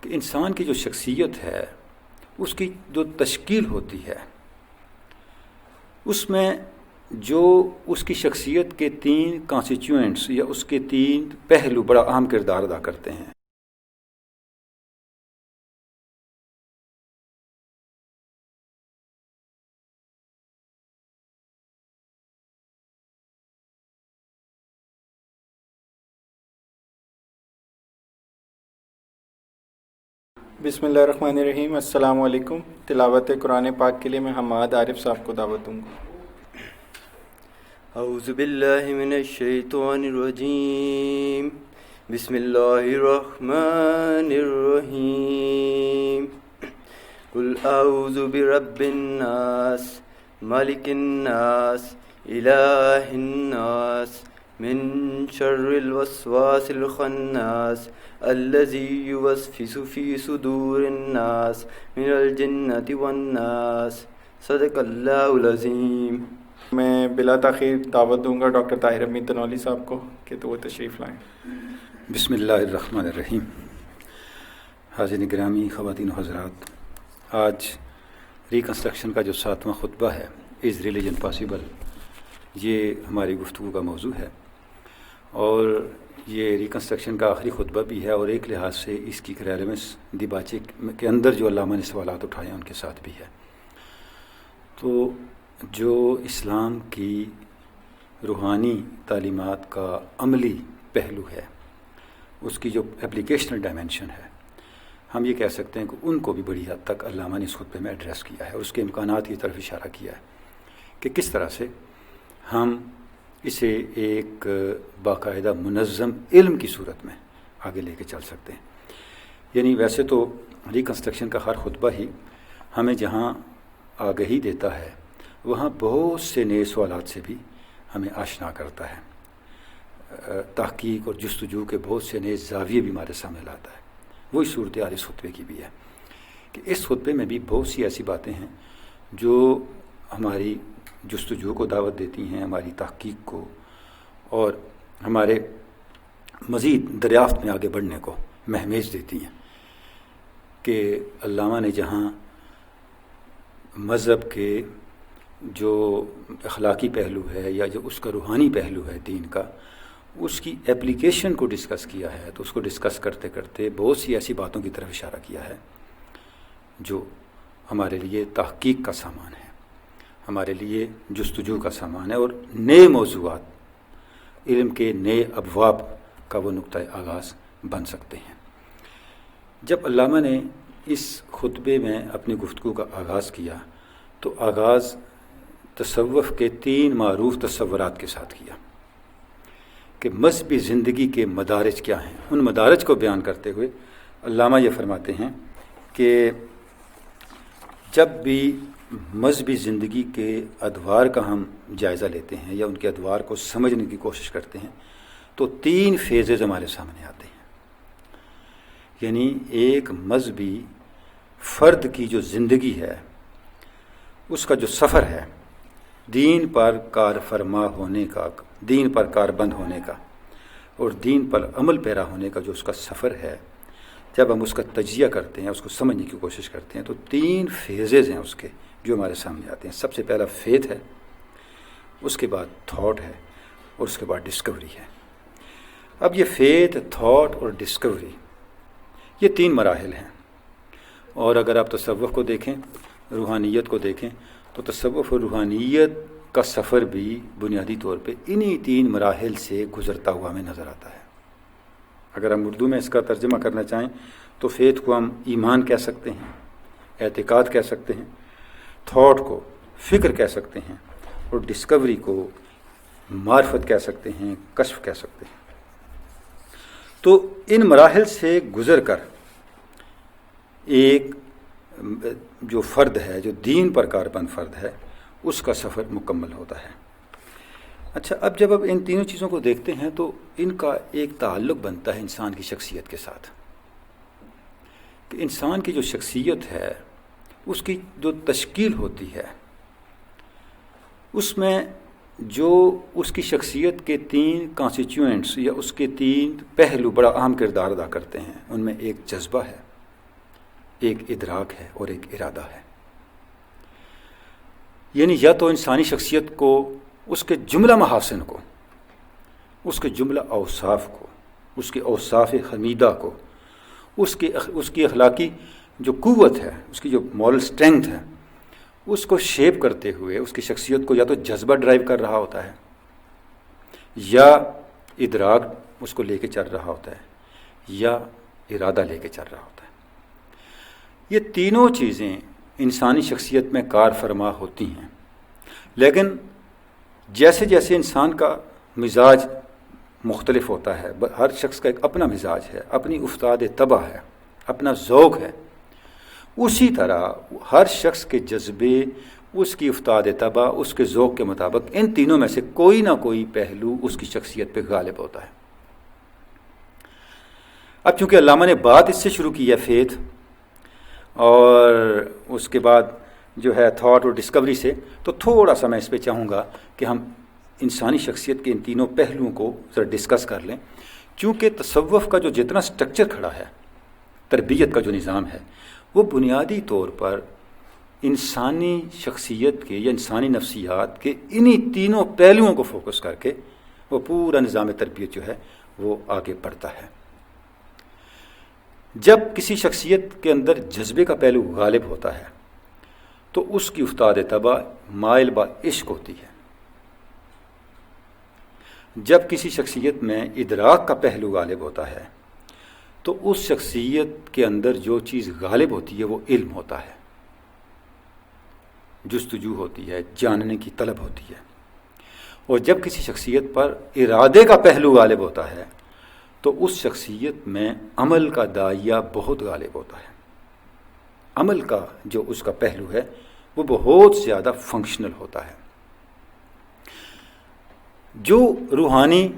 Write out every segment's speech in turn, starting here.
کہ انسان کی جو شخصیت ہے اس کی جو تشکیل ہوتی ہے اس میں جو اس کی شخصیت کے 3 کانسٹیچوئنٹس یا اس کے 3 پہلو بڑا اہم کردار ادا کرتے ہیں۔ بسم اللہ الرحمن الرحیم۔ السلام علیکم۔ تلاوت قرآن پاک کے لیے میں حماد عارف صاحب کو دعوت دوں گا۔ اعوذ باللہ من الشیطان الرجیم، بسم اللہ الرحمن الرحیم۔ قل اعوذ برب الناس، ملک الناس، الہ الناس، من شر الوسواس الخناس الذی یوسوس فی صدور الناس من الجنۃ والناس۔ صدق اللہ العظیم۔ میں بلا تاخیر دعوت دوں گا ڈاکٹر طاہر امین تنولی صاحب کو کہ تو وہ تشریف لائیں۔ بسم اللہ الرحمن الرحیم۔ حاضرین گرامی، خواتین و حضرات، آج ریکنسٹرکشن کا جو 7واں خطبہ ہے، از ریلیجن پاسبل، یہ ہماری گفتگو کا موضوع ہے اور یہ ریکنسٹرکشن کا آخری خطبہ بھی ہے، اور ایک لحاظ سے اس کی ریلیونس دیباچے کے اندر جو علامہ نے سوالات اٹھائے ہیں ان کے ساتھ بھی ہے۔ تو جو اسلام کی روحانی تعلیمات کا عملی پہلو ہے، اس کی جو اپلیکیشنل ڈائمنشن ہے، ہم یہ کہہ سکتے ہیں کہ ان کو بھی بڑی حد تک علامہ نے اس خطبے میں ایڈریس کیا ہے اور اس کے امکانات کی طرف اشارہ کیا ہے کہ کس طرح سے ہم اسے ایک باقاعدہ منظم علم کی صورت میں آگے لے کے چل سکتے ہیں۔ یعنی ویسے تو ریکنسٹرکشن کا ہر خطبہ ہی ہمیں جہاں آگہی دیتا ہے وہاں بہت سے نئے سوالات سے بھی ہمیں آشنا کرتا ہے، تحقیق اور جستجو کے بہت سے نئے زاویے بھی ہمارے سامنے لاتا ہے۔ وہی صورتحال اس خطبے کی بھی ہے کہ اس خطبے میں بھی بہت سی ایسی باتیں ہیں جو ہماری جستجو کو دعوت دیتی ہیں، ہماری تحقیق کو اور ہمارے مزید دریافت میں آگے بڑھنے کو مہمیز دیتی ہیں کہ علامہ نے جہاں مذہب کے جو اخلاقی پہلو ہے یا جو اس کا روحانی پہلو ہے دین کا، اس کی اپلیکیشن کو ڈسکس کیا ہے، تو اس کو ڈسکس کرتے کرتے بہت سی ایسی باتوں کی طرف اشارہ کیا ہے جو ہمارے لیے تحقیق کا سامان ہے، ہمارے لیے جستجو کا سامان ہے، اور نئے موضوعات، علم کے نئے ابواب کا وہ نقطۂ آغاز بن سکتے ہیں۔ جب علامہ نے اس خطبے میں اپنی گفتگو کا آغاز کیا تو آغاز تصوف کے 3 معروف تصورات کے ساتھ کیا کہ مذہبی زندگی کے مدارج کیا ہیں۔ ان مدارج کو بیان کرتے ہوئے علامہ یہ فرماتے ہیں کہ جب بھی مذہبی زندگی کے ادوار کا ہم جائزہ لیتے ہیں یا ان کے ادوار کو سمجھنے کی کوشش کرتے ہیں تو 3 فیزز ہمارے سامنے آتے ہیں۔ یعنی ایک مذہبی فرد کی جو زندگی ہے، اس کا جو سفر ہے دین پر کار فرما ہونے کا، دین پر کار بند ہونے کا اور دین پر عمل پیرا ہونے کا جو اس کا سفر ہے، جب ہم اس کا تجزیہ کرتے ہیں، اس کو سمجھنے کی کوشش کرتے ہیں تو 3 فیزز ہیں اس کے جو ہمارے سامنے آتے ہیں۔ سب سے پہلا فیتھ ہے، اس کے بعد تھاٹ ہے اور اس کے بعد ڈسکوری ہے۔ اب یہ فیتھ، تھاٹ اور ڈسکوری، یہ 3 مراحل ہیں، اور اگر آپ تصوف کو دیکھیں، روحانیت کو دیکھیں، تو تصوف اور روحانیت کا سفر بھی بنیادی طور پہ انہی 3 مراحل سے گزرتا ہوا ہمیں نظر آتا ہے۔ اگر ہم اردو میں اس کا ترجمہ کرنا چاہیں تو فیتھ کو ہم ایمان کہہ سکتے ہیں، اعتقاد کہہ سکتے ہیں، تھاٹ کو فکر کہہ سکتے ہیں، اور ڈسکوری کو معرفت کہہ سکتے ہیں، کشف کہہ سکتے ہیں۔ تو ان مراحل سے گزر کر ایک جو فرد ہے، جو دین پر کاربند فرد ہے، اس کا سفر مکمل ہوتا ہے۔ اچھا، اب جب آپ ان تینوں چیزوں کو دیکھتے ہیں تو ان کا ایک تعلق بنتا ہے انسان کی شخصیت کے ساتھ، کہ انسان کی جو شخصیت ہے اس کی جو تشکیل ہوتی ہے اس میں جو اس کی شخصیت کے 3 کانسٹیچوئنٹس یا اس کے 3 پہلو بڑا اہم کردار ادا کرتے ہیں۔ ان میں ایک جذبہ ہے، ایک ادراک ہے اور ایک ارادہ ہے. یعنی یا تو انسانی شخصیت کو، اس کے جملہ محاسن کو، اس کے جملہ اوصاف کو، اس کے اوصاف حمیدہ کو، اس کی اخلاقی جو قوت ہے، اس کی جو مورل اسٹرینتھ ہے، اس کو شیپ کرتے ہوئے اس کی شخصیت کو یا تو جذبہ ڈرائیو کر رہا ہوتا ہے یا ادراک اس کو لے کے چل رہا ہوتا ہے یا ارادہ لے کے چل رہا ہوتا ہے. یہ تینوں چیزیں انسانی شخصیت میں کار فرما ہوتی ہیں، لیکن جیسے جیسے انسان کا مزاج مختلف ہوتا ہے، ہر شخص کا ایک اپنا مزاج ہے، اپنی افتاد طبع ہے، اپنا ذوق ہے، اسی طرح ہر شخص کے جذبے، اس کی افتاد طبع، اس کے ذوق کے مطابق ان تینوں میں سے کوئی نہ کوئی پہلو اس کی شخصیت پہ غالب ہوتا ہے. اب چونکہ علامہ نے بات اس سے شروع کی ہے فیتھ اور اس کے بعد جو ہے تھاٹ اور ڈسکوری سے، تو تھوڑا سا میں اس پہ چاہوں گا کہ ہم انسانی شخصیت کے ان تینوں پہلوؤں کو ذرا ڈسکس کر لیں، چونکہ تصوف کا جو جتنا سٹرکچر کھڑا ہے، تربیت کا جو نظام ہے، وہ بنیادی طور پر انسانی شخصیت کے یا انسانی نفسیات کے انہی تینوں پہلوؤں کو فوکس کر کے وہ پورا نظام تربیت جو ہے وہ آگے بڑھتا ہے. جب کسی شخصیت کے اندر جذبے کا پہلو غالب ہوتا ہے تو اس کی افتاد طبع مائل با عشق ہوتی ہے. جب کسی شخصیت میں ادراک کا پہلو غالب ہوتا ہے تو اس شخصیت کے اندر جو چیز غالب ہوتی ہے وہ علم ہوتا ہے، جستجو ہوتی ہے، جاننے کی طلب ہوتی ہے. اور جب کسی شخصیت پر ارادے کا پہلو غالب ہوتا ہے تو اس شخصیت میں عمل کا داعیہ بہت غالب ہوتا ہے. عمل کا جو اس کا پہلو ہے وہ بہت زیادہ فنکشنل ہوتا ہے. جو روحانی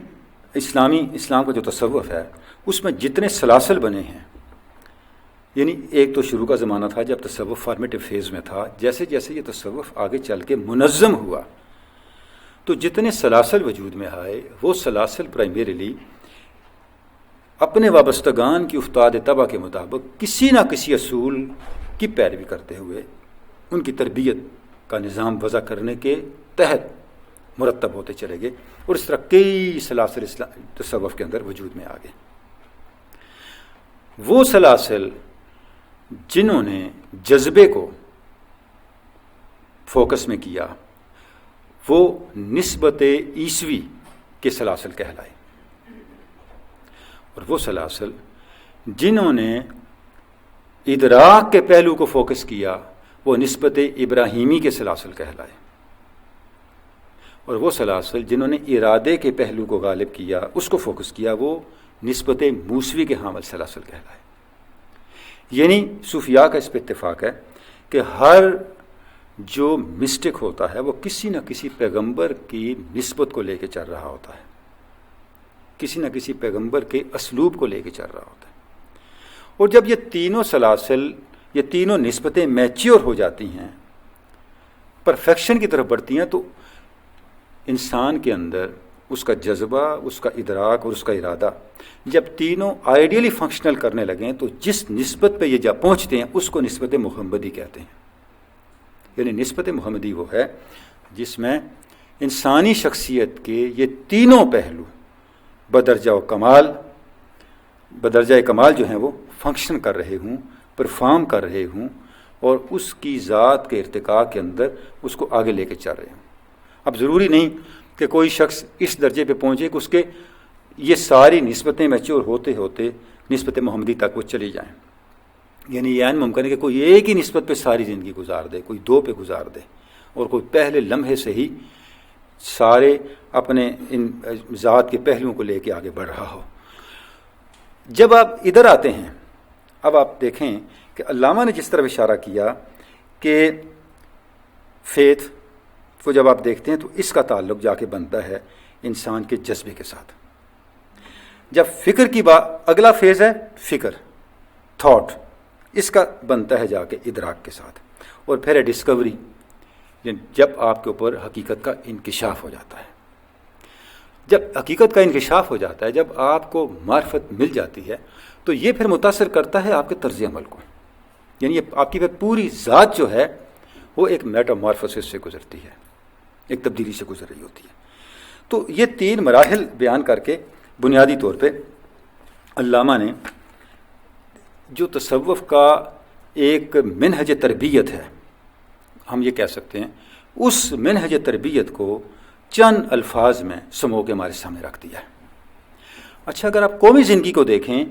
اسلام کا جو تصوف ہے اس میں جتنے سلاسل بنے ہیں، یعنی ایک تو شروع کا زمانہ تھا جب تصوف فارمیٹیو فیز میں تھا، جیسے جیسے یہ تصوف آگے چل کے منظم ہوا تو جتنے سلاسل وجود میں آئے وہ سلاسل پرائمریلی اپنے وابستگان کی افتاد طبع کے مطابق کسی نہ کسی اصول کی پیروی کرتے ہوئے ان کی تربیت کا نظام وضع کرنے کے تحت مرتب ہوتے چلے گئے، اور اس طرح کئی سلاسل تصوف کے اندر وجود میں آ گئے. وہ سلاسل جنہوں نے جذبے کو فوکس میں کیا وہ نسبت عیسوی کے سلاسل کہلائے، اور وہ سلاسل جنہوں نے ادراک کے پہلو کو فوکس کیا وہ نسبت ابراہیمی کے سلاسل کہلائے، اور وہ سلاسل جنہوں نے ارادے کے پہلو کو غالب کیا، اس کو فوکس کیا، وہ نسبت موسوی کے حامل سلاسل کہلائے. یعنی صوفیاء کا اس پہ اتفاق ہے کہ ہر جو مسٹک ہوتا ہے وہ کسی نہ کسی پیغمبر کی نسبت کو لے کے چل رہا ہوتا ہے، کسی نہ کسی پیغمبر کے اسلوب کو لے کے چل رہا ہوتا ہے. اور جب یہ تینوں سلاسل، یہ تینوں نسبتیں میچیور ہو جاتی ہیں، پرفیکشن کی طرف بڑھتی ہیں، تو انسان کے اندر اس کا جذبہ، اس کا ادراک اور اس کا ارادہ جب تینوں آئیڈیلی فنکشنل کرنے لگیں تو جس نسبت پہ یہ جب پہنچتے ہیں اس کو نسبت محمدی کہتے ہیں. یعنی نسبت محمدی وہ ہے جس میں انسانی شخصیت کے یہ تینوں پہلو بدرجہ کمال جو ہیں وہ فنکشن کر رہے ہوں، پرفارم کر رہے ہوں، اور اس کی ذات کے ارتقاء کے اندر اس کو آگے لے کے چل رہے ہوں. اب ضروری نہیں کہ کوئی شخص اس درجے پہ پہنچے کہ اس کے یہ ساری نسبتیں میچور ہوتے ہوتے نسبت محمدی تک وہ چلی جائیں. یعنی یہ عین ممکن ہے کہ کوئی ایک ہی نسبت پہ ساری زندگی گزار دے، کوئی دو پہ گزار دے، اور کوئی پہلے لمحے سے ہی سارے اپنے ان ذات کے پہلوؤں کو لے کے آگے بڑھ رہا ہو. جب آپ ادھر آتے ہیں، اب آپ دیکھیں کہ علامہ نے جس طرح اشارہ کیا کہ فیتھ کو جب آپ دیکھتے ہیں تو اس کا تعلق جا کے بنتا ہے انسان کے جذبے کے ساتھ. جب فکر کی بات، اگلا فیز ہے فکر، تھاٹ، اس کا بنتا ہے جا کے ادراک کے ساتھ، اور پھر ہے ڈسکوری، جب آپ کے اوپر حقیقت کا انکشاف ہو جاتا ہے. جب حقیقت کا انکشاف ہو جاتا ہے، جب آپ کو معرفت مل جاتی ہے، تو یہ پھر متاثر کرتا ہے آپ کے طرز عمل کو. یعنی آپ کی پوری ذات جو ہے وہ ایک میٹامورفوسس سے گزرتی ہے، ایک تبدیلی سے گزر رہی ہوتی ہے۔ تو یہ 3 مراحل بیان کر کے بنیادی طور پہ علامہ نے جو تصوف کا ایک منہج تربیت ہے، ہم یہ کہہ سکتے ہیں، اس منہج تربیت کو چند الفاظ میں سمو کے ہمارے سامنے رکھ دیا ہے۔ اچھا، اگر آپ قومی زندگی کو دیکھیں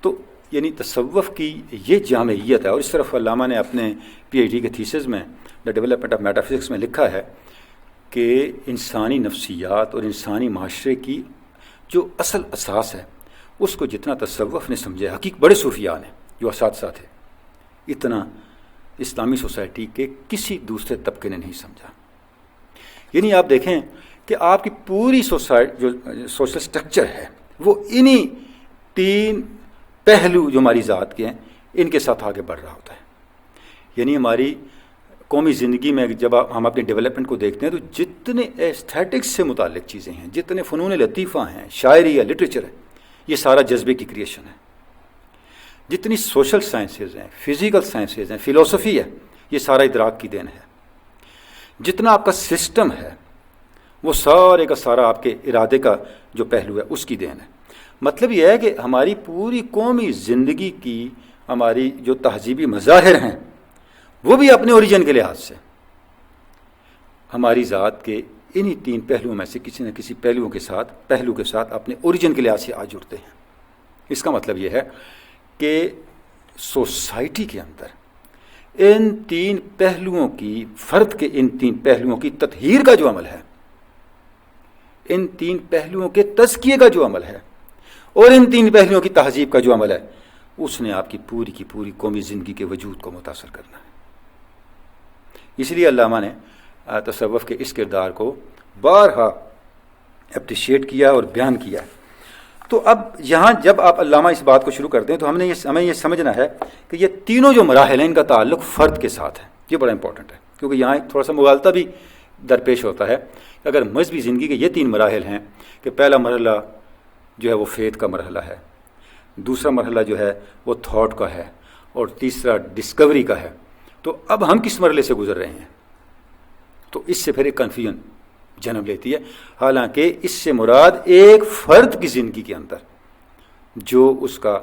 تو یعنی تصوف کی یہ جامعیت ہے، اور اس طرف علامہ نے اپنے پی ایچ ڈی کے تھیسز میں the development of meta physics میں لکھا ہے کہ انسانی نفسیات اور انسانی معاشرے کی جو اصل اساس ہے اس کو جتنا تصوف نے سمجھا، بڑے صوفیاء نے جو اساتذہ تھے، اتنا اسلامی سوسائٹی کے کسی دوسرے طبقے نے نہیں سمجھا۔ یعنی آپ دیکھیں کہ آپ کی پوری سوسائٹی جو سوشل سٹرکچر ہے وہ انہی 3 پہلو جو ہماری ذات کے ہیں ان کے ساتھ آگے بڑھ رہا ہوتا ہے۔ یعنی ہماری قومی زندگی میں جب ہم اپنے ڈیولپمنٹ کو دیکھتے ہیں تو جتنے ایستھیٹکس سے متعلق چیزیں ہیں، جتنے فنون لطیفہ ہیں، شاعری یا لٹریچر ہے، یہ سارا جذبے کی کریشن ہے۔ جتنی سوشل سائنسز ہیں، فزیکل سائنسز ہیں، فلسفی ہے، یہ سارا ادراک کی دین ہے۔ جتنا آپ کا سسٹم ہے وہ سارے کا سارا آپ کے ارادے کا جو پہلو ہے اس کی دین ہے۔ مطلب یہ ہے کہ ہماری پوری قومی زندگی کی ہماری جو تہذیبی مظاہر ہیں وہ بھی اپنے اوریجن کے لحاظ سے ہماری ذات کے انہی 3 پہلوؤں میں سے کسی نہ کسی پہلو کے ساتھ اپنے اوریجن کے لحاظ سے آ جڑتے ہیں۔ اس کا مطلب یہ ہے کہ سوسائٹی کے اندر ان 3 پہلوؤں کی، فرد کے ان 3 پہلوؤں کی تطہیر کا جو عمل ہے، ان 3 پہلوؤں کے تزکیے کا جو عمل ہے، اور ان 3 پہلوؤں کی تہذیب کا جو عمل ہے، اس نے آپ کی پوری قومی زندگی کے وجود کو متاثر کرنا ہے۔ اس لیے علامہ نے تصوف کے اس کردار کو بارہا اپریشیٹ کیا اور بیان کیا۔ تو اب یہاں جب آپ علامہ اس بات کو شروع کرتے ہیں تو ہمیں یہ سمجھنا ہے کہ یہ تینوں جو مراحل ہیں ان کا تعلق فرد کے ساتھ ہے۔ یہ بڑا امپورٹنٹ ہے کیونکہ یہاں تھوڑا سا مغالطہ بھی درپیش ہوتا ہے کہ اگر مذہبی زندگی کے یہ 3 مراحل ہیں کہ پہلا مرحلہ جو ہے وہ فیتھ کا مرحلہ ہے، دوسرا مرحلہ جو ہے وہ تھاٹ کا ہے، اور تیسرا ڈسکوری کا ہے، تو اب ہم کس مرحلے سے گزر رہے ہیں؟ تو اس سے پھر ایک کنفیوژن جنم لیتی ہے۔ حالانکہ اس سے مراد ایک فرد کی زندگی کے اندر جو اس کا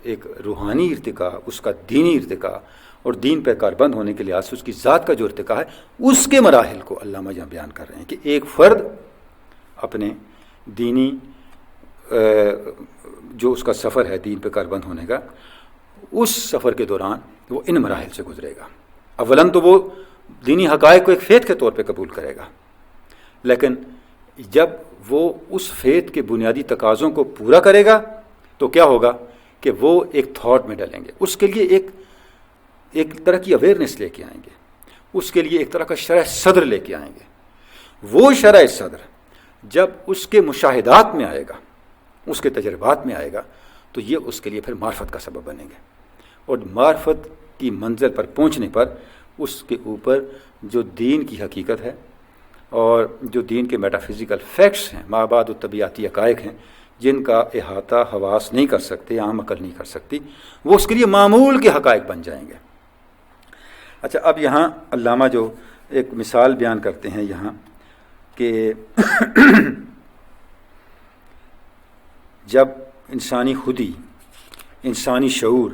ایک روحانی ارتقاء، اس کا دینی ارتقاء اور دین پہ کاربند ہونے کے لحاظ سے اس کی ذات کا جو ارتقاء ہے، اس کے مراحل کو علامہ یہاں بیان کر رہے ہیں کہ ایک فرد اپنے دینی جو اس کا سفر ہے دین پہ کاربند ہونے کا، اس سفر کے دوران وہ ان مراحل سے گزرے گا۔ اولاً تو وہ دینی حقائق کو ایک فیتھ کے طور پہ قبول کرے گا، لیکن جب وہ اس فیتھ کے بنیادی تقاضوں کو پورا کرے گا تو کیا ہوگا کہ وہ ایک تھاٹ میں ڈالیں گے، اس کے لیے ایک طرح کی اویئرنیس لے کے آئیں گے، اس کے لیے ایک طرح کا شرح صدر لے کے آئیں گے۔ وہ شرح صدر جب اس کے مشاہدات میں آئے گا، اس کے تجربات میں آئے گا، تو یہ اس کے لیے پھر معرفت کا سبب بنے گے، اور معرفت کی منزل پر پہنچنے پر اس کے اوپر جو دین کی حقیقت ہے اور جو دین کے میٹا فزیکل فیکٹس ہیں، مابعد و طبیعتی حقائق ہیں، جن کا احاطہ حواس نہیں کر سکتے، عام عقل نہیں کر سکتی، وہ اس کے لیے معمول کے حقائق بن جائیں گے۔ اچھا، اب یہاں علامہ جو ایک مثال بیان کرتے ہیں یہاں کہ جب انسانی خودی، انسانی شعور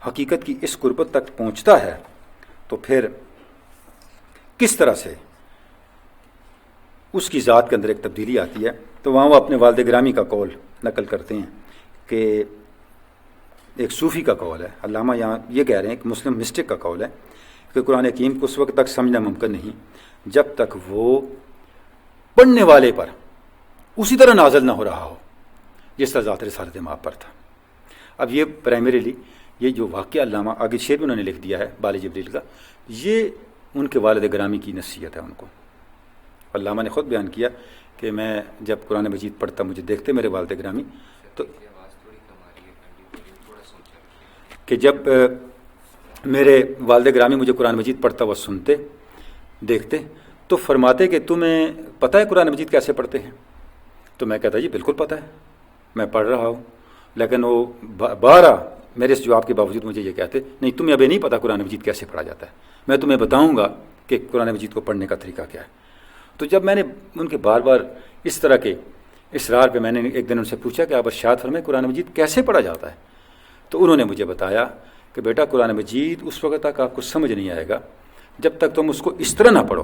حقیقت کی اس قربت تک پہنچتا ہے تو پھر کس طرح سے اس کی ذات کے اندر ایک تبدیلی آتی ہے۔ تو وہاں وہ اپنے والد گرامی کا قول نقل کرتے ہیں کہ ایک صوفی کا قول ہے، علامہ یہاں یہ کہہ رہے ہیں کہ مسلم مسٹک کا قول ہے کہ قرآن حکیم کو اس وقت تک سمجھنا ممکن نہیں جب تک وہ پڑھنے والے پر اسی طرح نازل نہ ہو رہا ہو جس طرح ذات رسالت مآب پر تھا۔ اب یہ پرائمریلی یہ جو واقعہ علامہ آگے شعر بھی انہوں نے لکھ دیا ہے بال جبریل کا، یہ ان کے والد گرامی کی نصیحت ہے ان کو۔ علامہ نے خود بیان کیا کہ میں جب قرآن مجید پڑھتا مجھے دیکھتے میرے والد گرامی، تو کہ جب میرے والد گرامی مجھے قرآن مجید پڑھتا ہوا سنتے دیکھتے تو فرماتے کہ تمہیں پتہ ہے قرآن مجید کیسے پڑھتے ہیں؟ تو میں کہتا جی بالکل پتہ ہے، میں پڑھ رہا ہوں، لیکن وہ میرے اس جواب کے باوجود مجھے یہ کہتے نہیں تمہیں ابھی نہیں پتہ قرآن مجید کیسے پڑھا جاتا ہے، میں تمہیں بتاؤں گا کہ قرآن مجید کو پڑھنے کا طریقہ کیا ہے۔ تو جب میں نے ان کے بار بار اس طرح کے اصرار پہ میں نے ایک دن ان سے پوچھا کہ آپ ارشاد فرمائیں قرآن مجید کیسے پڑھا جاتا ہے، تو انہوں نے مجھے بتایا کہ بیٹا قرآن مجید اس وقت تک آپ کو سمجھ نہیں آئے گا جب تک تم اس کو اس طرح نہ پڑھو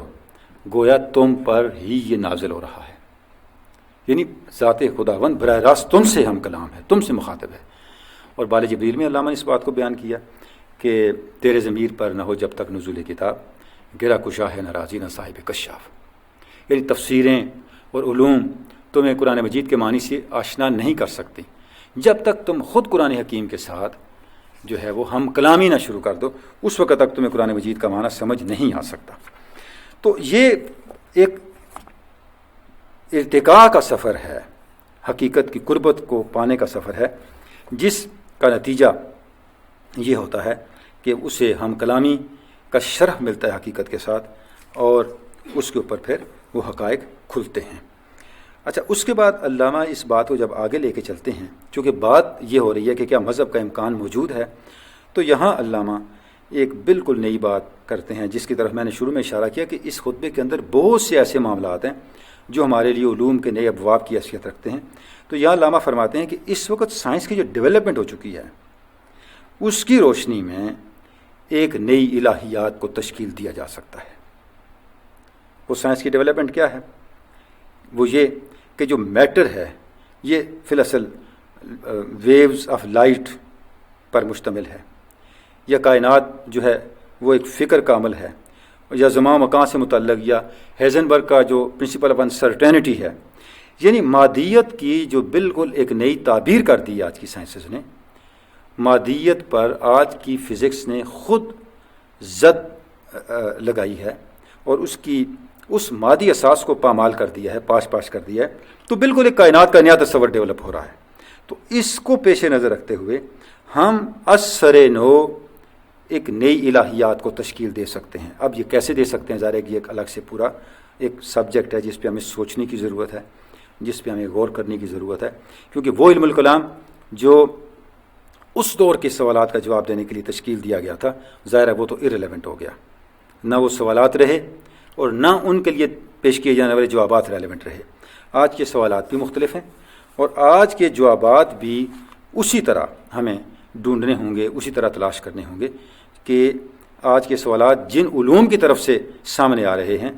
گویا تم پر ہی یہ نازل ہو رہا ہے، یعنی ذات خداوند براہ راست تم سے ہم کلام ہے، تم سے مخاطب ہے۔ اور بال جبریل میں علامہ نے اس بات کو بیان کیا کہ تیرے ضمیر پر نہ ہو جب تک نزول کتاب، گرا کشا ہے نہ راضی نہ صاحب کشاف، یعنی تفسیریں اور علوم تمہیں قرآن مجید کے معنی سے آشنا نہیں کر سکتی جب تک تم خود قرآن حکیم کے ساتھ جو ہے وہ ہم کلامی نہ شروع کر دو، اس وقت تک تمہیں قرآن مجید کا معنی سمجھ نہیں آ سکتا۔ تو یہ ایک ارتقاء کا سفر ہے، حقیقت کی قربت کو پانے کا سفر ہے، جس کا نتیجہ یہ ہوتا ہے کہ اسے ہم کلامی کا شرح ملتا ہے حقیقت کے ساتھ، اور اس کے اوپر پھر وہ حقائق کھلتے ہیں۔ اچھا، اس کے بعد علامہ اس بات کو جب آگے لے کے چلتے ہیں، چونکہ بات یہ ہو رہی ہے کہ کیا مذہب کا امکان موجود ہے، تو یہاں علامہ ایک بالکل نئی بات کرتے ہیں جس کی طرف میں نے شروع میں اشارہ کیا کہ اس خطبے کے اندر بہت سے ایسے معاملات ہیں جو ہمارے لیے علوم کے نئے ابواب کی حیثیت رکھتے ہیں۔ تو یہاں علامہ فرماتے ہیں کہ اس وقت سائنس کی جو ڈیولپمنٹ ہو چکی ہے اس کی روشنی میں ایک نئی الہیات کو تشکیل دیا جا سکتا ہے۔ وہ سائنس کی ڈیولپمنٹ کیا ہے؟ وہ یہ کہ جو میٹر ہے یہ فی الاصل ویوز آف لائٹ پر مشتمل ہے، یا کائنات جو ہے وہ ایک فکر کا عمل ہے، یا زمان مکان سے متعلق، یا ہیزنبرگ کا جو پرنسپل آف انسرٹینٹی ہے، یعنی مادیت کی جو بالکل ایک نئی تعبیر کر دی آج کی سائنسز نے، مادیت پر آج کی فزکس نے خود زد لگائی ہے اور اس مادی اساس کو پامال کر دیا ہے، پاش کر دیا ہے، تو بالکل ایک کائنات کا نیا تصور ڈیولپ ہو رہا ہے۔ تو اس کو پیش نظر رکھتے ہوئے ہم اثر نو ایک نئی الہیات کو تشکیل دے سکتے ہیں۔ اب یہ کیسے دے سکتے ہیں، ظاہر ہے کہ ایک الگ سے پورا ایک سبجیکٹ ہے جس پہ ہمیں سوچنے کی ضرورت ہے، جس پہ ہمیں غور کرنے کی ضرورت ہے، کیونکہ وہ علم الکلام جو اس دور کے سوالات کا جواب دینے کے لیے تشکیل دیا گیا تھا، ظاہر ہے وہ تو ارریلیونٹ ہو گیا، نہ وہ سوالات رہے اور نہ ان کے لیے پیش کیے جانے والے جوابات ریلیونٹ رہے۔ آج کے سوالات بھی مختلف ہیں اور آج کے جوابات بھی اسی طرح ہمیں ڈھونڈنے ہوں گے، اسی طرح تلاش کرنے ہوں گے کہ آج کے سوالات جن علوم کی طرف سے سامنے آ رہے ہیں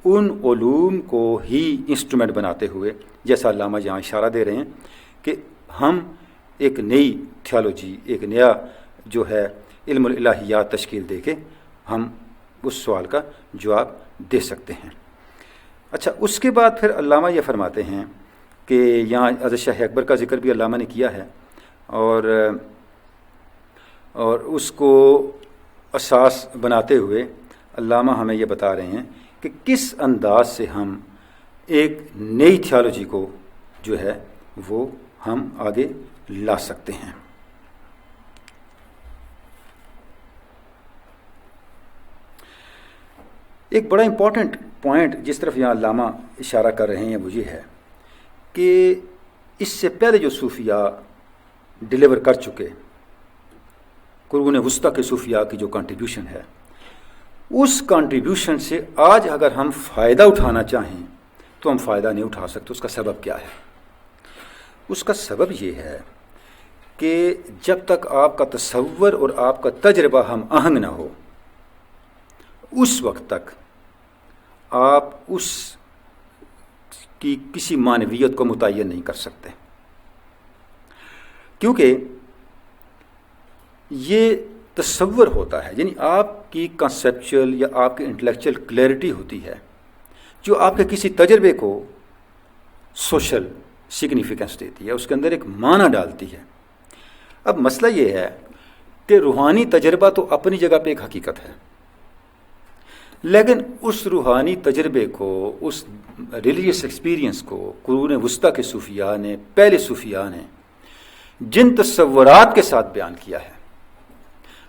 ان علوم کو ہی انسٹرومنٹ بناتے ہوئے، جیسا علامہ یہاں اشارہ دے رہے ہیں کہ ہم ایک نئی تھیالوجی، ایک نیا جو ہے علم الالہیات تشکیل دے کے ہم اس سوال کا جواب دے سکتے ہیں۔ اچھا، اس کے بعد پھر علامہ یہ فرماتے ہیں کہ یہاں حضرت شاہ اکبر کا ذکر بھی علامہ نے کیا ہے، اور اس کو اساس بناتے ہوئے علامہ ہمیں یہ بتا رہے ہیں کہ کس انداز سے ہم ایک نئی تھیالوجی کو جو ہے وہ ہم آگے لا سکتے ہیں۔ ایک بڑا امپورٹنٹ پوائنٹ جس طرف یہاں علامہ اشارہ کر رہے ہیں وہ یہ ہے کہ اس سے پہلے جو صوفیاء ڈیلیور کر چکے، قرون وسطیٰ کے صوفیاء کی جو کنٹریبیوشن ہے، اس کنٹریبیوشن سے آج اگر ہم فائدہ اٹھانا چاہیں تو ہم فائدہ نہیں اٹھا سکتے۔ اس کا سبب کیا ہے؟ اس کا سبب یہ ہے کہ جب تک آپ کا تصور اور آپ کا تجربہ ہم آہنگ نہ ہو، اس وقت تک آپ اس کی کسی معنویت کو متعین نہیں کر سکتے، کیونکہ یہ تصور ہوتا ہے، یعنی آپ کی کنسیپچل یا آپ کی انٹلیکچل کلیئرٹی ہوتی ہے جو آپ کے کسی تجربے کو سوشل سگنیفیکنس دیتی ہے، اس کے اندر ایک معنی ڈالتی ہے۔ اب مسئلہ یہ ہے کہ روحانی تجربہ تو اپنی جگہ پہ ایک حقیقت ہے، لیکن اس روحانی تجربے کو، اس ریلیجیس ایکسپیرینس کو قرون وسطیٰ کے صوفیاء نے، پہلے صوفیاء نے جن تصورات کے ساتھ بیان کیا ہے،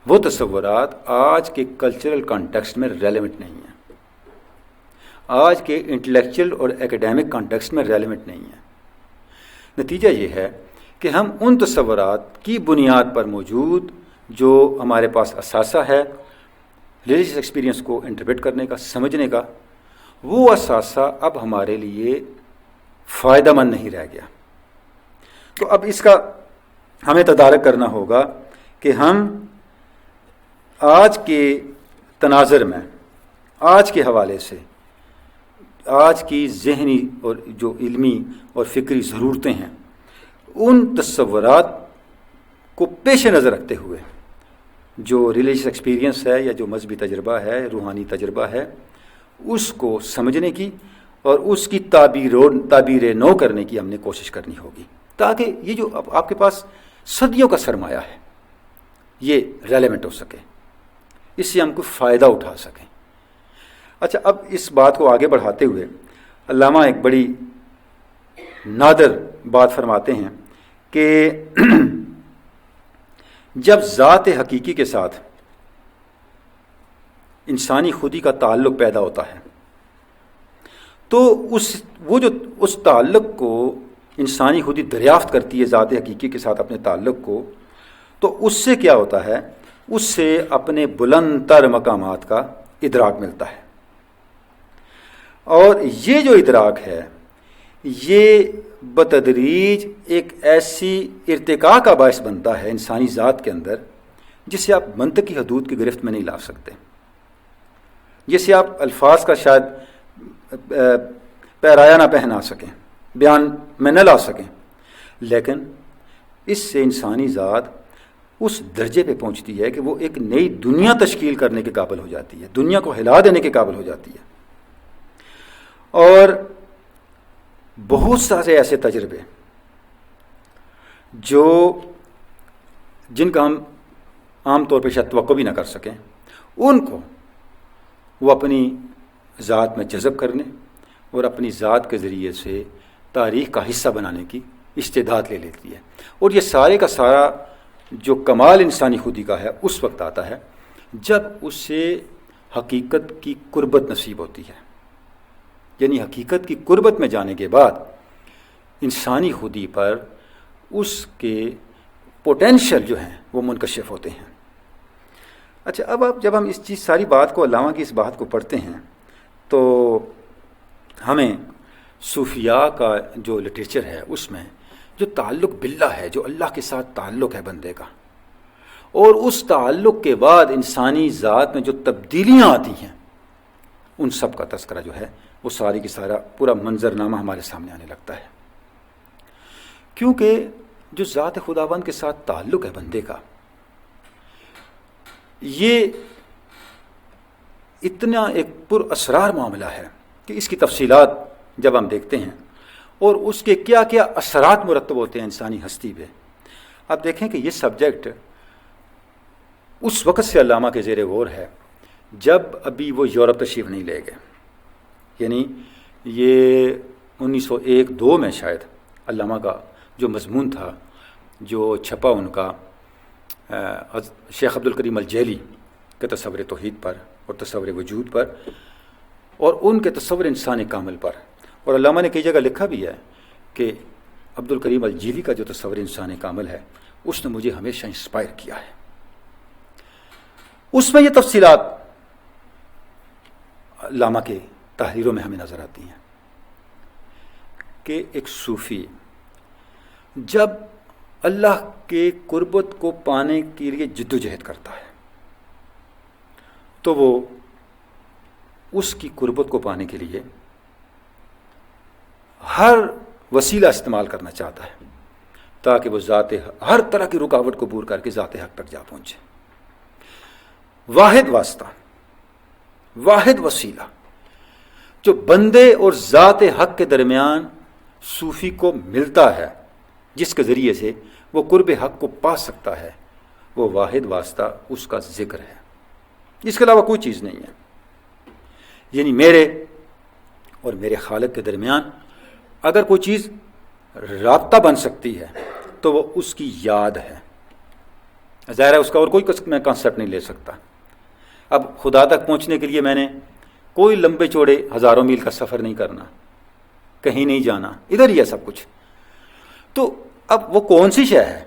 وہ تصورات آج کے کلچرل کانٹیکسٹ میں ریلیونٹ نہیں ہیں، آج کے انٹلیکچل اور ایکیڈیمک کانٹیکسٹ میں ریلیونٹ نہیں ہیں۔ نتیجہ یہ ہے کہ ہم ان تصورات کی بنیاد پر موجود جو ہمارے پاس اثاثہ ہے ریلیجس ایکسپیرینس کو انٹرپریٹ کرنے کا، سمجھنے کا، وہ اثاثہ اب ہمارے لیے فائدہ مند نہیں رہ گیا۔ تو اب اس کا ہمیں تدارک کرنا ہوگا کہ ہم آج کے تناظر میں، آج کے حوالے سے، آج کی ذہنی اور جو علمی اور فکری ضرورتیں ہیں، ان تصورات کو پیش نظر رکھتے ہوئے جو ریلیجس ایکسپیرینس ہے یا جو مذہبی تجربہ ہے، روحانی تجربہ ہے، اس کو سمجھنے کی اور اس کی تعبیر نو کرنے کی ہم نے کوشش کرنی ہوگی، تاکہ یہ جو آپ کے پاس صدیوں کا سرمایہ ہے یہ ریلیونٹ ہو سکے، اس سے ہم کو فائدہ اٹھا سکیں۔ اچھا، اب اس بات کو آگے بڑھاتے ہوئے علامہ ایک بڑی نادر بات فرماتے ہیں کہ جب ذات حقیقی کے ساتھ انسانی خودی کا تعلق پیدا ہوتا ہے تو اس تعلق کو انسانی خودی دریافت کرتی ہے ذات حقیقی کے ساتھ اپنے تعلق کو، تو اس سے کیا ہوتا ہے؟ اس سے اپنے بلند تر مقامات کا ادراک ملتا ہے، اور یہ جو ادراک ہے یہ بتدریج ایک ایسی ارتقاء کا باعث بنتا ہے انسانی ذات کے اندر جسے آپ منطقی حدود کی گرفت میں نہیں لا سکتے، جسے آپ الفاظ کا شاید پیرایا نہ پہنا سکیں، بیان میں نہ لا سکیں، لیکن اس سے انسانی ذات اس درجے پہ پہنچتی ہے کہ وہ ایک نئی دنیا تشکیل کرنے کے قابل ہو جاتی ہے، دنیا کو ہلا دینے کے قابل ہو جاتی ہے۔ اور بہت سارے ایسے تجربے جن کا ہم عام طور پہ شاید توقع بھی نہ کر سکیں، ان کو وہ اپنی ذات میں جذب کرنے اور اپنی ذات کے ذریعے سے تاریخ کا حصہ بنانے کی استعداد لے لیتی ہے۔ اور یہ سارے کا سارا جو کمال انسانی خودی کا ہے اس وقت آتا ہے جب اسے حقیقت کی قربت نصیب ہوتی ہے، یعنی حقیقت کی قربت میں جانے کے بعد انسانی خودی پر اس کے پوٹینشل جو ہیں وہ منکشف ہوتے ہیں۔ اچھا، اب جب ہم اس چیز ساری بات کو، علامہ کی اس بات کو پڑھتے ہیں تو ہمیں صوفیاء کا جو لٹریچر ہے اس میں جو تعلق باللہ ہے، جو اللہ کے ساتھ تعلق ہے بندے کا، اور اس تعلق کے بعد انسانی ذات میں جو تبدیلیاں آتی ہیں، ان سب کا تذکرہ جو ہے وہ ساری کی سارا پورا منظرنامہ ہمارے سامنے آنے لگتا ہے، کیونکہ جو ذات خداوند کے ساتھ تعلق ہے بندے کا، یہ اتنا ایک پر اسرار معاملہ ہے کہ اس کی تفصیلات جب ہم دیکھتے ہیں اور اس کے کیا کیا اثرات مرتب ہوتے ہیں انسانی ہستی پہ، آپ دیکھیں کہ یہ سبجیکٹ اس وقت سے علامہ کے زیر غور ہے جب ابھی وہ یورپ تشریف نہیں لے گئے، یعنی یہ 1901-2 میں شاید علامہ کا جو مضمون تھا، جو چھپا ان کا شیخ عبدالکریم الجیلی کے تصور توحید پر اور تصور وجود پر اور ان کے تصور انسان کامل پر، اور علامہ نے کئی جگہ لکھا بھی ہے کہ عبدالکریم الجیلی کا جو تصور انسان کامل ہے اس نے مجھے ہمیشہ انسپائر کیا ہے۔ اس میں یہ تفصیلات علامہ کے تحریروں میں ہمیں نظر آتی ہیں کہ ایک صوفی جب اللہ کے قربت کو پانے کے لیے جد و جہد کرتا ہے تو وہ اس کی قربت کو پانے کے لیے ہر وسیلہ استعمال کرنا چاہتا ہے تاکہ وہ ہر طرح کی رکاوٹ کو دور کر کے ذات حق تک جا پہنچے۔ واحد واسطہ، واحد وسیلہ جو بندے اور ذات حق کے درمیان صوفی کو ملتا ہے، جس کے ذریعے سے وہ قرب حق کو پا سکتا ہے، وہ واحد واسطہ اس کا ذکر ہے، اس کے علاوہ کوئی چیز نہیں ہے۔ یعنی میرے اور میرے خالق کے درمیان اگر کوئی چیز رابطہ بن سکتی ہے تو وہ اس کی یاد ہے، ظاہر ہے اس کا اور کوئی میں کانسیپٹ نہیں لے سکتا۔ اب خدا تک پہنچنے کے لیے میں نے کوئی لمبے چوڑے ہزاروں میل کا سفر نہیں کرنا، کہیں نہیں جانا، ادھر ہی ہے سب کچھ۔ تو اب وہ کون سی شے ہے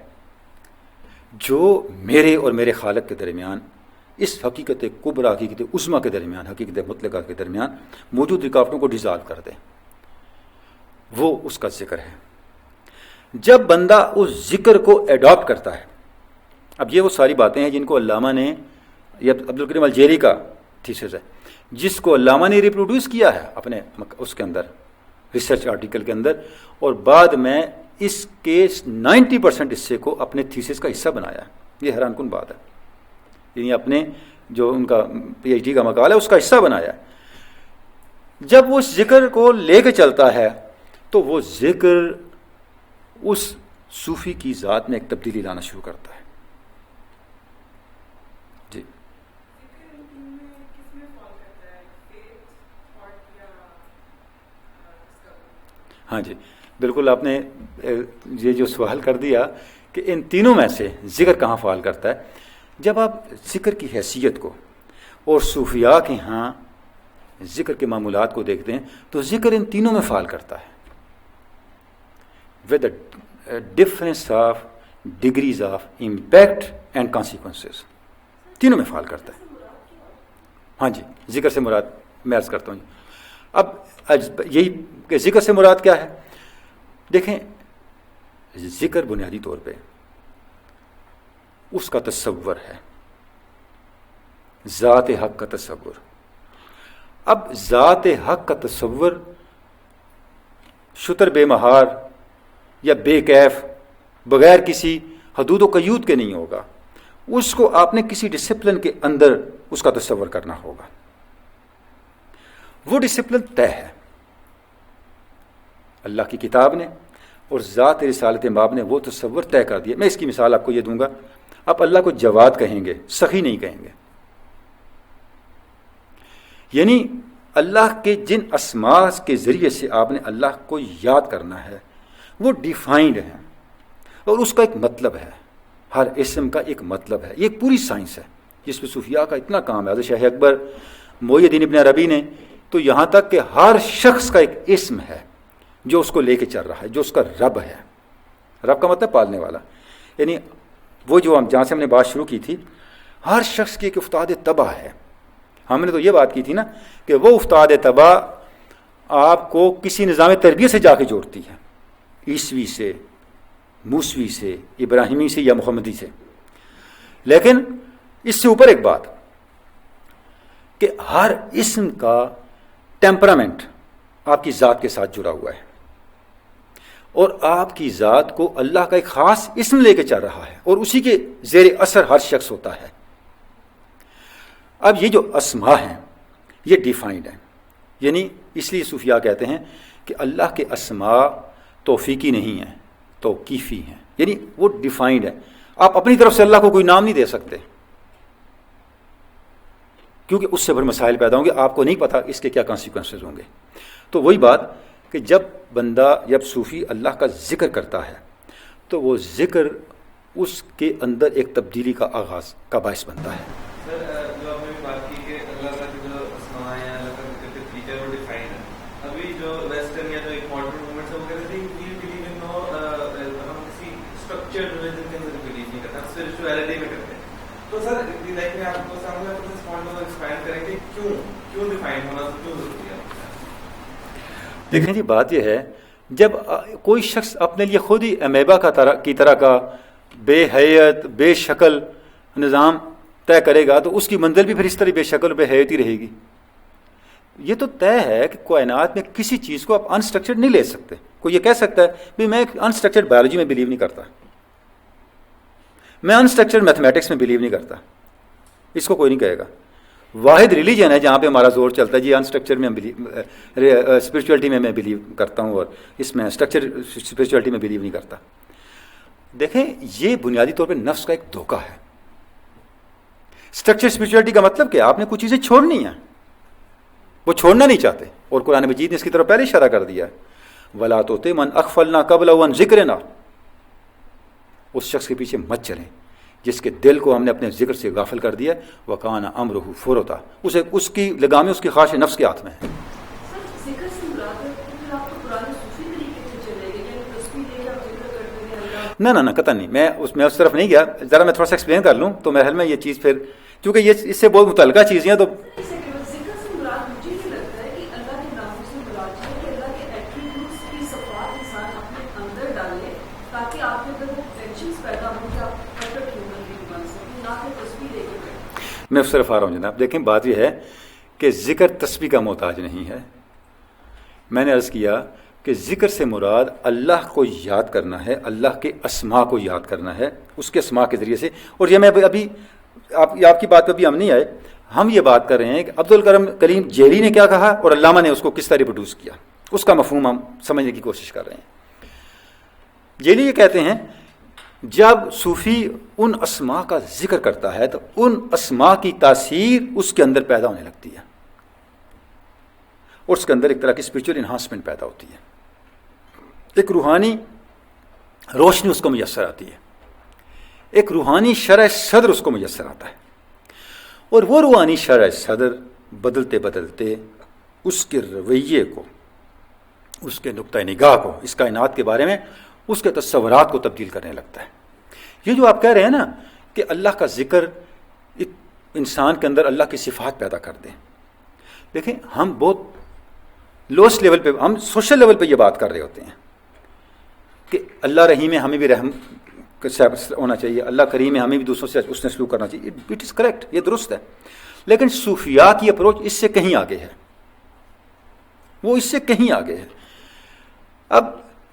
جو میرے اور میرے خالق کے درمیان، اس حقیقت کبریٰ، حقیقت عظمیٰ کے درمیان، حقیقت مطلقہ کے درمیان موجود رکاوٹوں کو ڈیزالو کر دے؟ وہ اس کا ذکر ہے۔ جب بندہ اس ذکر کو ایڈاپٹ کرتا ہے، اب یہ وہ ساری باتیں ہیں جن کو علامہ نے، یہ عبدالکریم الجیری کا تھیسس ہے، جس کو علامہ نے ریپروڈیوس کیا ہے اپنے اس کے اندر ریسرچ آرٹیکل کے اندر، اور بعد میں اس کے 90% حصے کو اپنے تھیسس کا حصہ بنایا ہے۔ یہ حیران کن بات ہے، یعنی اپنے جو ان کا پی ایچ ڈی کا مقالہ ہے اس کا حصہ بنایا ہے۔ جب وہ اس ذکر کو لے کے چلتا ہے تو وہ ذکر اس صوفی کی ذات میں ایک تبدیلی لانا شروع کرتا ہے۔ جی ہاں جی بالکل، آپ نے یہ جو سوال کر دیا کہ ان تینوں میں سے ذکر کہاں فعال کرتا ہے، جب آپ ذکر کی حیثیت کو اور صوفیاء کے ہاں ذکر کے معمولات کو دیکھتے ہیں تو ذکر ان تینوں میں فعال کرتا ہے، with a difference of degrees of impact and consequences، تینوں میں فعال کرتا ہے۔ ہاں جی، ذکر سے مراد میں عرض کرتا ہوں جی۔ اب یہی کہ ذکر سے مراد کیا ہے، دیکھیں ذکر بنیادی طور پہ اس کا تصور ہے، ذات حق کا تصور۔ اب ذات حق کا تصور شتر بے مہار یا بے کیف بغیر کسی حدود و قیود کے نہیں ہوگا، اس کو آپ نے کسی ڈسپلن کے اندر اس کا تصور کرنا ہوگا۔ وہ ڈسپلن طے ہے، اللہ کی کتاب نے اور ذات رسالت مآب نے وہ تصور طے کر دیا۔ میں اس کی مثال آپ کو یہ دوں گا، آپ اللہ کو جواد کہیں گے، سخی نہیں کہیں گے، یعنی اللہ کے جن اسماء کے ذریعے سے آپ نے اللہ کو یاد کرنا ہے وہ ڈیفائنڈ ہیں اور اس کا ایک مطلب ہے، ہر اسم کا ایک مطلب ہے۔ یہ ایک پوری سائنس ہے جس پہ صوفیاء کا اتنا کام ہے۔ حضرت شیخ اکبر محی الدین ابن عربی نے تو یہاں تک کہ ہر شخص کا ایک اسم ہے جو اس کو لے کے چل رہا ہے، جو اس کا رب ہے۔ رب کا مطلب پالنے والا، یعنی وہ جو جہاں سے ہم نے بات شروع کی تھی، ہر شخص کی ایک افتاد طبع ہے۔ ہم نے تو یہ بات کی تھی نا کہ وہ افتاد طبع آپ کو کسی نظام تربیت سے جا کے جوڑتی ہے، عیسوی سے، موسوی سے، ابراہیمی سے یا محمدی سے۔ لیکن اس سے اوپر ایک بات کہ ہر اسم کا ٹیمپرامنٹ آپ کی ذات کے ساتھ جڑا ہوا ہے، اور آپ کی ذات کو اللہ کا ایک خاص اسم لے کے چل رہا ہے، اور اسی کے زیر اثر ہر شخص ہوتا ہے۔ اب یہ جو اسماء ہیں یہ ڈیفائنڈ ہیں، یعنی اس لیے صوفیاء کہتے ہیں کہ اللہ کے اسماء توفیقی نہیں ہیں، توقیفی ہیں، یعنی وہ ڈیفائنڈ ہے۔ آپ اپنی طرف سے اللہ کو کوئی نام نہیں دے سکتے، کیونکہ اس سے بڑے مسائل پیدا ہوں گے، آپ کو نہیں پتہ اس کے کیا کانسیکوینسز ہوں گے۔ تو وہی بات کہ جب بندہ، جب صوفی اللہ کا ذکر کرتا ہے تو وہ ذکر اس کے اندر ایک تبدیلی کا آغاز کا باعث بنتا ہے۔ سر جو آپ نے بات کی کہ اللہ کا جو اسماء ہیں، اللہ کا ذکر کے طریقے وہ ڈیفائن ہے۔ ابھی جو ویسٹرن یا جو ایک ماڈرن موومنٹ ہے وہ کہتے ہیں کہ بلیو ان نو، ہم کسی اسٹرکچرڈ ریلیجن کے اندر بلیو نہیں کرتے، ہم اسپرچویلٹی میں کرتے ہیں۔ تو سر دیکھیں آپ کو سامنے اس پوائنٹ کو ایکسپینڈ کریں کہ کیوں ڈیفائن ہونا کیوں ضروری ہے؟ دیکھیں جی، بات یہ ہے جب کوئی شخص اپنے لیے خود ہی امیبا کی طرح کا بے حیت بے شکل نظام طے کرے گا تو اس کی منزل بھی پھر اس طرح بے شکل بے حیت ہی رہے گی۔ یہ تو طے ہے کہ کائنات میں کسی چیز کو آپ انسٹرکچرڈ نہیں لے سکتے۔ کوئی یہ کہہ سکتا ہے بھی میں انسٹرکچرڈ بایولوجی میں بلیو نہیں کرتا، میں انسٹرکچرڈ میتھمیٹکس میں بلیو نہیں کرتا، اس کو کوئی نہیں کہے گا۔ واحد ریلیجن ہے جہاں پہ ہمارا زور چلتا ہے جی انسٹرکچر میں اسپرچولیٹی میں بلیو کرتا ہوں، اور اس میں اسٹرکچر اسپرچولیٹی میں بلیو نہیں کرتا۔ دیکھیں یہ بنیادی طور پہ نفس کا ایک دھوکہ ہے۔ اسٹرکچر اسپرچولیٹی کا مطلب کہ آپ نے کچھ چیزیں چھوڑنی ہیں، وہ چھوڑنا نہیں چاہتے، اور قرآن مجید نے اس کی طرف پہلے اشارہ کر دیا ہے، وَلَا تُطِعْ مَنْ أَغْفَلْنَا قَبْلَهُ عَنْ ذِكْرِنَا، اس شخص کے پیچھے مت چلیں جس کے دل کو ہم نے اپنے ذکر سے غافل کر دیا، وَكَانَ أَمْرُهُ فُرُطًا، اس کی لگامیں اس کی خواہش نفس کے ہاتھ میں ہیں۔ نہ قطع نہیں، میں اس طرف نہیں گیا. ذرا میں تھوڑا سا ایکسپلین کر لوں تو میرے خیال میں یہ چیز پھر، کیونکہ یہ اس سے بہت متعلقہ چیزیں ہیں تو میں اس طرف آ رہا ہوں جناب. دیکھیں بات یہ ہے کہ ذکر تسبیح کا محتاج نہیں ہے. میں نے عرض کیا کہ ذکر سے مراد اللہ کو یاد کرنا ہے، اللہ کے اسماء کو یاد کرنا ہے اس کے اسماء کے ذریعے سے. اور یہ میں ابھی آپ کی بات پہ بھی ہم نہیں آئے، ہم یہ بات کر رہے ہیں کہ عبدالکریم کلیم جیلی نے کیا کہا اور علامہ نے اس کو کس طرح ریپروڈیوس کیا، اس کا مفہوم ہم سمجھنے کی کوشش کر رہے ہیں. جیلی یہ کہتے ہیں جب صوفی ان اسماء کا ذکر کرتا ہے تو ان اسماء کی تاثیر اس کے اندر پیدا ہونے لگتی ہے اور اس کے اندر ایک طرح کی اسپریچول انہانسمنٹ پیدا ہوتی ہے، ایک روحانی روشنی اس کو میسر آتی ہے، ایک روحانی شرح صدر اس کو میسر آتا ہے. اور وہ روحانی شرح صدر بدلتے بدلتے اس کے رویے کو، اس کے نقطہ نگاہ کو اس کائنات کے بارے میں، اس کے تصورات کو تبدیل کرنے لگتا ہے. یہ جو آپ کہہ رہے ہیں نا کہ اللہ کا ذکر ایک انسان کے اندر اللہ کی صفات پیدا کر دیں، دیکھیں ہم بہت لوسٹ لیول پہ، ہم سوشل لیول پہ یہ بات کر رہے ہوتے ہیں کہ اللہ رحیم ہے، ہمیں بھی رحم ہونا چاہیے، اللہ کریم ہے، ہمیں بھی دوسروں سے اس نے سلوک کرنا چاہیے. اٹ از کریکٹ، یہ درست ہے. لیکن صوفیاء کی اپروچ اس سے کہیں آگے ہے، وہ اس سے کہیں آگے ہے. اب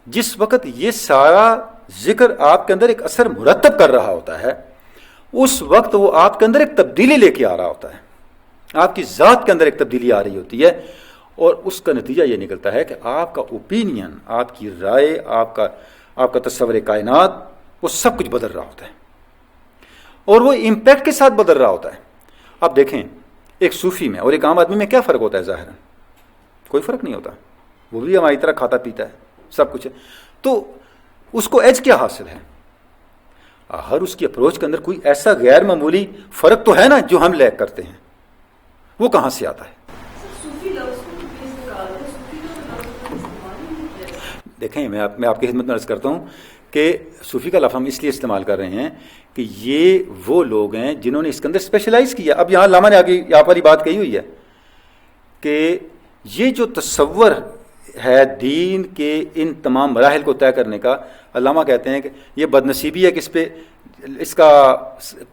جس وقت یہ سارا ذکر آپ کے اندر ایک اثر مرتب کر رہا ہوتا ہے، اس وقت وہ آپ کے اندر ایک تبدیلی لے کے آ رہا ہوتا ہے، آپ کی ذات کے اندر ایک تبدیلی آ رہی ہوتی ہے، اور اس کا نتیجہ یہ نکلتا ہے کہ آپ کا اوپینین، آپ کی رائے، آپ کا تصور کائنات، وہ سب کچھ بدل رہا ہوتا ہے اور وہ امپیکٹ کے ساتھ بدل رہا ہوتا ہے. آپ دیکھیں ایک صوفی میں اور ایک عام آدمی میں کیا فرق ہوتا ہے؟ ظاہر کوئی فرق نہیں ہوتا، وہ بھی ہماری طرح کھاتا پیتا ہے، سب کچھ ہے. تو اس کو ایج کیا حاصل ہے؟ ہر اس کی اپروچ کے اندر کوئی ایسا غیر معمولی فرق تو ہے نا جو ہم لیک کرتے ہیں، وہ کہاں سے آتا ہے؟ دیکھیں میں آپ کی خدمت میں عرض کرتا ہوں کہ صوفی کا لفظ ہم اس لیے استعمال کر رہے ہیں کہ یہ وہ لوگ ہیں جنہوں نے اس کے اندر اسپیشلائز کیا. اب یہاں علامہ نے آگے یہاں پر ہی بات کہی ہوئی ہے کہ یہ جو تصور ہے دین کے ان تمام مراحل کو طے کرنے کا، علامہ کہتے ہیں کہ یہ بدنصیبی ہے کہ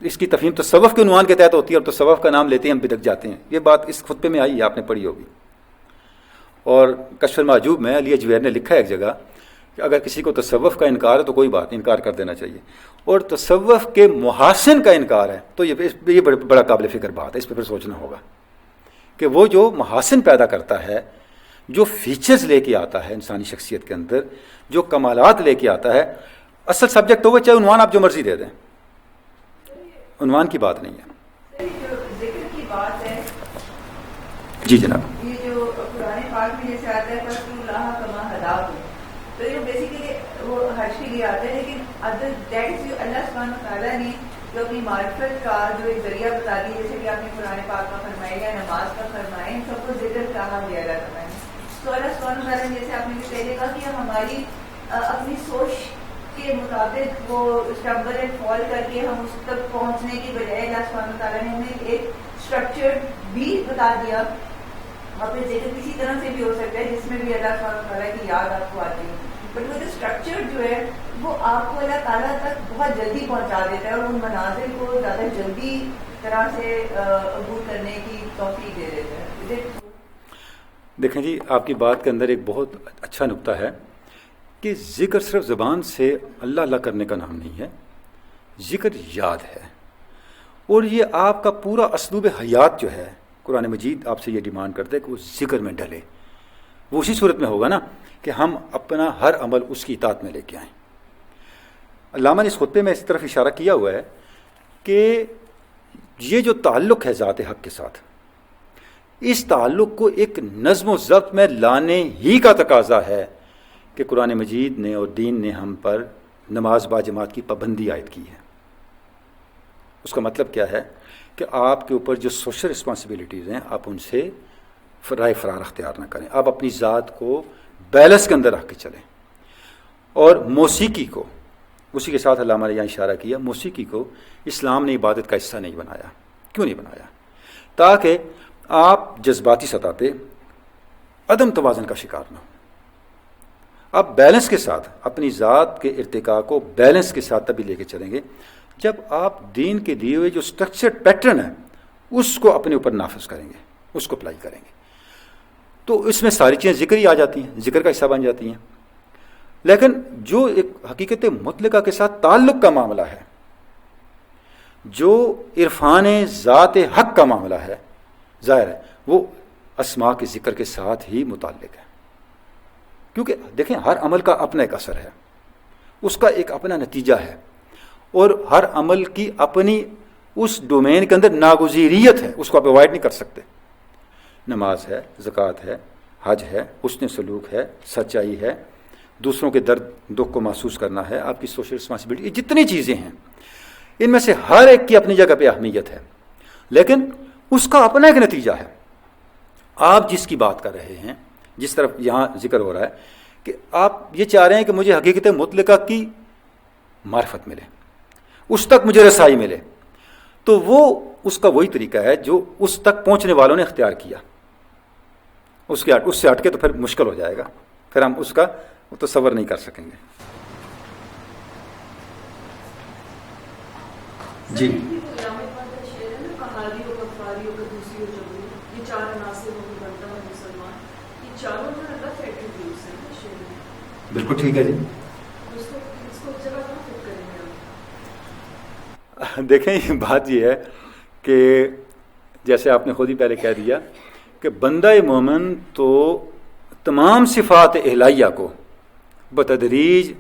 اس کی تفہیم تصوف کے عنوان کے تحت ہوتی ہے اور تصوف کا نام لیتے ہیں ہم بدک جاتے ہیں. یہ بات اس خطبے میں آئی ہے، آپ نے پڑھی ہوگی. اور کشف المعجوب میں علی اجویر نے لکھا ہے ایک جگہ کہ اگر کسی کو تصوف کا انکار ہے تو کوئی بات نہیں، انکار کر دینا چاہیے، اور تصوف کے محاسن کا انکار ہے تو یہ بڑا قابل فکر بات ہے. اس پہ پھر سوچنا ہوگا کہ وہ جو محاسن پیدا کرتا ہے، جو فیچرز لے کے آتا ہے انسانی شخصیت کے اندر، جو کمالات لے کے آتا ہے، اصل سبجیکٹ تو وہ چاہے عنوان آپ جو مرضی دے دیں، عنوان کی بات نہیں ہے. ذکر کی بات ہے جی جناب. یہ جو قرآن پاک میں جیسے آتا ہے فَاذْكُرُوا اللَّهَ كَمَا هَدَاكُمْ، تو یہ بیسیکلی وہ حج کے لیے آتا ہے، لیکن دیٹ از اللہ سبحانہ تعالیٰ نے جو اپنی معرفت کا جو ایک ذریعہ بتا دی، جیسے کہ آپ نے قرآن پاک کا فرمایا یا نماز کا فرمایا، ان سب کو ذکر کہا گیا رہتا ہے. تو اللہ سبحانہ تعالیٰ نے جیسے آپ نے پہلے کہا کہ ہماری اپنی سوچ کے مطابق وہ اسٹمبل اینڈ فال کر کے ہم اس تک پہنچنے کی بجائے اللہ سبحانہ تعالیٰ نے ہمیں ایک اسٹرکچر بھی بتا دیا. اور پھر ذکر کسی طرح سے بھی ہو سکتا ہے جس میں بھی اللہ سبحانہ تعالیٰ کی یاد آپ کو آتی ہے، بٹ وہ جو اسٹرکچر جو ہے وہ آپ کو اللہ تعالیٰ تک بہت جلدی پہنچا دیتا ہے اور ان مناظر کو زیادہ جلدی طرح سے عبور کرنے کی توفیق دے دیتا ہے. دیکھیں جی، آپ کی بات کے اندر ایک بہت اچھا نقطہ ہے کہ ذکر صرف زبان سے اللہ اللہ کرنے کا نام نہیں ہے، ذکر یاد ہے. اور یہ آپ کا پورا اسلوب حیات جو ہے، قرآن مجید آپ سے یہ ڈیمانڈ کرتا ہے کہ وہ ذکر میں ڈلے. وہ اسی صورت میں ہوگا نا کہ ہم اپنا ہر عمل اس کی اطاعت میں لے کے آئیں. علامہ نے اس خطبے میں اس طرف اشارہ کیا ہوا ہے کہ یہ جو تعلق ہے ذات حق کے ساتھ، اس تعلق کو ایک نظم و ضبط میں لانے ہی کا تقاضا ہے کہ قرآن مجید نے اور دین نے ہم پر نماز با جماعت کی پابندی عائد کی ہے. اس کا مطلب کیا ہے کہ آپ کے اوپر جو سوشل رسپانسبلٹیز ہیں آپ ان سے رائے فرار اختیار نہ کریں، آپ اپنی ذات کو بیلنس کے اندر رکھ کے چلیں. اور موسیقی کو اسی کے ساتھ علامہ نے یہاں اشارہ کیا موسیقی کو اسلام نے عبادت کا حصہ نہیں بنایا. کیوں نہیں بنایا؟ تاکہ آپ جذباتی سطح پہ عدم توازن کا شکار نہ ہو. آپ بیلنس کے ساتھ اپنی ذات کے ارتقاء کو بیلنس کے ساتھ تبھی لے کے چلیں گے جب آپ دین کے دیے ہوئے جو اسٹرکچرڈ پیٹرن ہے اس کو اپنے اوپر نافذ کریں گے, اس کو اپلائی کریں گے. تو اس میں ساری چیزیں ذکر ہی آ جاتی ہیں, ذکر کا حصہ بن جاتی ہیں. لیکن جو ایک حقیقت مطلقہ کے ساتھ تعلق کا معاملہ ہے, جو عرفان ذات حق کا معاملہ ہے, ظاہر ہے وہ اسماء کے ذکر کے ساتھ ہی متعلق ہے. کیونکہ دیکھیں ہر عمل کا اپنا ایک اثر ہے, اس کا ایک اپنا نتیجہ ہے, اور ہر عمل کی اپنی اس ڈومین کے اندر ناگزیریت ہے, اس کو آپ اوائڈ نہیں کر سکتے. نماز ہے, زکوٰۃ ہے, حج ہے, حسن سلوک ہے, سچائی ہے, دوسروں کے درد دکھ کو محسوس کرنا ہے, آپ کی سوشل رسپانسبلٹی, یہ جتنی چیزیں ہیں ان میں سے ہر ایک کی اپنی جگہ پہ اہمیت ہے, لیکن اس کا اپنا ایک نتیجہ ہے. آپ جس کی بات کر رہے ہیں, جس طرف یہاں ذکر ہو رہا ہے کہ آپ یہ چاہ رہے ہیں کہ مجھے حقیقت مطلقہ کی معرفت ملے, اس تک مجھے رسائی ملے, تو وہ اس کا وہی طریقہ ہے جو اس تک پہنچنے والوں نے اختیار کیا. اس سے ہٹ کے تو پھر مشکل ہو جائے گا, پھر ہم اس کا تصور نہیں کر سکیں گے. جی بالکل ٹھیک ہے جی. دیکھیں یہ بات یہ ہے کہ جیسے آپ نے خود ہی پہلے کہہ دیا کہ بندہ مومن تو تمام صفات الہیہ کو بتدریج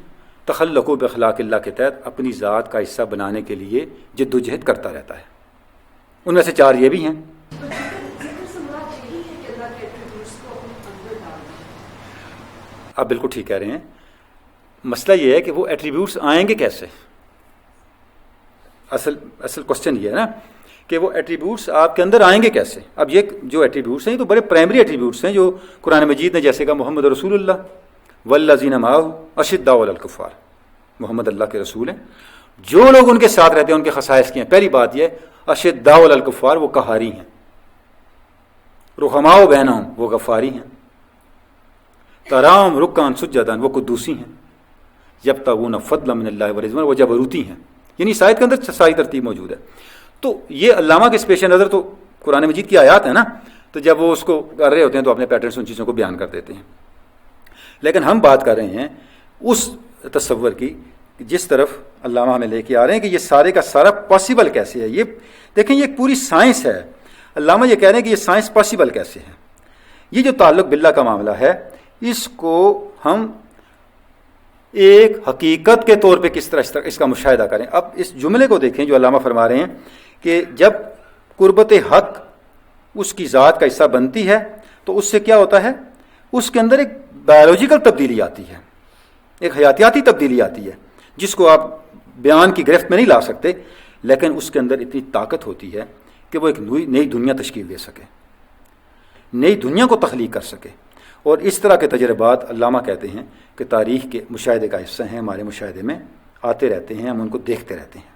تخلق و باخلاق اللہ کے تحت اپنی ذات کا حصہ بنانے کے لیے جد و جہد کرتا رہتا ہے. ان میں سے 4 یہ بھی ہیں. آپ بالکل ٹھیک کہہ رہے ہیں. مسئلہ یہ ہے کہ وہ ایٹریبیوٹس آئیں گے کیسے. اصل کوشچن یہ ہے نا کہ وہ ایٹریبیوٹس آپ کے اندر آئیں گے کیسے. اب یہ جو ایٹریبیوٹس ہیں یہ تو بڑے پرائمری ایٹریبیوٹس ہیں جو قرآن مجید نے جیسے کہا محمد رسول اللہ والذین معہ اشداء علی الکفار, محمد اللہ کے رسول ہیں, جو لوگ ان کے ساتھ رہتے ہیں ان کے خصائص کی ہیں. پہلی بات یہ اشداء علی الکفار, وہ قہاری ہیں. رحماء بینہم, وہ غفاری ہیں. تراہم رکعا سجدا, وہ قدوسی ہیں. یبتغون فضلا من اللہ ورضوانا, وہ جبروتی ہیں. یعنی اس آیت کے اندر ساری ترتیب موجود ہے. تو یہ علامہ کے پیش نظر تو قرآن مجید کی آیات ہیں نا, تو جب وہ اس کو کر رہے ہوتے ہیں تو اپنے پیٹرنس ان چیزوں کو بیان کر دیتے ہیں. لیکن ہم بات کر رہے ہیں اس تصور کی جس طرف علامہ ہمیں لے کے آ رہے ہیں کہ یہ سارے کا سارا پاسبل کیسے ہے. یہ دیکھیں یہ ایک پوری سائنس ہے. علامہ یہ کہہ رہے ہیں کہ یہ سائنس پاسبل کیسے ہے. یہ جو تعلق باللہ کا معاملہ ہے اس کو ہم ایک حقیقت کے طور پہ کس طرح اس کا مشاہدہ کریں. اب اس جملے کو دیکھیں جو علامہ فرما رہے ہیں کہ جب قربت حق اس کی ذات کا حصہ بنتی ہے تو اس سے کیا ہوتا ہے, اس کے اندر ایک بایولوجیکل تبدیلی آتی ہے, ایک حیاتیاتی تبدیلی آتی ہے جس کو آپ بیان کی گرفت میں نہیں لا سکتے, لیکن اس کے اندر اتنی طاقت ہوتی ہے کہ وہ ایک نئی دنیا تشکیل دے سکے, نئی دنیا کو تخلیق کر سکے. اور اس طرح کے تجربات علامہ کہتے ہیں کہ تاریخ کے مشاہدے کا حصہ ہیں, ہمارے مشاہدے میں آتے رہتے ہیں, ہم ان کو دیکھتے رہتے ہیں.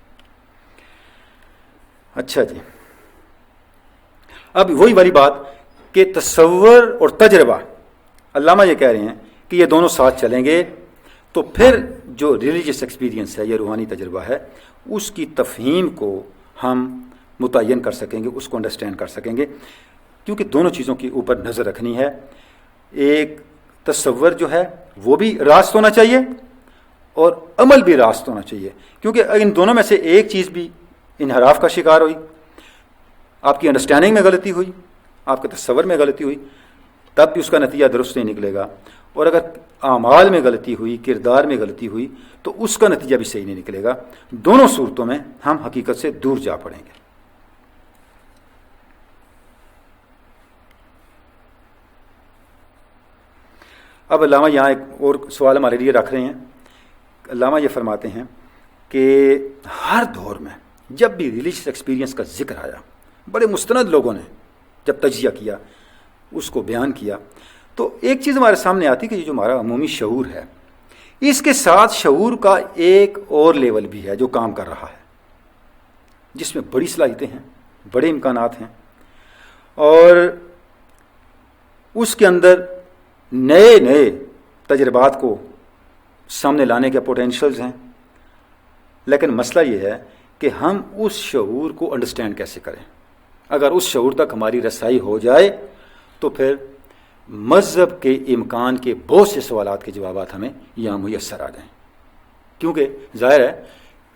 اچھا جی, اب وہی والی بات کہ تصور اور تجربہ, علامہ یہ کہہ رہے ہیں کہ یہ دونوں ساتھ چلیں گے تو پھر جو ریلیجیس ایکسپیرینس ہے, یہ روحانی تجربہ ہے, اس کی تفہیم کو ہم متعین کر سکیں گے, اس کو انڈرسٹینڈ کر سکیں گے. کیونکہ دونوں چیزوں کے اوپر نظر رکھنی ہے. ایک تصور جو ہے وہ بھی راست ہونا چاہیے اور عمل بھی راست ہونا چاہیے, کیونکہ ان دونوں میں سے ایک چیز بھی انحراف کا شکار ہوئی, آپ کی انڈرسٹینڈنگ میں غلطی ہوئی, آپ کے تصور میں غلطی ہوئی, تب بھی اس کا نتیجہ درست نہیں نکلے گا. اور اگر اعمال میں غلطی ہوئی, کردار میں غلطی ہوئی, تو اس کا نتیجہ بھی صحیح نہیں نکلے گا. دونوں صورتوں میں ہم حقیقت سے دور جا پڑیں گے. اب علامہ یہاں ایک اور سوال ہمارے لیے رکھ رہے ہیں. علامہ یہ فرماتے ہیں کہ ہر دور میں جب بھی ریلیجیس ایکسپیرینس کا ذکر آیا, بڑے مستند لوگوں نے جب تجزیہ کیا, اس کو بیان کیا, تو ایک چیز ہمارے سامنے آتی کہ یہ جو ہمارا عمومی شعور ہے اس کے ساتھ شعور کا ایک اور لیول بھی ہے جو کام کر رہا ہے، جس میں بڑی صلاحیتیں ہیں، بڑے امکانات ہیں، اور اس کے اندر نئے نئے تجربات کو سامنے لانے کے پوٹینشلز ہیں. لیکن مسئلہ یہ ہے کہ ہم اس شعور کو انڈرسٹینڈ کیسے کریں. اگر اس شعور تک ہماری رسائی ہو جائے تو پھر مذہب کے امکان کے بہت سے سوالات کے جوابات ہمیں یہاں میسر آ جائیں. کیونکہ ظاہر ہے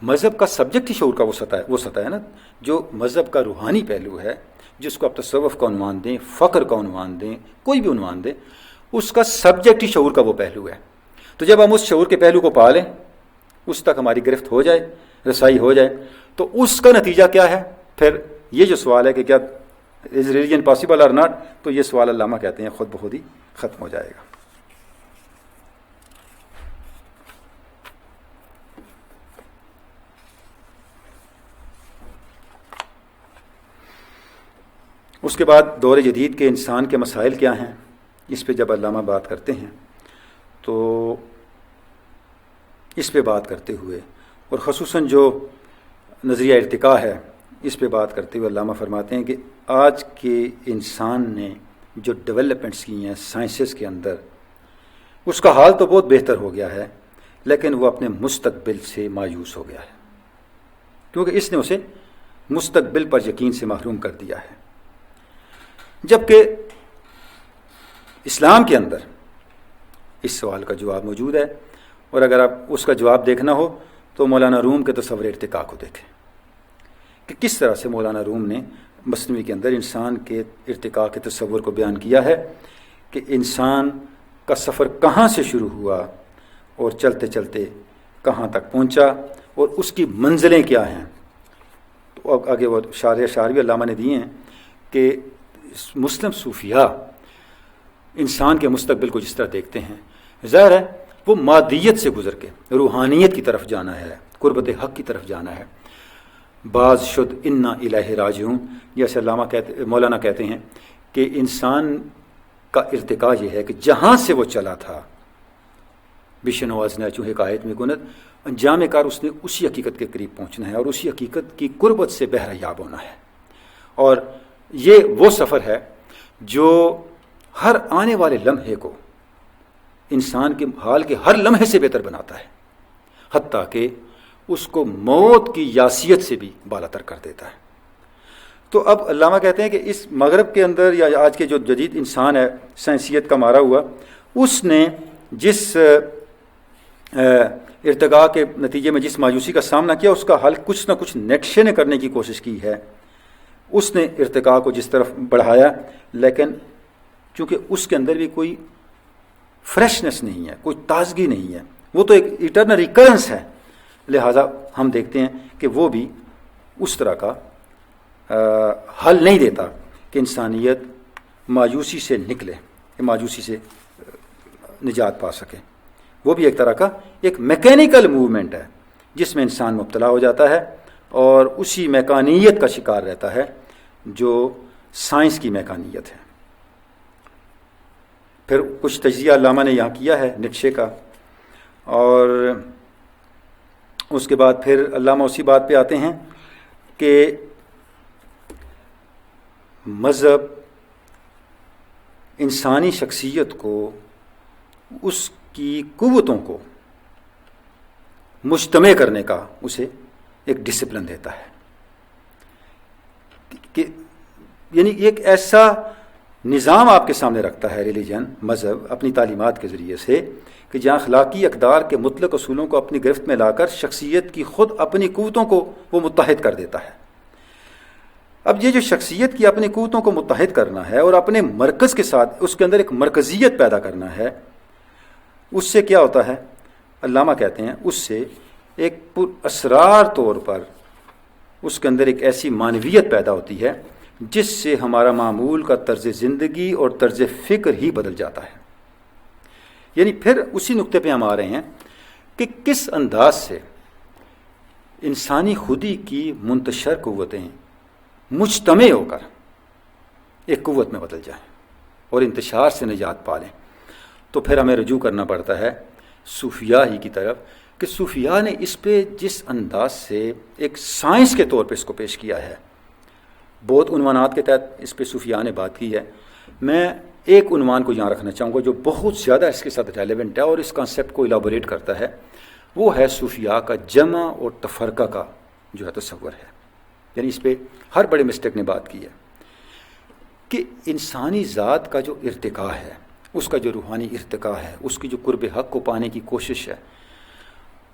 مذہب کا سبجیکٹ ہی شعور کا وہ سطح ہے نا. جو مذہب کا روحانی پہلو ہے، جس کو آپ تصوف کا عنوان دیں، فقر کا عنوان دیں، کوئی بھی عنوان دیں، اس کا سبجیکٹ ہی شعور کا وہ پہلو ہے. تو جب ہم اس شعور کے پہلو کو پا لیں، اس تک ہماری گرفت ہو جائے، رسائی ہو جائے، تو اس کا نتیجہ کیا ہے؟ پھر یہ جو سوال ہے کہ کیا از ریلیجن پاسبل اور ناٹ، تو یہ سوال علامہ کہتے ہیں خود بخود ہی ختم ہو جائے گا. اس کے بعد دور جدید کے انسان کے مسائل کیا ہیں، اس پہ جب علامہ بات کرتے ہیں تو اس پہ بات کرتے ہوئے، اور خصوصاً جو نظریہ ارتقاء ہے، اس پہ بات کرتے ہوئے علامہ فرماتے ہیں کہ آج کے انسان نے جو ڈیولپمنٹس کی ہیں سائنسز کے اندر، اس کا حال تو بہت بہتر ہو گیا ہے، لیکن وہ اپنے مستقبل سے مایوس ہو گیا ہے، کیونکہ اس نے اسے مستقبل پر یقین سے محروم کر دیا ہے. جبکہ اسلام کے اندر اس سوال کا جواب موجود ہے، اور اگر آپ اس کا جواب دیکھنا ہو تو مولانا روم کے تصور ارتقاء کو دیکھیں کہ کس طرح سے مولانا روم نے مثنوی کے اندر انسان کے ارتقاء کے تصور کو بیان کیا ہے کہ انسان کا سفر کہاں سے شروع ہوا اور چلتے چلتے کہاں تک پہنچا اور اس کی منزلیں کیا ہیں. تو اب آگے وہ شاروی علامہ نے دیے ہیں کہ مسلم صوفیاء انسان کے مستقبل کو جس طرح دیکھتے ہیں، ظاہر ہے وہ مادیت سے گزر کے روحانیت کی طرف جانا ہے، قربت حق کی طرف جانا ہے. بعض شد انا الہ راجعون، جیسے مولانا کہتے ہیں کہ انسان کا ارتقاء یہ ہے کہ جہاں سے وہ چلا تھا، بشنواز نے چوہے کا آیت میں کنت، انجام کار اس نے اسی حقیقت کے قریب پہنچنا ہے اور اسی حقیقت کی قربت سے بہرہ یاب ہونا ہے. اور یہ وہ سفر ہے جو ہر آنے والے لمحے کو انسان کے حال کے ہر لمحے سے بہتر بناتا ہے، حتیٰ کہ اس کو موت کی یاسیت سے بھی بالا تر کر دیتا ہے. تو اب علامہ کہتے ہیں کہ اس مغرب کے اندر یا آج کے جو جدید انسان ہے، سائنسیت کا مارا ہوا، اس نے جس ارتقاء کے نتیجے میں جس مایوسی کا سامنا کیا، اس کا حل کچھ نہ کچھ نقشے نے کرنے کی کوشش کی ہے. اس نے ارتقاء کو جس طرف بڑھایا، لیکن چونکہ اس کے اندر بھی کوئی فریشنس نہیں ہے، کوئی تازگی نہیں ہے، وہ تو ایک ایٹرنل ریکرنس ہے، لہٰذا ہم دیکھتے ہیں کہ وہ بھی اس طرح کا حل نہیں دیتا کہ انسانیت مایوسی سے نکلے، مایوسی سے نجات پا سکے. وہ بھی ایک طرح کا ایک میکینیکل موومنٹ ہے جس میں انسان مبتلا ہو جاتا ہے اور اسی میکانیت کا شکار رہتا ہے جو سائنس کی میکانیت ہے. پھر کچھ تجزیہ علامہ نے یہاں کیا ہے نقشے کا، اور اس کے بعد پھر علامہ اسی بات پہ آتے ہیں کہ مذہب انسانی شخصیت کو، اس کی قوتوں کو مجتمع کرنے کا اسے ایک ڈسپلن دیتا ہے، کہ یعنی ایک ایسا نظام آپ کے سامنے رکھتا ہے ریلیجن، مذہب، اپنی تعلیمات کے ذریعے سے، کہ جہاں اخلاقی اقدار کے مطلق اصولوں کو اپنی گرفت میں لا کر شخصیت کی خود اپنی قوتوں کو وہ متحد کر دیتا ہے. اب یہ جو شخصیت کی اپنی قوتوں کو متحد کرنا ہے اور اپنے مرکز کے ساتھ اس کے اندر ایک مرکزیت پیدا کرنا ہے، اس سے کیا ہوتا ہے؟ علامہ کہتے ہیں اس سے ایک پر اسرار طور پر اس کے اندر ایک ایسی معنویت پیدا ہوتی ہے جس سے ہمارا معمول کا طرز زندگی اور طرز فکر ہی بدل جاتا ہے. یعنی پھر اسی نقطے پہ ہم آ رہے ہیں کہ کس انداز سے انسانی خودی کی منتشر قوتیں مجتمع ہو کر ایک قوت میں بدل جائیں اور انتشار سے نجات پا لیں. تو پھر ہمیں رجوع کرنا پڑتا ہے صوفیاء ہی کی طرف کہ صوفیاء نے اس پہ جس انداز سے ایک سائنس کے طور پہ اس کو پیش کیا ہے، بہت عنوانات کے تحت اس پہ صوفیاء نے بات کی ہے. میں ایک عنوان کو یہاں رکھنا چاہوں گا جو بہت زیادہ اس کے ساتھ ریلیونٹ ہے اور اس کانسیپٹ کو الابوریٹ کرتا ہے. وہ ہے صوفیاء کا جمع اور تفرقہ کا جو ہے تصور ہے. یعنی اس پہ ہر بڑے مسٹیک نے بات کی ہے کہ انسانی ذات کا جو ارتقاء ہے، اس کا جو روحانی ارتقاء ہے، اس کی جو قرب حق کو پانے کی کوشش ہے،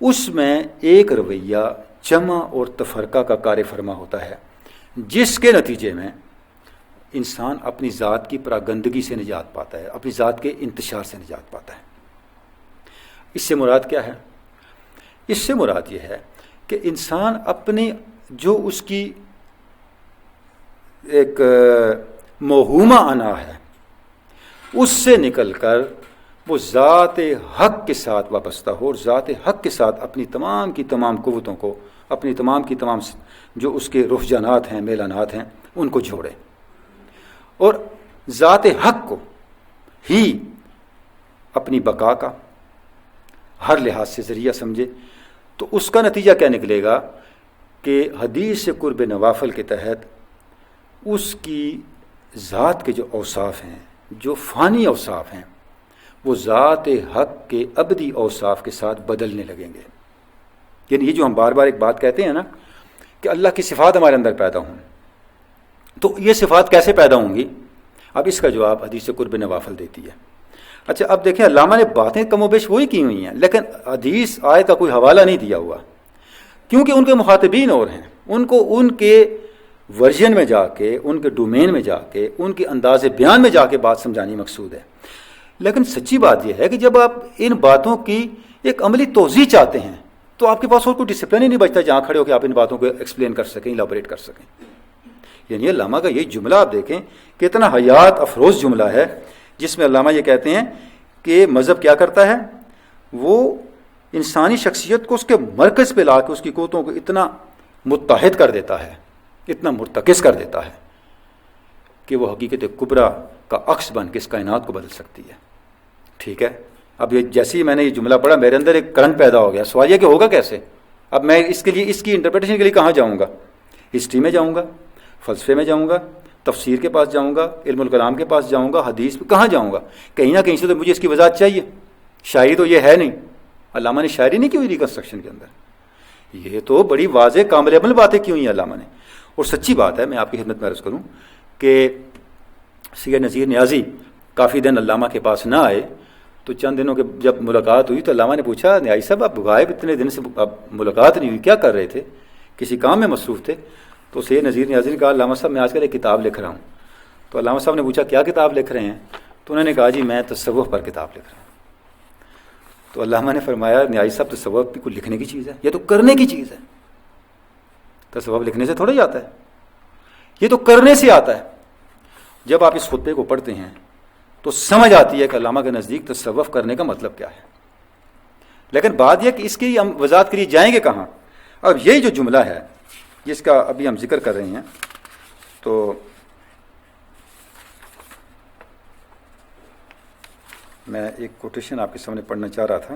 اس میں ایک رویہ جمع اور تفرقہ کا کار فرما ہوتا ہے، جس کے نتیجے میں انسان اپنی ذات کی پراگندگی سے نجات پاتا ہے، اپنی ذات کے انتشار سے نجات پاتا ہے. اس سے مراد کیا ہے؟ اس سے مراد یہ ہے کہ انسان اپنی جو اس کی ایک موہومہ انا ہے، اس سے نکل کر وہ ذات حق کے ساتھ وابستہ ہو اور ذات حق کے ساتھ اپنی تمام کی تمام قوتوں کو، اپنی تمام کی تمام جو اس کے رجحانات ہیں، میلانات ہیں، ان کو جوڑے اور ذات حق کو ہی اپنی بقا کا ہر لحاظ سے ذریعہ سمجھے. تو اس کا نتیجہ کیا نکلے گا کہ حدیث قرب نوافل کے تحت اس کی ذات کے جو اوصاف ہیں، جو فانی اوصاف ہیں، وہ ذات حق کے ابدی اوصاف کے ساتھ بدلنے لگیں گے. یعنی یہ جو ہم بار بار ایک بات کہتے ہیں نا کہ اللہ کی صفات ہمارے اندر پیدا ہوں، تو یہ صفات کیسے پیدا ہوں گی؟ اب اس کا جواب حدیث قرب نوافل دیتی ہے. اچھا اب دیکھیں، علامہ نے باتیں کم و بیش وہی کی ہوئی ہیں، لیکن حدیث آیت کا کوئی حوالہ نہیں دیا ہوا، کیونکہ ان کے مخاطبین اور ہیں. ان کو ان کے ورژن میں جا کے، ان کے ڈومین میں جا کے، ان کے انداز بیان میں جا کے بات سمجھانی مقصود ہے. لیکن سچی بات یہ ہے کہ جب آپ ان باتوں کی ایک عملی توضیح چاہتے ہیں تو آپ کے پاس اور کوئی ڈسپلن ہی نہیں بچتا جہاں کھڑے ہو کہ آپ ان باتوں کو ایکسپلین کر سکیں، ایلابوریٹ کر سکیں. یعنی علامہ کا یہ جملہ آپ دیکھیں کتنا حیات افروز جملہ ہے، جس میں علامہ یہ کہتے ہیں کہ مذہب کیا کرتا ہے؟ وہ انسانی شخصیت کو اس کے مرکز پہ لا کے اس کی قوتوں کو اتنا متحد کر دیتا ہے، اتنا مرتکز کر دیتا ہے کہ وہ حقیقت کبریٰ کا عکس بن کے اس کائنات کو بدل سکتی ہے. ٹھیک ہے، اب یہ جیسے ہی میں نے یہ جملہ پڑھا میرے اندر ایک کرنٹ پیدا ہو گیا. سوال یہ کہ ہوگا کیسے؟ اب میں اس کے لیے، اس کی انٹرپریٹیشن کے لیے کہاں جاؤں گا؟ ہسٹری میں جاؤں گا، فلسفے میں جاؤں گا، تفسیر کے پاس جاؤں گا، علم الکلام کے پاس جاؤں گا، حدیث میں کہاں جاؤں گا؟ کہیں نہ کہیں سے تو مجھے اس کی وضاحت چاہیے. شاعری تو یہ ہے نہیں، علامہ نے شاعری نہیں کی ہوئی ریکنسٹرکشن کے اندر. یہ تو بڑی واضح کامل عمل باتیں کی ہوئی ہیں علامہ نے. اور سچی بات ہے، میں آپ کی خدمت میں عرض کروں کہ سید نذیر نیازی کافی دن علامہ کے پاس نہ آئے، تو چند دنوں کے جب ملاقات ہوئی تو علامہ نے پوچھا، نیازی صاحب آپ غائب اتنے دن سے، اب ملاقات نہیں ہوئی، کیا کر رہے تھے؟ کسی کام میں مصروف تھے؟ تو سید نذیر نیازی نے کہا، علامہ صاحب میں آج کل ایک کتاب لکھ رہا ہوں. تو علامہ صاحب نے پوچھا کیا کتاب لکھ رہے ہیں؟ تو انہوں نے کہا جی میں تصوف پر کتاب لکھ رہا ہوں. تو علامہ نے فرمایا، نیازی صاحب تصوف بھی کوئی لکھنے کی چیز ہے؟ یہ تو کرنے کی چیز ہے. تصوف لکھنے سے تھوڑا ہی آتا ہے، یہ تو کرنے سے آتا ہے. جب آپ اس خطبے کو پڑھتے ہیں تو سمجھ آتی ہے کہ علامہ کے نزدیک تصوف کرنے کا مطلب کیا ہے. لیکن بات یہ کہ اس کی ہم وضاحت کے لیے جائیں گے کہاں؟ اب یہی جو جملہ ہے جس کا ابھی ہم ذکر کر رہے ہیں، تو میں ایک کوٹیشن آپ کے سامنے پڑھنا چاہ رہا تھا.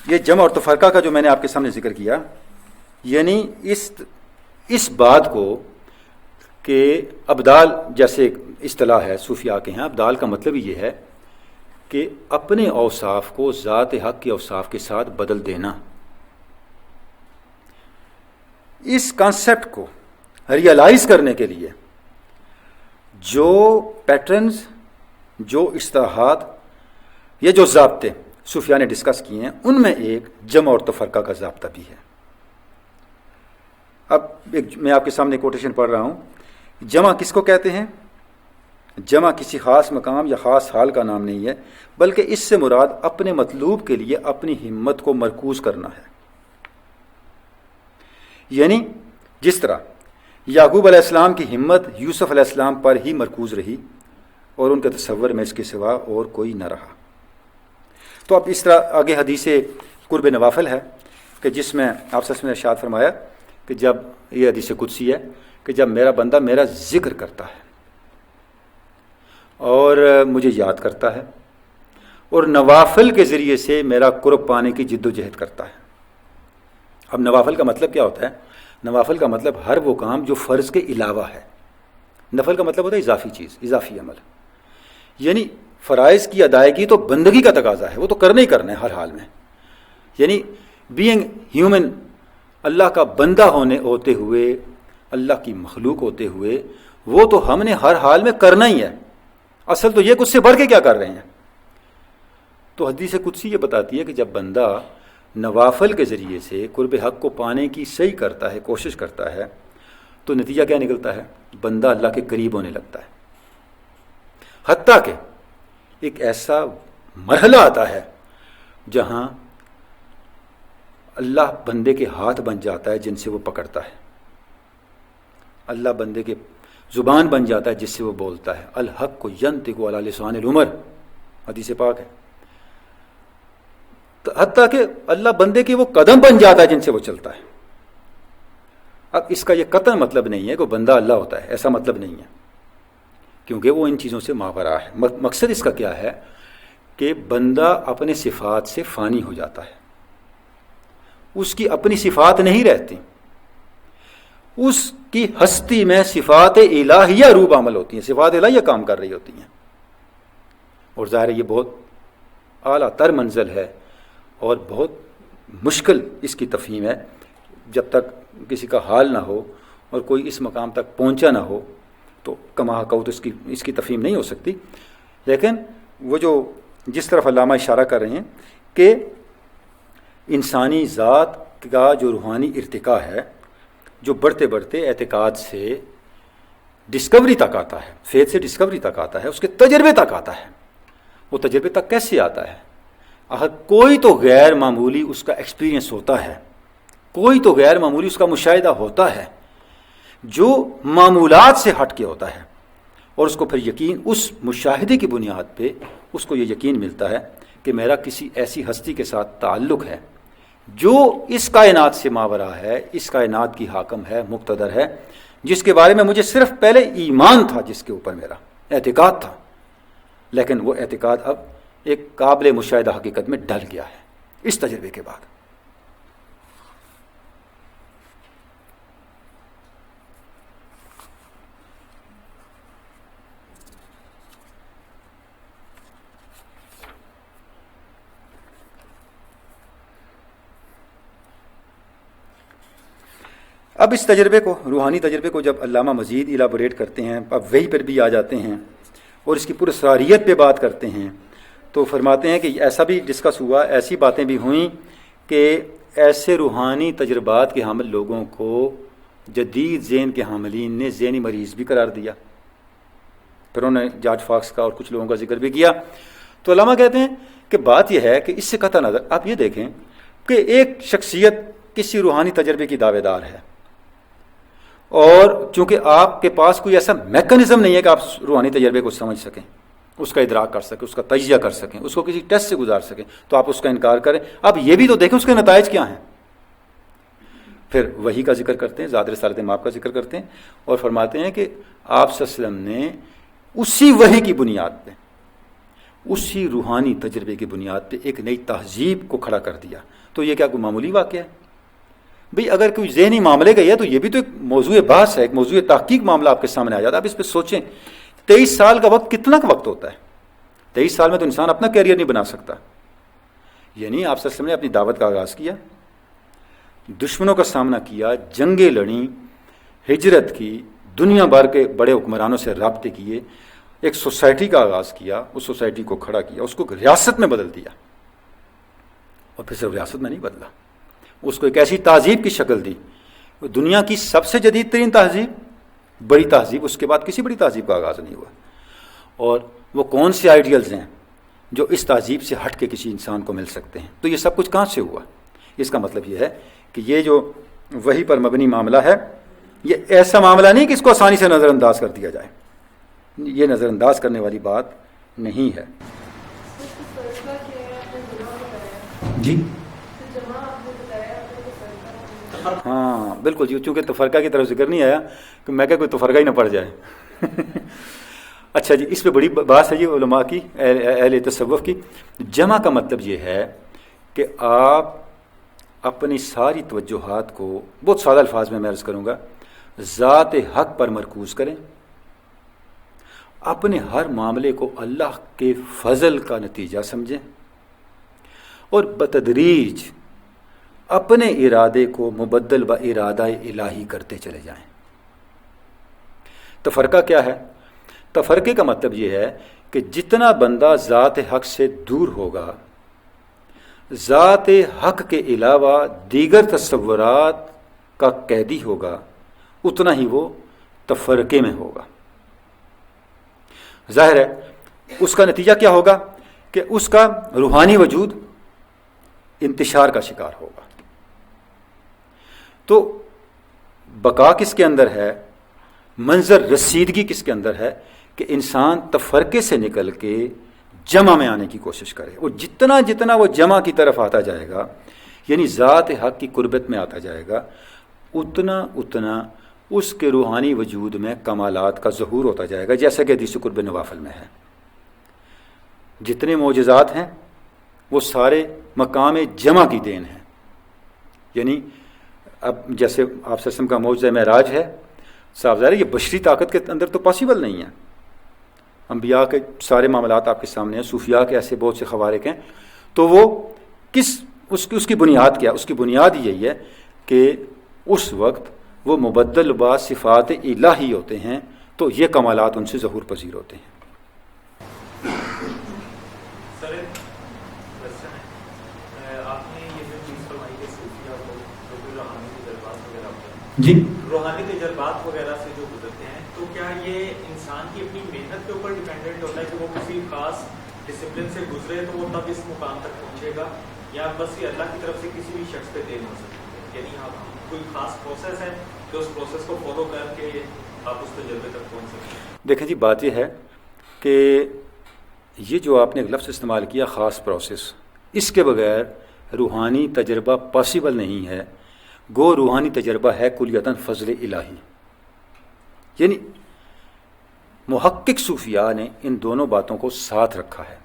یہ جمع اور تفرقہ کا جو میں نے آپ کے سامنے ذکر کیا، یعنی اس بات کو کہ ابدال جیسے اصطلاح ہے صوفیاء کے ہیں، ابدال کا مطلب یہ ہے کہ اپنے اوصاف کو ذات حق کے اوصاف کے ساتھ بدل دینا. اس کانسیپٹ کو ریئلائز کرنے کے لیے جو پیٹرنز، جو اصطلاحات یا جو ضابطے صوفیاء نے ڈسکس کیے ہیں، ان میں ایک جمع اور تفرقہ کا ضابطہ بھی ہے. اب میں آپ کے سامنے کوٹیشن پڑھ رہا ہوں. جمع کس کو کہتے ہیں؟ جمع کسی خاص مقام یا خاص حال کا نام نہیں ہے، بلکہ اس سے مراد اپنے مطلوب کے لیے اپنی ہمت کو مرکوز کرنا ہے. یعنی جس طرح یعقوب علیہ السلام کی ہمت یوسف علیہ السلام پر ہی مرکوز رہی اور ان کے تصور میں اس کے سوا اور کوئی نہ رہا. تو اب اس طرح آگے حدیث قرب نوافل ہے کہ جس میں آپ سے ارشاد فرمایا کہ جب یہ حدیث قدسی ہے کہ جب میرا بندہ میرا ذکر کرتا ہے اور مجھے یاد کرتا ہے اور نوافل کے ذریعے سے میرا قرب پانے کی جد و جہد کرتا ہے. اب نوافل کا مطلب کیا ہوتا ہے؟ نوافل کا مطلب ہر وہ کام جو فرض کے علاوہ ہے. نفل کا مطلب ہوتا ہے اضافی چیز، اضافی عمل. یعنی فرائض کی ادائیگی تو بندگی کا تقاضا ہے، وہ تو کرنا ہی کرنا ہے ہر حال میں. یعنی بینگ ہیومن، اللہ کا بندہ ہوتے ہوئے، اللہ کی مخلوق ہوتے ہوئے، وہ تو ہم نے ہر حال میں کرنا ہی ہے. اصل تو یہ کہ اس سے بڑھ کے کیا کر رہے ہیں. تو حدیث قدسی یہ بتاتی ہے کہ جب بندہ نوافل کے ذریعے سے قرب حق کو پانے کی صحیح کرتا ہے، کوشش کرتا ہے، تو نتیجہ کیا نکلتا ہے؟ بندہ اللہ کے قریب ہونے لگتا ہے. حتیٰ کہ ایک ایسا مرحلہ آتا ہے جہاں اللہ بندے کے ہاتھ بن جاتا ہے جن سے وہ پکڑتا ہے. اللہ بندے کے زبان بن جاتا ہے جس سے وہ بولتا ہے. الحق کو ینطق علی لسان العمر، حدیث پاک ہے. حتیٰ کہ اللہ بندے کے وہ قدم بن جاتا ہے جن سے وہ چلتا ہے. اب اس کا یہ قطعا مطلب نہیں ہے کہ بندہ اللہ ہوتا ہے، ایسا مطلب نہیں ہے، کیونکہ وہ ان چیزوں سے ماورا ہے. مقصد اس کا کیا ہے کہ بندہ اپنے صفات سے فانی ہو جاتا ہے. اس کی اپنی صفات نہیں رہتی، اس کی ہستی میں صفات الہیہ روب عمل ہوتی ہیں، صفات الہیہ کام کر رہی ہوتی ہیں. اور ظاہر ہے یہ بہت اعلیٰ تر منزل ہے اور بہت مشکل اس کی تفہیم ہے. جب تک کسی کا حال نہ ہو اور کوئی اس مقام تک پہنچا نہ ہو تو کما کہو تو اس کی تفہیم نہیں ہو سکتی. لیکن وہ جو جس طرف علامہ اشارہ کر رہے ہیں کہ انسانی ذات کا جو روحانی ارتقاء ہے، جو بڑھتے بڑھتے اعتقاد سے ڈسکوری تک آتا ہے، فیتھ سے ڈسکوری تک آتا ہے، اس کے تجربے تک آتا ہے. وہ تجربے تک کیسے آتا ہے؟ کوئی تو غیر معمولی اس کا ایکسپیرینس ہوتا ہے، کوئی تو غیر معمولی اس کا مشاہدہ ہوتا ہے جو معمولات سے ہٹ کے ہوتا ہے، اور اس کو پھر یقین اس مشاہدے کی بنیاد پہ اس کو یہ یقین ملتا ہے کہ میرا کسی ایسی ہستی کے ساتھ تعلق ہے جو اس کائنات سے ماورا ہے، اس کائنات کی حاکم ہے، مقتدر ہے، جس کے بارے میں مجھے صرف پہلے ایمان تھا، جس کے اوپر میرا اعتقاد تھا، لیکن وہ اعتقاد اب ایک قابل مشاہدہ حقیقت میں ڈل گیا ہے اس تجربے کے بعد. اب اس تجربے کو، روحانی تجربے کو جب علامہ مزید ایلابوریٹ کرتے ہیں، اب وہی پر بھی آ جاتے ہیں اور اس کی پراسراریت پہ بات کرتے ہیں، تو فرماتے ہیں کہ ایسا بھی ڈسکس ہوا، ایسی باتیں بھی ہوئیں کہ ایسے روحانی تجربات کے حامل لوگوں کو جدید ذہن کے حاملین نے ذہنی مریض بھی قرار دیا. پھر انہوں نے جارج فاکس کا اور کچھ لوگوں کا ذکر بھی کیا. تو علامہ کہتے ہیں کہ بات یہ ہے کہ اس سے قطع نظر آپ یہ دیکھیں کہ ایک شخصیت کسی روحانی تجربے کی دعوے دار ہے، اور چونکہ آپ کے پاس کوئی ایسا میکانزم نہیں ہے کہ آپ روحانی تجربے کو سمجھ سکیں، اس کا ادراک کر سکیں، اس کا تجزیہ کر سکیں، اس کو کسی ٹیسٹ سے گزار سکیں، تو آپ اس کا انکار کریں. اب یہ بھی تو دیکھیں اس کے نتائج کیا ہیں. پھر وحی کا ذکر کرتے ہیں، ذات رسالت مآب کا ذکر کرتے ہیں، اور فرماتے ہیں کہ آپ صلی اللہ علیہ وسلم نے اسی وحی کی بنیاد پہ، اسی روحانی تجربے کی بنیاد پہ ایک نئی تہذیب کو کھڑا کر دیا. تو یہ کیا کوئی معمولی واقعہ ہے؟ بھئی اگر کوئی ذہنی معاملے کا ہے تو یہ بھی تو ایک موضوع بحث ہے، ایک موضوع تحقیق معاملہ آپ کے سامنے آ جاتا ہے. آپ اس پہ سوچیں 23 سال کا وقت کتنا کا وقت ہوتا ہے؟ 23 سال میں تو انسان اپنا کیریئر نہیں بنا سکتا. یعنی آپ صلی اللہ علیہ وسلم نے اپنی دعوت کا آغاز کیا، دشمنوں کا سامنا کیا، جنگیں لڑیں، ہجرت کی، دنیا بھر کے بڑے حکمرانوں سے رابطے کیے، ایک سوسائٹی کا آغاز کیا، اس سوسائٹی کو کھڑا کیا، اس کو ریاست میں بدل دیا، اور پھر صرف ریاست میں نہیں بدلا، اس کو ایک ایسی تہذیب کی شکل دی، دنیا کی سب سے جدید ترین تہذیب، بڑی تہذیب، اس کے بعد کسی بڑی تہذیب کا آغاز نہیں ہوا. اور وہ کون سے آئیڈیلز ہیں جو اس تہذیب سے ہٹ کے کسی انسان کو مل سکتے ہیں؟ تو یہ سب کچھ کہاں سے ہوا؟ اس کا مطلب یہ ہے کہ یہ جو وحی پر مبنی معاملہ ہے، یہ ایسا معاملہ نہیں کہ اس کو آسانی سے نظر انداز کر دیا جائے. یہ نظر انداز کرنے والی بات نہیں ہے. جی ہاں بالکل جی، چونکہ تفرقہ کی طرف ذکر نہیں آیا کہ میں کہ کوئی تفرقہ ہی نہ پڑ جائے اچھا جی، اس پہ بڑی بات ہے جی علماء کی، اہل تصوف کی. جمع کا مطلب یہ ہے کہ آپ اپنی ساری توجہات کو بہت سادہ الفاظ میں عرض کروں گا، ذات حق پر مرکوز کریں، اپنے ہر معاملے کو اللہ کے فضل کا نتیجہ سمجھیں اور بتدریج اپنے ارادے کو مبدل و ارادہ الہی کرتے چلے جائیں. تفرقہ کیا ہے؟ تفرقے کا مطلب یہ ہے کہ جتنا بندہ ذات حق سے دور ہوگا، ذات حق کے علاوہ دیگر تصورات کا قیدی ہوگا، اتنا ہی وہ تفرقے میں ہوگا. ظاہر ہے اس کا نتیجہ کیا ہوگا کہ اس کا روحانی وجود انتشار کا شکار ہوگا. تو بقا کس کے اندر ہے، منظر رسیدگی کس کے اندر ہے کہ انسان تفرقے سے نکل کے جمع میں آنے کی کوشش کرے، اور جتنا جتنا وہ جمع کی طرف آتا جائے گا، یعنی ذات حق کی قربت میں آتا جائے گا، اتنا اتنا اس کے روحانی وجود میں کمالات کا ظہور ہوتا جائے گا، جیسا کہ حدیث قرب نوافل میں ہے. جتنے معجزات ہیں وہ سارے مقام جمع کی دین ہیں. یعنی اب جیسے آپ وسلم کا معجزہ معراج ہے، صاف ظاہر ہے یہ بشری طاقت کے اندر تو پاسبل نہیں ہے. انبیاء کے سارے معاملات آپ کے سامنے ہیں، صوفیاء کے ایسے بہت سے خوارق ہیں. تو وہ اس کی بنیاد کیا؟ اس کی بنیاد یہی ہے کہ اس وقت وہ مبدل با صفات الہی ہوتے ہیں، تو یہ کمالات ان سے ظہور پذیر ہوتے ہیں. جی روحانی تجربات وغیرہ سے جو گزرتے ہیں، تو کیا یہ انسان کی اپنی محنت کے اوپر ڈیپینڈنٹ ہوتا ہے کہ وہ کسی خاص ڈسپلن سے گزرے تو وہ تب اس مقام تک پہنچے گا، یا بس یہ اللہ کی طرف سے کسی بھی شخص پہ دین ہو سکتی ہے؟ یعنی کوئی خاص پروسیس ہے کہ اس پروسیس کو فالو کر کے آپ اس تجربے تک پہنچ سکتے ہیں؟ دیکھیں جی، بات یہ ہے کہ یہ جو آپ نے ایک لفظ استعمال کیا خاص پروسیس، اس کے بغیر روحانی تجربہ پاسبل نہیں ہے. گو روحانی تجربہ ہے کلیتاً فضل الہی. یعنی محقق صوفیاء نے ان دونوں باتوں کو ساتھ رکھا ہے.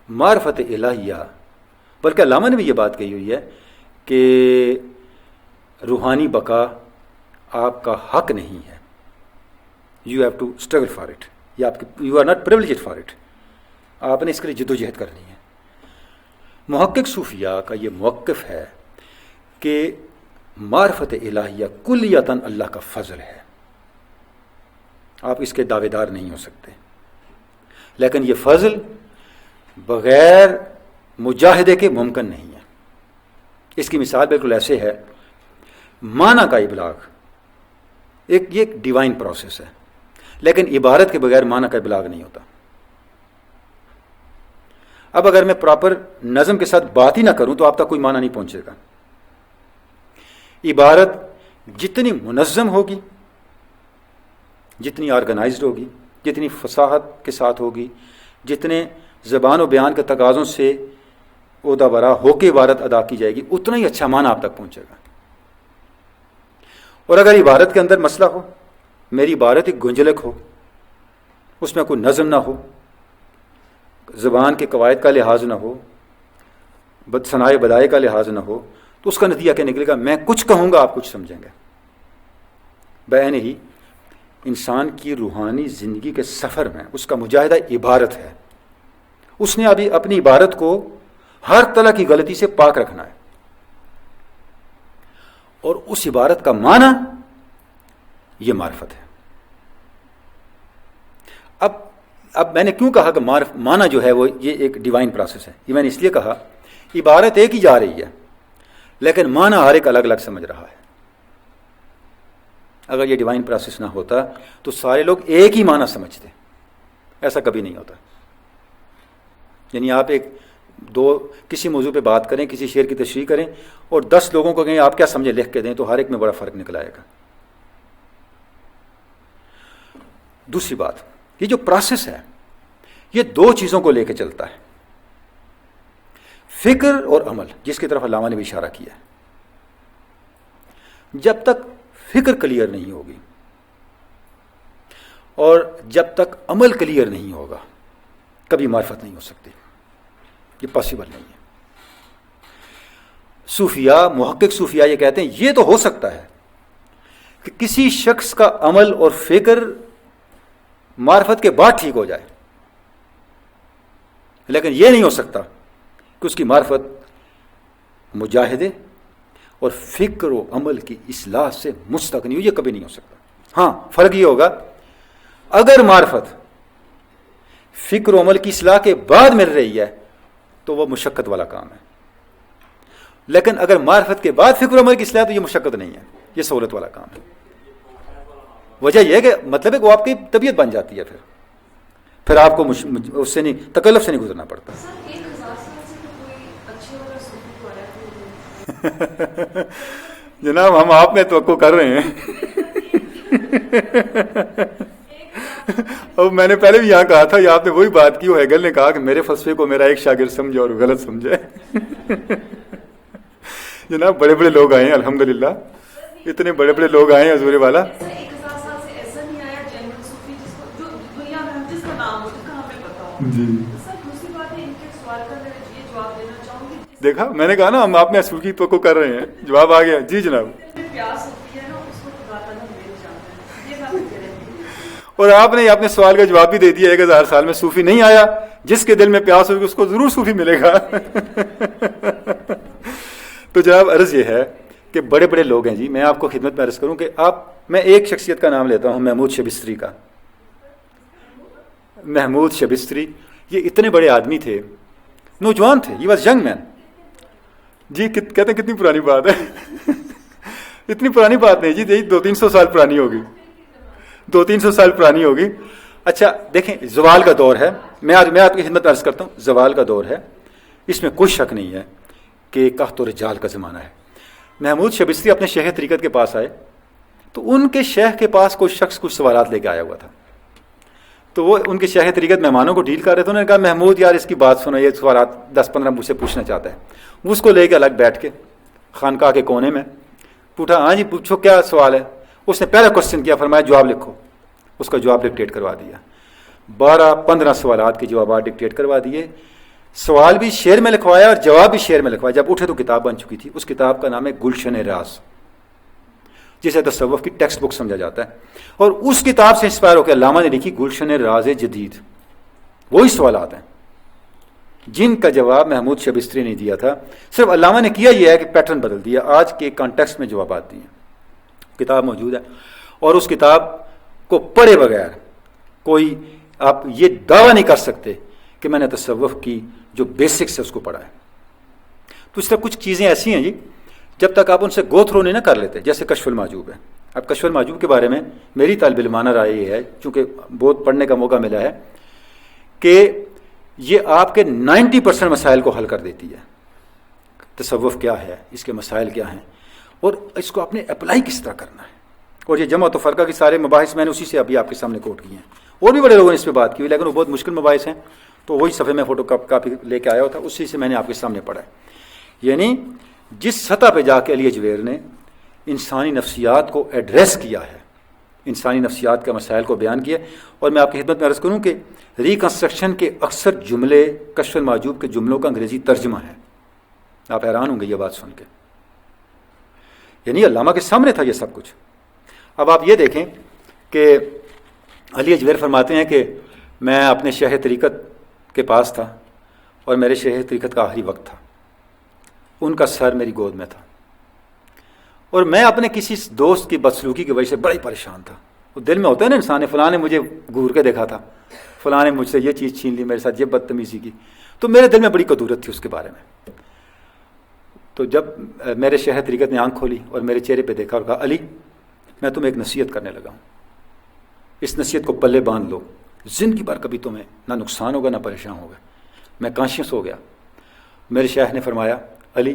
معرفت الہیہ، بلکہ علامہ نے بھی یہ بات کہی ہوئی ہے کہ روحانی بقا آپ کا حق نہیں ہے. You have to struggle for it, یا you are not privileged for it. آپ نے اس کے لیے جد و جہد کرنی ہے. محقق صوفیاء کا یہ موقف ہے کہ معرفت الہیہ کلیتاً اللہ کا فضل ہے، آپ اس کے دعوے دار نہیں ہو سکتے. لیکن یہ فضل بغیر مجاہدے کے ممکن نہیں ہے. اس کی مثال بالکل ایسے ہے، معنی کا ابلاغ یہ ایک ڈیوائن پروسیس ہے، لیکن عبارت کے بغیر معنی کا ابلاغ نہیں ہوتا. اب اگر میں پراپر نظم کے ساتھ بات ہی نہ کروں تو آپ تک کوئی معنی نہیں پہنچے گا. عبارت جتنی منظم ہوگی، جتنی آرگنائزڈ ہوگی، جتنی فصاحت کے ساتھ ہوگی، جتنے زبان و بیان کے تقاضوں سے عہدہ برا ہو کے عبارت ادا کی جائے گی، اتنا ہی اچھا معنی آپ تک پہنچے گا. اور اگر عبارت کے اندر مسئلہ ہو، میری عبارت ایک گنجلک ہو، اس میں کوئی نظم نہ ہو، زبان کے قواعد کا لحاظ نہ ہو، ثنائے بدائے کا لحاظ نہ ہو، تو اس کا نتیجہ کیا نکلے گا؟ میں کچھ کہوں گا، آپ کچھ سمجھیں گے. بیان ہی انسان کی روحانی زندگی کے سفر میں اس کا مجاہدہ عبارت ہے. اس نے ابھی اپنی عبارت کو ہر طرح کی غلطی سے پاک رکھنا ہے، اور اس عبارت کا معنی یہ معرفت ہے. اب میں نے کیوں کہا کہ معنی جو ہے وہ یہ ایک ڈیوائن پروسیس ہے؟ یہ میں نے اس لیے کہا، عبارت ایک ہی جا رہی ہے لیکن معنی ہر ایک الگ الگ سمجھ رہا ہے. اگر یہ ڈیوائن پروسیس نہ ہوتا تو سارے لوگ ایک ہی معنی سمجھتے. ایسا کبھی نہیں ہوتا. یعنی آپ کسی موضوع پہ بات کریں، کسی شعر کی تشریح کریں، اور 10 لوگوں کو کہیں آپ کیا سمجھے لکھ کے دیں، تو ہر ایک میں بڑا فرق نکل آئے گا. دوسری بات، یہ جو پروسیس ہے یہ 2 چیزوں کو لے کے چلتا ہے، فکر اور عمل، جس کی طرف علامہ نے بھی اشارہ کیا ہے. جب تک فکر کلیئر نہیں ہوگی اور جب تک عمل کلیئر نہیں ہوگا کبھی معرفت نہیں ہو سکتی. یہ پاسبل نہیں ہے. صوفیاء، محقق صوفیاء یہ کہتے ہیں یہ تو ہو سکتا ہے کہ کسی شخص کا عمل اور فکر معرفت کے بعد ٹھیک ہو جائے، لیکن یہ نہیں ہو سکتا کہ اس کی معرفت مجاہدے اور فکر و عمل کی اصلاح سے مستغنی ہو. یہ کبھی نہیں ہو سکتا. ہاں، فرق یہ ہوگا اگر معرفت فکر و عمل کی اصلاح کے بعد مل رہی ہے تو وہ مشقت والا کام ہے، لیکن اگر معرفت کے بعد فکر و عمل کی اصلاح تو یہ مشقت نہیں ہے، یہ سہولت والا کام ہے. وجہ یہ ہے کہ مطلب ہے کہ وہ آپ کی طبیعت بن جاتی ہے، پھر آپ کو اس سے نہیں، تکلف سے نہیں گزرنا پڑتا. جناب ہم آپ میں توقع کر رہے ہیں. اب میں نے پہلے بھی یہاں کہا تھا، یہ آپ نے وہی بات کی، وہ ہیگل نے کہا کہ میرے فلسفے کو میرا ایک شاگرد سمجھے اور غلط سمجھے. جناب بڑے بڑے لوگ آئے ہیں الحمدللہ، اتنے بڑے بڑے لوگ آئے ہیں حضور والا. جی دیکھا، میں نے کہا نا ہم آپ میں اصول کی توقع کر رہے ہیں. جواب آ گیا. جی جناب. اور آپ نے اپنے سوال کا جواب بھی دے دیا. 1000 سال میں صوفی نہیں آیا. جس کے دل میں پیاس ہوگی اس کو ضرور صوفی ملے گا. تو جناب عرض یہ ہے کہ بڑے بڑے لوگ ہیں. جی میں آپ کو خدمت میں عرض کروں کہ میں ایک شخصیت کا نام لیتا ہوں، محمود شبستری کا. محمود شبستری یہ اتنے بڑے آدمی تھے، نوجوان تھے. یہ واز ینگ مین. جی کہتے ہیں کتنی پرانی بات ہے. اتنی پرانی بات نہیں جی، 200-300 سال پرانی ہوگی، 200-300 سال پرانی ہوگی. اچھا دیکھیں، زوال کا دور ہے. میں آپ کی خدمت عرض کرتا ہوں، زوال کا دور ہے، اس میں کوئی شک نہیں ہے کہ قحط و رجال کا زمانہ ہے. محمود شبستری اپنے شیخ طریقت کے پاس آئے تو ان کے شیخ کے پاس کوئی شخص کچھ سوالات لے کے آیا ہوا تھا. تو وہ ان کے شیخ طریقت مہمانوں کو ڈیل کر رہے تھے. انہوں نے کہا محمود یار اس کی بات سنو، یہ سوالات 10-15 مجھ سے پوچھنا چاہتا ہے. وہ اس کو لے کے الگ بیٹھ کے خانقاہ کے کونے میں پوچھا، ہاں جی پوچھو کیا سوال ہے. اس نے پہلا کوشچن کیا، فرمایا جواب لکھو. اس کا جواب ڈکٹیٹ کروا دیا. 12-15 سوالات کے جوابات ڈکٹیٹ کروا دیے. سوال بھی شعر میں لکھوایا اور جواب بھی شعر میں لکھوایا. جب اٹھے تو کتاب بن چکی تھی. اس کتاب کا نام ہے گلشن راز، جسے تصوف کی ٹیکسٹ بک سمجھا جاتا ہے. اور اس کتاب سے انسپائر ہو کے علامہ نے لکھی گلشن راز جدید. وہی سوالات ہیں جن کا جواب محمود شبستری نے دیا تھا. صرف علامہ نے کیا یہ ہے کہ پیٹرن بدل دیا، آج کے کانٹیکسٹ میں جوابات دیے. کتاب موجود ہے اور اس کتاب کو پڑھے بغیر کوئی آپ یہ دعویٰ نہیں کر سکتے کہ میں نے تصوف کی جو بیسکس ہے اس کو پڑھا ہے. تو اس طرح کچھ چیزیں ایسی ہیں جی جب تک آپ ان سے گو تھرو نہیں نہ کر لیتے، جیسے کشف المحجوب ہے. اب کشف المحجوب کے بارے میں میری طالب علمانہ رائے یہ ہے، چونکہ بہت پڑھنے کا موقع ملا ہے، کہ یہ آپ کے 90% مسائل کو حل کر دیتی ہے. تصوف کیا ہے، اس کے مسائل کیا ہیں، اور اس کو آپ نے اپلائی کس طرح کرنا ہے. اور یہ جمع و فرقہ کے سارے مباحث میں نے اسی سے ابھی آپ کے سامنے کوٹ کیے ہیں. اور بھی بڑے لوگوں نے اس پہ بات کی ہوئی، لیکن وہ بہت مشکل مباحث ہیں. تو وہی صفحے میں فوٹو کاپی لے کے آیا ہوا تھا، اسی سے میں نے آپ کے سامنے پڑھا ہے. یعنی جس سطح پہ جا کے علی اجویر نے انسانی نفسیات کو ایڈریس کیا ہے، انسانی نفسیات کے مسائل کو بیان کیا. اور میں آپ کی خدمت میں عرض کروں کہ ریکنسٹرکشن کے اکثر جملے کشف المحجوب کے جملوں کا انگریزی ترجمہ ہے. آپ حیران ہوں گے یہ بات سن کے. یعنی علامہ کے سامنے تھا یہ سب کچھ. اب آپ یہ دیکھیں کہ علی اجویر فرماتے ہیں کہ میں اپنے شیخ طریقت کے پاس تھا اور میرے شیخ طریقت کا آخری وقت تھا. ان کا سر میری گود میں تھا اور میں اپنے کسی دوست کی بدسلوکی کی وجہ سے بڑا ہی پریشان تھا. وہ دل میں ہوتا ہے نا انسان، فلاں نے مجھے گھور کے دیکھا تھا، فلاں نے مجھ سے یہ چیز چھین لی، میرے ساتھ یہ بدتمیزی کی. تو میرے دل میں بڑی کدورت تھی اس کے بارے میں. تو جب میرے شیخ طریقت نے آنکھ کھولی اور میرے چہرے پہ دیکھا اور کہا علی میں تمہیں ایک نصیحت کرنے لگا ہوں، اس نصیحت کو پلے باندھ لو، زندگی بھر کبھی تمہیں نہ نقصان ہوگا نہ پریشان ہوگا. میں کانشیس ہو گیا. میرے شیخ نے فرمایا علی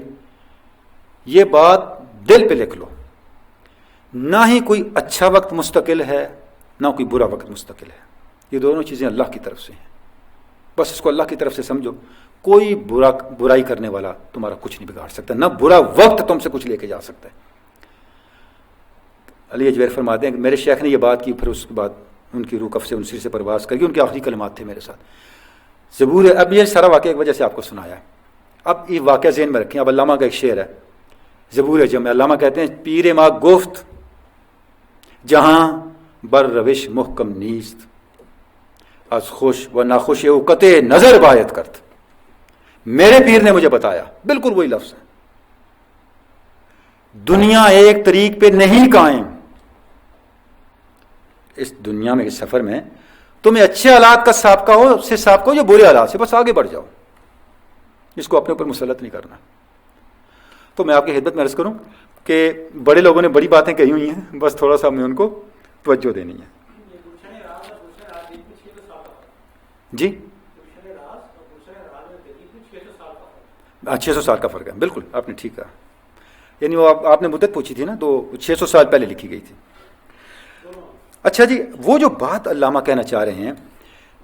یہ بات دل پہ لکھ لو، نہ ہی کوئی اچھا وقت مستقل ہے نہ کوئی برا وقت مستقل ہے. یہ دونوں چیزیں اللہ کی طرف سے ہیں، بس اس کو اللہ کی طرف سے سمجھو. کوئی برائی کرنے والا تمہارا کچھ نہیں بگاڑ سکتا، نہ برا وقت تم سے کچھ لے کے جا سکتا ہے. علی اجویر فرماتے ہیں کہ میرے شیخ نے یہ بات کی، پھر اس کے بعد ان کی روح کف سے ان سر سے پرواز کر کے ان کے آخری کلمات تھے میرے ساتھ زبور ہے. اب یہ سارا واقعہ ایک وجہ سے آپ کو سنایا ہے. اب یہ واقعہ ذہن میں رکھیں. اب علامہ کا ایک شعر ہے زبور جم میں، علامہ کہتے ہیں پیر ما گفت جہاں بر روش محکم نیست، از خوش و ناخوش او قطع نظر باید کرت. میرے پیر نے مجھے بتایا، بالکل وہی لفظ ہے، دنیا ایک طریق پہ نہیں قائم. اس دنیا میں، اس سفر میں تمہیں اچھے حالات کا سابقہ ہو یا برے حالات سے، بس آگے بڑھ جاؤ، اس کو اپنے اوپر مسلط نہیں کرنا. تو میں آپ کی خدمت میں عرض کروں کہ بڑے لوگوں نے بڑی باتیں کہی ہوئی ہیں، بس تھوڑا سا ہمیں ان کو توجہ دینی ہے. جی 600 سال کا فرق ہے، بالکل آپ نے ٹھیک کہا. یعنی وہ آپ نے مدت پوچھی تھی نا، تو 600 سال پہلے لکھی گئی تھی. اچھا جی، وہ جو بات علامہ کہنا چاہ رہے ہیں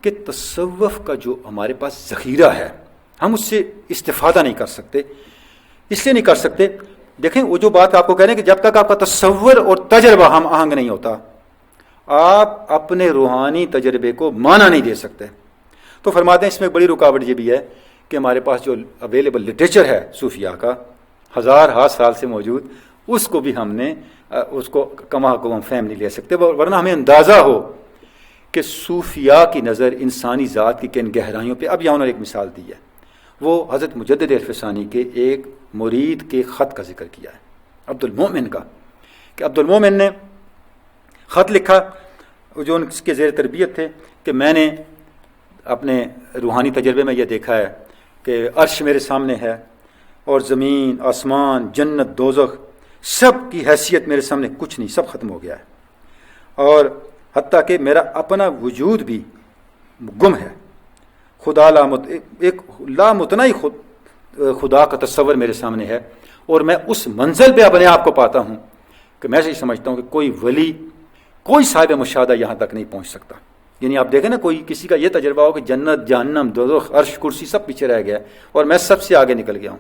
کہ تصوف کا جو ہمارے پاس ذخیرہ ہے ہم اس سے استفادہ نہیں کر سکتے. اس لیے نہیں کر سکتے، دیکھیں وہ جو بات آپ کو کہہ رہے ہیں کہ جب تک آپ کا تصور اور تجربہ ہم آہنگ نہیں ہوتا آپ اپنے روحانی تجربے کو معنی نہیں دے سکتے. تو فرماتے ہیں اس میں بڑی رکاوٹ یہ بھی ہے کہ ہمارے پاس جو اویلیبل لٹریچر ہے صوفیاء کا 1000 سال سے موجود، اس کو بھی ہم نے اس کو کما کو ہم فہم نہیں لے سکتے. ورنہ ہمیں اندازہ ہو کہ صوفیاء کی نظر انسانی ذات کی کن گہرائیوں پہ. اب یہاں انہوں نے ایک مثال دی ہے، وہ حضرت مجدد الفسانی کے ایک مرید کے خط کا ذکر کیا ہے، عبد المومن کا، کہ عبد المومن نے خط لکھا جو ان کے زیر تربیت تھے کہ میں نے اپنے روحانی تجربے میں یہ دیکھا ہے کہ عرش میرے سامنے ہے اور زمین، آسمان، جنت، دوزخ، سب کی حیثیت میرے سامنے کچھ نہیں، سب ختم ہو گیا ہے، اور حتیٰ کہ میرا اپنا وجود بھی گم ہے. خدا ایک لامتناہی خدا کا تصور میرے سامنے ہے، اور میں اس منزل پہ اپنے آپ کو پاتا ہوں کہ میں ایسے سمجھتا ہوں کہ کوئی ولی، کوئی صاحب مشاہدہ یہاں تک نہیں پہنچ سکتا. یعنی آپ دیکھیں نا، کوئی کسی کا یہ تجربہ ہو کہ جنت، جہنم، دوزخ، عرش، کرسی سب پیچھے رہ گیا اور میں سب سے آگے نکل گیا ہوں.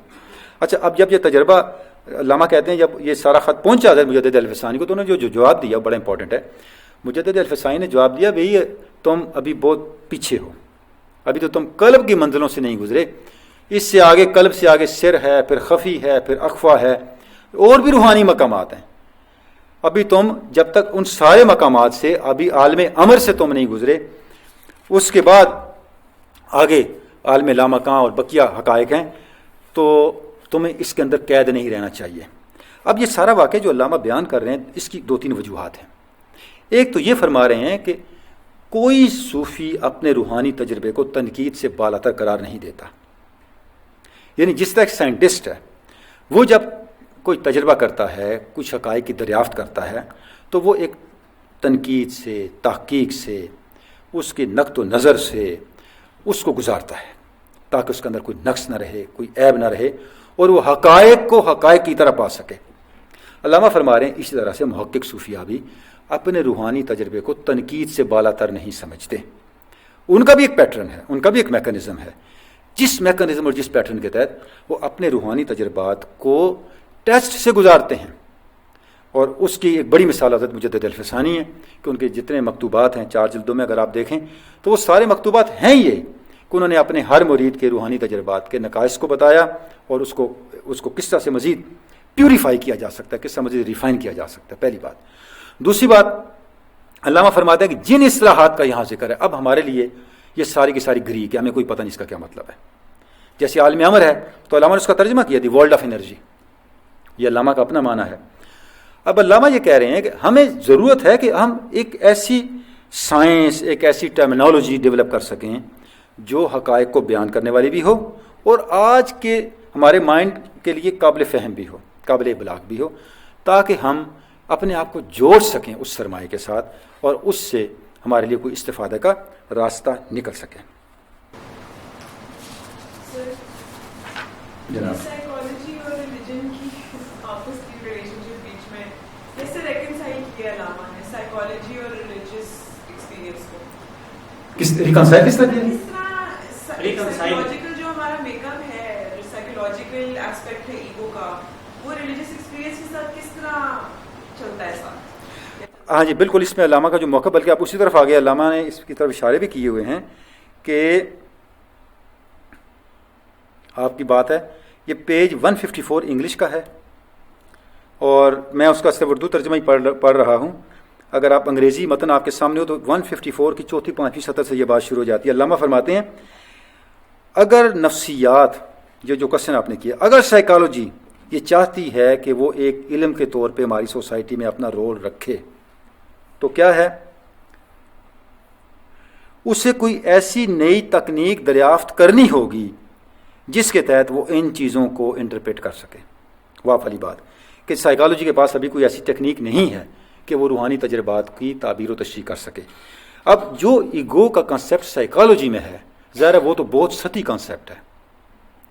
اچھا، اب جب یہ تجربہ علامہ کہتے ہیں جب یہ سارا خط پہنچا ہے مجدد الفسانی کو، تو انہوں نے جو جواب دیا بڑا امپورٹنٹ ہے. مجدد الفسانی نے جواب دیا، بھئی تم ابھی بہت پیچھے ہو، ابھی تو تم قلب کی منزلوں سے نہیں گزرے. اس سے آگے، قلب سے آگے سر ہے، پھر خفی ہے، پھر اخفا ہے، اور بھی روحانی مقامات ہیں. ابھی تم جب تک ان سارے مقامات سے، ابھی عالم امر سے تم نہیں گزرے، اس کے بعد آگے عالم لامکاں اور بقیہ حقائق ہیں، تو تمہیں اس کے اندر قید نہیں رہنا چاہیے. اب یہ سارا واقعہ جو علامہ بیان کر رہے ہیں اس کی 2-3 وجوہات ہیں. ایک تو یہ فرما رہے ہیں کہ کوئی صوفی اپنے روحانی تجربے کو تنقید سے بالاتر قرار نہیں دیتا. یعنی جس طرح ایک سائنٹسٹ ہے، وہ جب کوئی تجربہ کرتا ہے، کچھ حقائق کی دریافت کرتا ہے، تو وہ ایک تنقید سے، تحقیق سے، اس کے نقد و نظر سے اس کو گزارتا ہے تاکہ اس کے اندر کوئی نقص نہ رہے، کوئی عیب نہ رہے، اور وہ حقائق کو حقائق کی طرح پا سکے. علامہ فرما رہے ہیں اسی طرح سے محقق صوفیاء بھی اپنے روحانی تجربے کو تنقید سے بالاتر نہیں سمجھتے. ان کا بھی ایک پیٹرن ہے، ان کا بھی ایک میکانزم ہے، جس میکانزم اور جس پیٹرن کے تحت وہ اپنے روحانی تجربات کو ٹیسٹ سے گزارتے ہیں. اور اس کی ایک بڑی مثال حضرت مجدد الفسانی ہے کہ ان کے جتنے مکتوبات ہیں 4 جلدوں میں اگر آپ دیکھیں تو وہ سارے مکتوبات ہیں یہ کہ انہوں نے اپنے ہر مرید کے روحانی تجربات کے نقائص کو بتایا اور اس کو کس طرح سے مزید پیوریفائی کیا جا سکتا ہے، کس طرح مزید ریفائن کیا جا سکتا ہے. پہلی بات. دوسری بات، علامہ فرماتے ہیں کہ جن اصلاحات کا یہاں ذکر ہے، اب ہمارے لیے یہ ساری کی ساری گری کہ ہمیں کوئی پتہ نہیں اس کا کیا مطلب ہے. جیسے عالم امر ہے تو علامہ نے اس کا ترجمہ کیا دی ورلڈ آف انرجی، یہ علامہ کا اپنا معنی ہے. اب علامہ یہ کہہ رہے ہیں کہ ہمیں ضرورت ہے کہ ہم ایک ایسی سائنس، ایک ایسی ٹرمینالوجی ڈیولپ کر سکیں جو حقائق کو بیان کرنے والی بھی ہو اور آج کے ہمارے مائنڈ کے لیے قابل فہم بھی ہو، قابل ابلاغ بھی ہو، تاکہ ہم اپنے آپ کو جوڑ سکیں اس سرمایے کے ساتھ اور اس سے ہمارے لیے کوئی استفادہ کا راستہ نکل سکے. جناب سائیکالوجی اور ریلیجن کی آپس کی ریلیشن شپ بیچ میں کیسے ریکنسائل کیا علامہ نے سائیکالوجی اور ریلیجیس ایکسپیرینس کو؟ کس طرح سائیکولوجیکل جو ہمارا میک اپ ہے، سائیکولوجیکل ایسپیکٹ ہے ایگو کا، وہ ریلیجیس ایکسپیرینس کے ساتھ کس طرح چلتا ہے ساتھ؟ ہاں جی بالکل، اس میں علامہ کا جو موقع، بلکہ آپ اسی طرف آگے علامہ نے اس کی طرف اشارے بھی کیے ہوئے ہیں کہ آپ کی بات ہے یہ پیج 154 انگلش کا ہے، اور میں اس کا صرف اردو ترجمہ ہی پڑھ رہا ہوں. اگر آپ انگریزی متن آپ کے سامنے ہو تو 154 کی 4-5 سطر سے یہ بات شروع ہو جاتی ہے. علامہ فرماتے ہیں اگر نفسیات، یہ جو کوشچن آپ نے کیا، اگر سائیکالوجی یہ چاہتی ہے کہ وہ ایک علم کے طور پہ ہماری سوسائٹی میں اپنا رول رکھے، تو کیا ہے، اسے کوئی ایسی نئی تکنیک دریافت کرنی ہوگی جس کے تحت وہ ان چیزوں کو انٹرپریٹ کر سکے. واہ والی بات کہ سائیکالوجی کے پاس ابھی کوئی ایسی ٹیکنیک نہیں ہے کہ وہ روحانی تجربات کی تعبیر و تشریح کر سکے. اب جو ایگو کا کنسیپٹ سائیکالوجی میں ہے، ظاہر ہے وہ تو بہت سطحی کنسیپٹ ہے،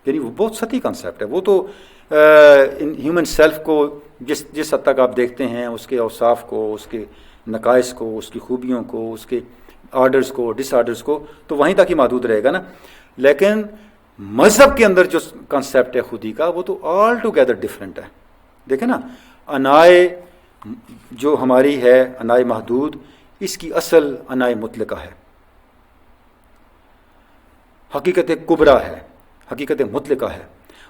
یعنی وہ بہت سطحی کنسیپٹ ہے. وہ تو ہیومن سیلف کو جس حد تک آپ دیکھتے ہیں، اس کے اوصاف کو، اس کے نقائص کو، اس کی خوبیوں کو، اس کے آرڈرز کو، ڈس آرڈرز کو، تو وہیں تک ہی محدود رہے گا نا. لیکن مذہب کے اندر جو کنسیپٹ ہے خودی کا، وہ تو آل ٹوگیدر ڈفرینٹ ہے. دیکھیں نا، انائے جو ہماری ہے، انائے محدود، اس کی اصل انائے مطلقہ ہے، حقیقت کبریٰ ہے، حقیقت مطلقہ ہے،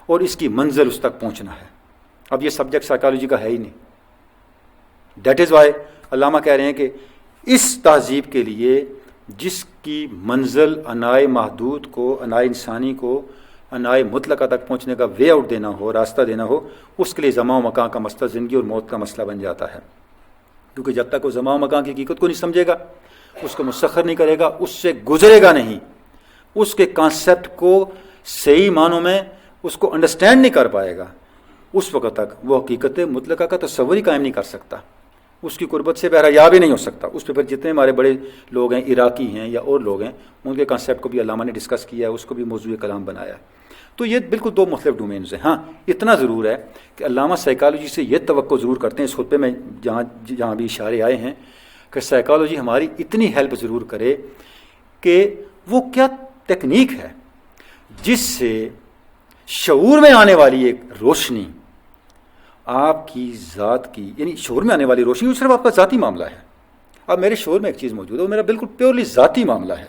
اور اس کی منزل اس تک پہنچنا ہے. اب یہ سبجیکٹ سائیکالوجی کا ہے ہی نہیں. دیٹ از وائی علامہ کہہ رہے ہیں کہ اس تہذیب کے لیے جس کی منزل انائے محدود کو، انائے انسانی کو انائے مطلقہ تک پہنچنے کا وے آؤٹ دینا ہو، راستہ دینا ہو، اس کے لیے زمان و مکان کا مسئلہ زندگی اور موت کا مسئلہ بن جاتا ہے. کیونکہ جب تک وہ زمان و مکان کی حقیقت کو نہیں سمجھے گا، اس کو مسخر نہیں کرے گا، اس سے گزرے گا نہیں، اس کے کانسیپٹ کو صحیح معنوں میں اس کو انڈرسٹینڈ نہیں کر پائے گا، اس وقت تک وہ حقیقت مطلقہ کا تصور ہی قائم نہیں کر سکتا، اس کی قربت سے بہرحیاب ہی نہیں ہو سکتا. اس پہ پھر جتنے ہمارے بڑے لوگ ہیں، عراقی ہیں یا اور لوگ ہیں، ان کے کانسیپٹ کو بھی علامہ نے ڈسکس کیا ہے، اس کو بھی موضوع کلام بنایا ہے. تو یہ بالکل دو مختلف ڈومینز ہیں. ہاں اتنا ضرور ہے کہ علامہ سائیکالوجی سے یہ توقع ضرور کرتے ہیں، اس خطبے میں جہاں بھی اشارے آئے ہیں، کہ سائیکالوجی ہماری اتنی ہیلپ ضرور کرے کہ وہ کیا ٹیکنیک ہے جس سے شعور میں آنے والی ایک روشنی آپ کی ذات کی، یعنی شعور میں آنے والی روشنی وہ صرف آپ کا ذاتی معاملہ ہے. اب میرے شعور میں ایک چیز موجود ہے، وہ میرا بالکل پیورلی ذاتی معاملہ ہے،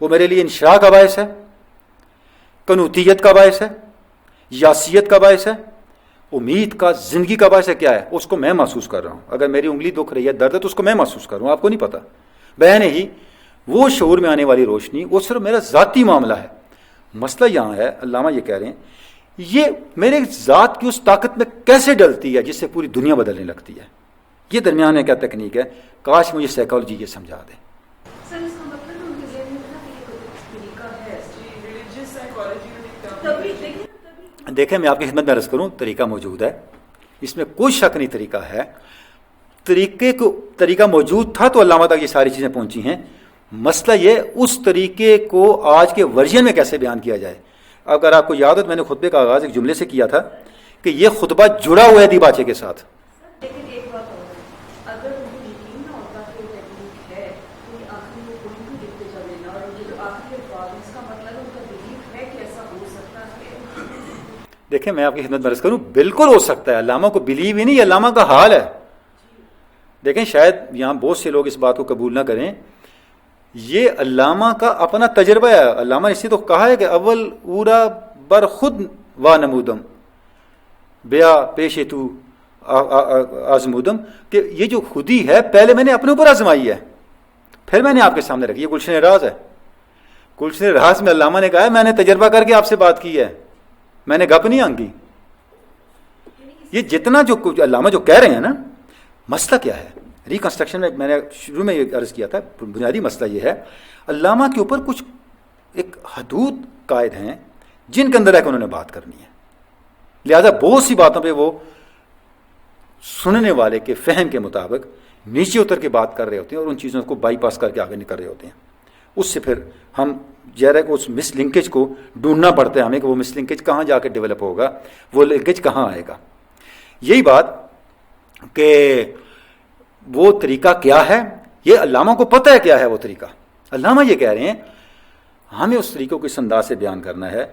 وہ میرے لیے انشراح کا باعث ہے، قنوتیت کا باعث ہے، یاسیت کا باعث ہے، امید کا، زندگی کا باعث ہے. کیا ہے؟ اس کو میں محسوس کر رہا ہوں. اگر میری انگلی دکھ رہی ہے، درد ہے، تو اس کو میں محسوس کر رہا ہوں، آپ کو نہیں پتا. بہن ہی وہ شعور میں آنے والی روشنی وہ صرف میرا ذاتی معاملہ ہے. مسئلہ یہاں ہے، علامہ یہ کہہ رہے ہیں، یہ میرے ذات کی اس طاقت میں کیسے ڈلتی ہے جس سے پوری دنیا بدلنے لگتی ہے. یہ درمیان ہے کیا تکنیک ہے. کاش مجھے سائیکالوجی یہ سمجھا دے. دیکھیں میں آپ کی خدمت میں عرض کروں، طریقہ موجود ہے، اس میں کوئی شک نہیں، طریقہ ہے. طریقہ موجود تھا تو علامہ تک یہ ساری چیزیں پہنچی ہیں. مسئلہ یہ اس طریقے کو آج کے ورژن میں کیسے بیان کیا جائے. اگر آپ کو یاد ہو، میں نے خطبے کا آغاز ایک جملے سے کیا تھا کہ یہ خطبہ جڑا ہوا ہے دیباچے کے ساتھ. لیکن ایک بات اور، اگر مجھے یقین نہ ہوتا کہ وہ ٹیکنیک ہے تو یہ آخری میں کوئی بھی لکھتے چلے نا، اور یہ جو آخری الفاظ اس کا مطلب ان کا بلیف ہے کہ ایسا ہو سکتا ہے. دیکھیں میں آپ کی خدمت میں عرض کروں، بالکل ہو سکتا ہے. علامہ کو بلیو ہی نہیں، علامہ کا حال ہے. دیکھیں شاید یہاں بہت سے لوگ اس بات کو قبول نہ کریں، یہ علامہ کا اپنا تجربہ ہے. علامہ نے اسی تو کہا ہے کہ اول اورا بر خود وا نمودم بیا پیش تو آزمودم، کہ یہ جو خودی ہے پہلے میں نے اپنے اوپر آزمائی ہے، پھر میں نے آپ کے سامنے رکھی. یہ گلشن راز ہے. گلشن راز میں علامہ نے کہا ہے میں نے تجربہ کر کے آپ سے بات کی ہے، میں نے گپ نہیں آنگی. یہ جتنا جو علامہ جو کہہ رہے ہیں نا، مسئلہ کیا ہے ریکنسٹرکشن میں نے شروع میں یہ عرض کیا تھا، بنیادی مسئلہ یہ ہے، علامہ کے اوپر کچھ ایک حدود قائد ہیں جن کے اندر ہے کہ انہوں نے بات کرنی ہے. لہذا بہت سی باتوں پہ وہ سننے والے کے فہم کے مطابق نیچے اتر کے بات کر رہے ہوتے ہیں اور ان چیزوں کو بائی پاس کر کے آگے نکل رہے ہوتے ہیں. اس سے پھر ہم ظاہر ہے کہ اس مس لنکیج کو ڈھونڈنا پڑتا ہے ہمیں کہ وہ مس لنکیج کہاں جا کے ڈیولپ ہوگا، وہ لنکیج کہاں آئے گا. یہی بات کہ وہ طریقہ کیا ہے، یہ علامہ کو پتہ ہے کیا ہے وہ طریقہ. علامہ یہ کہہ رہے ہیں ہمیں اس طریقے کو اس انداز سے بیان کرنا ہے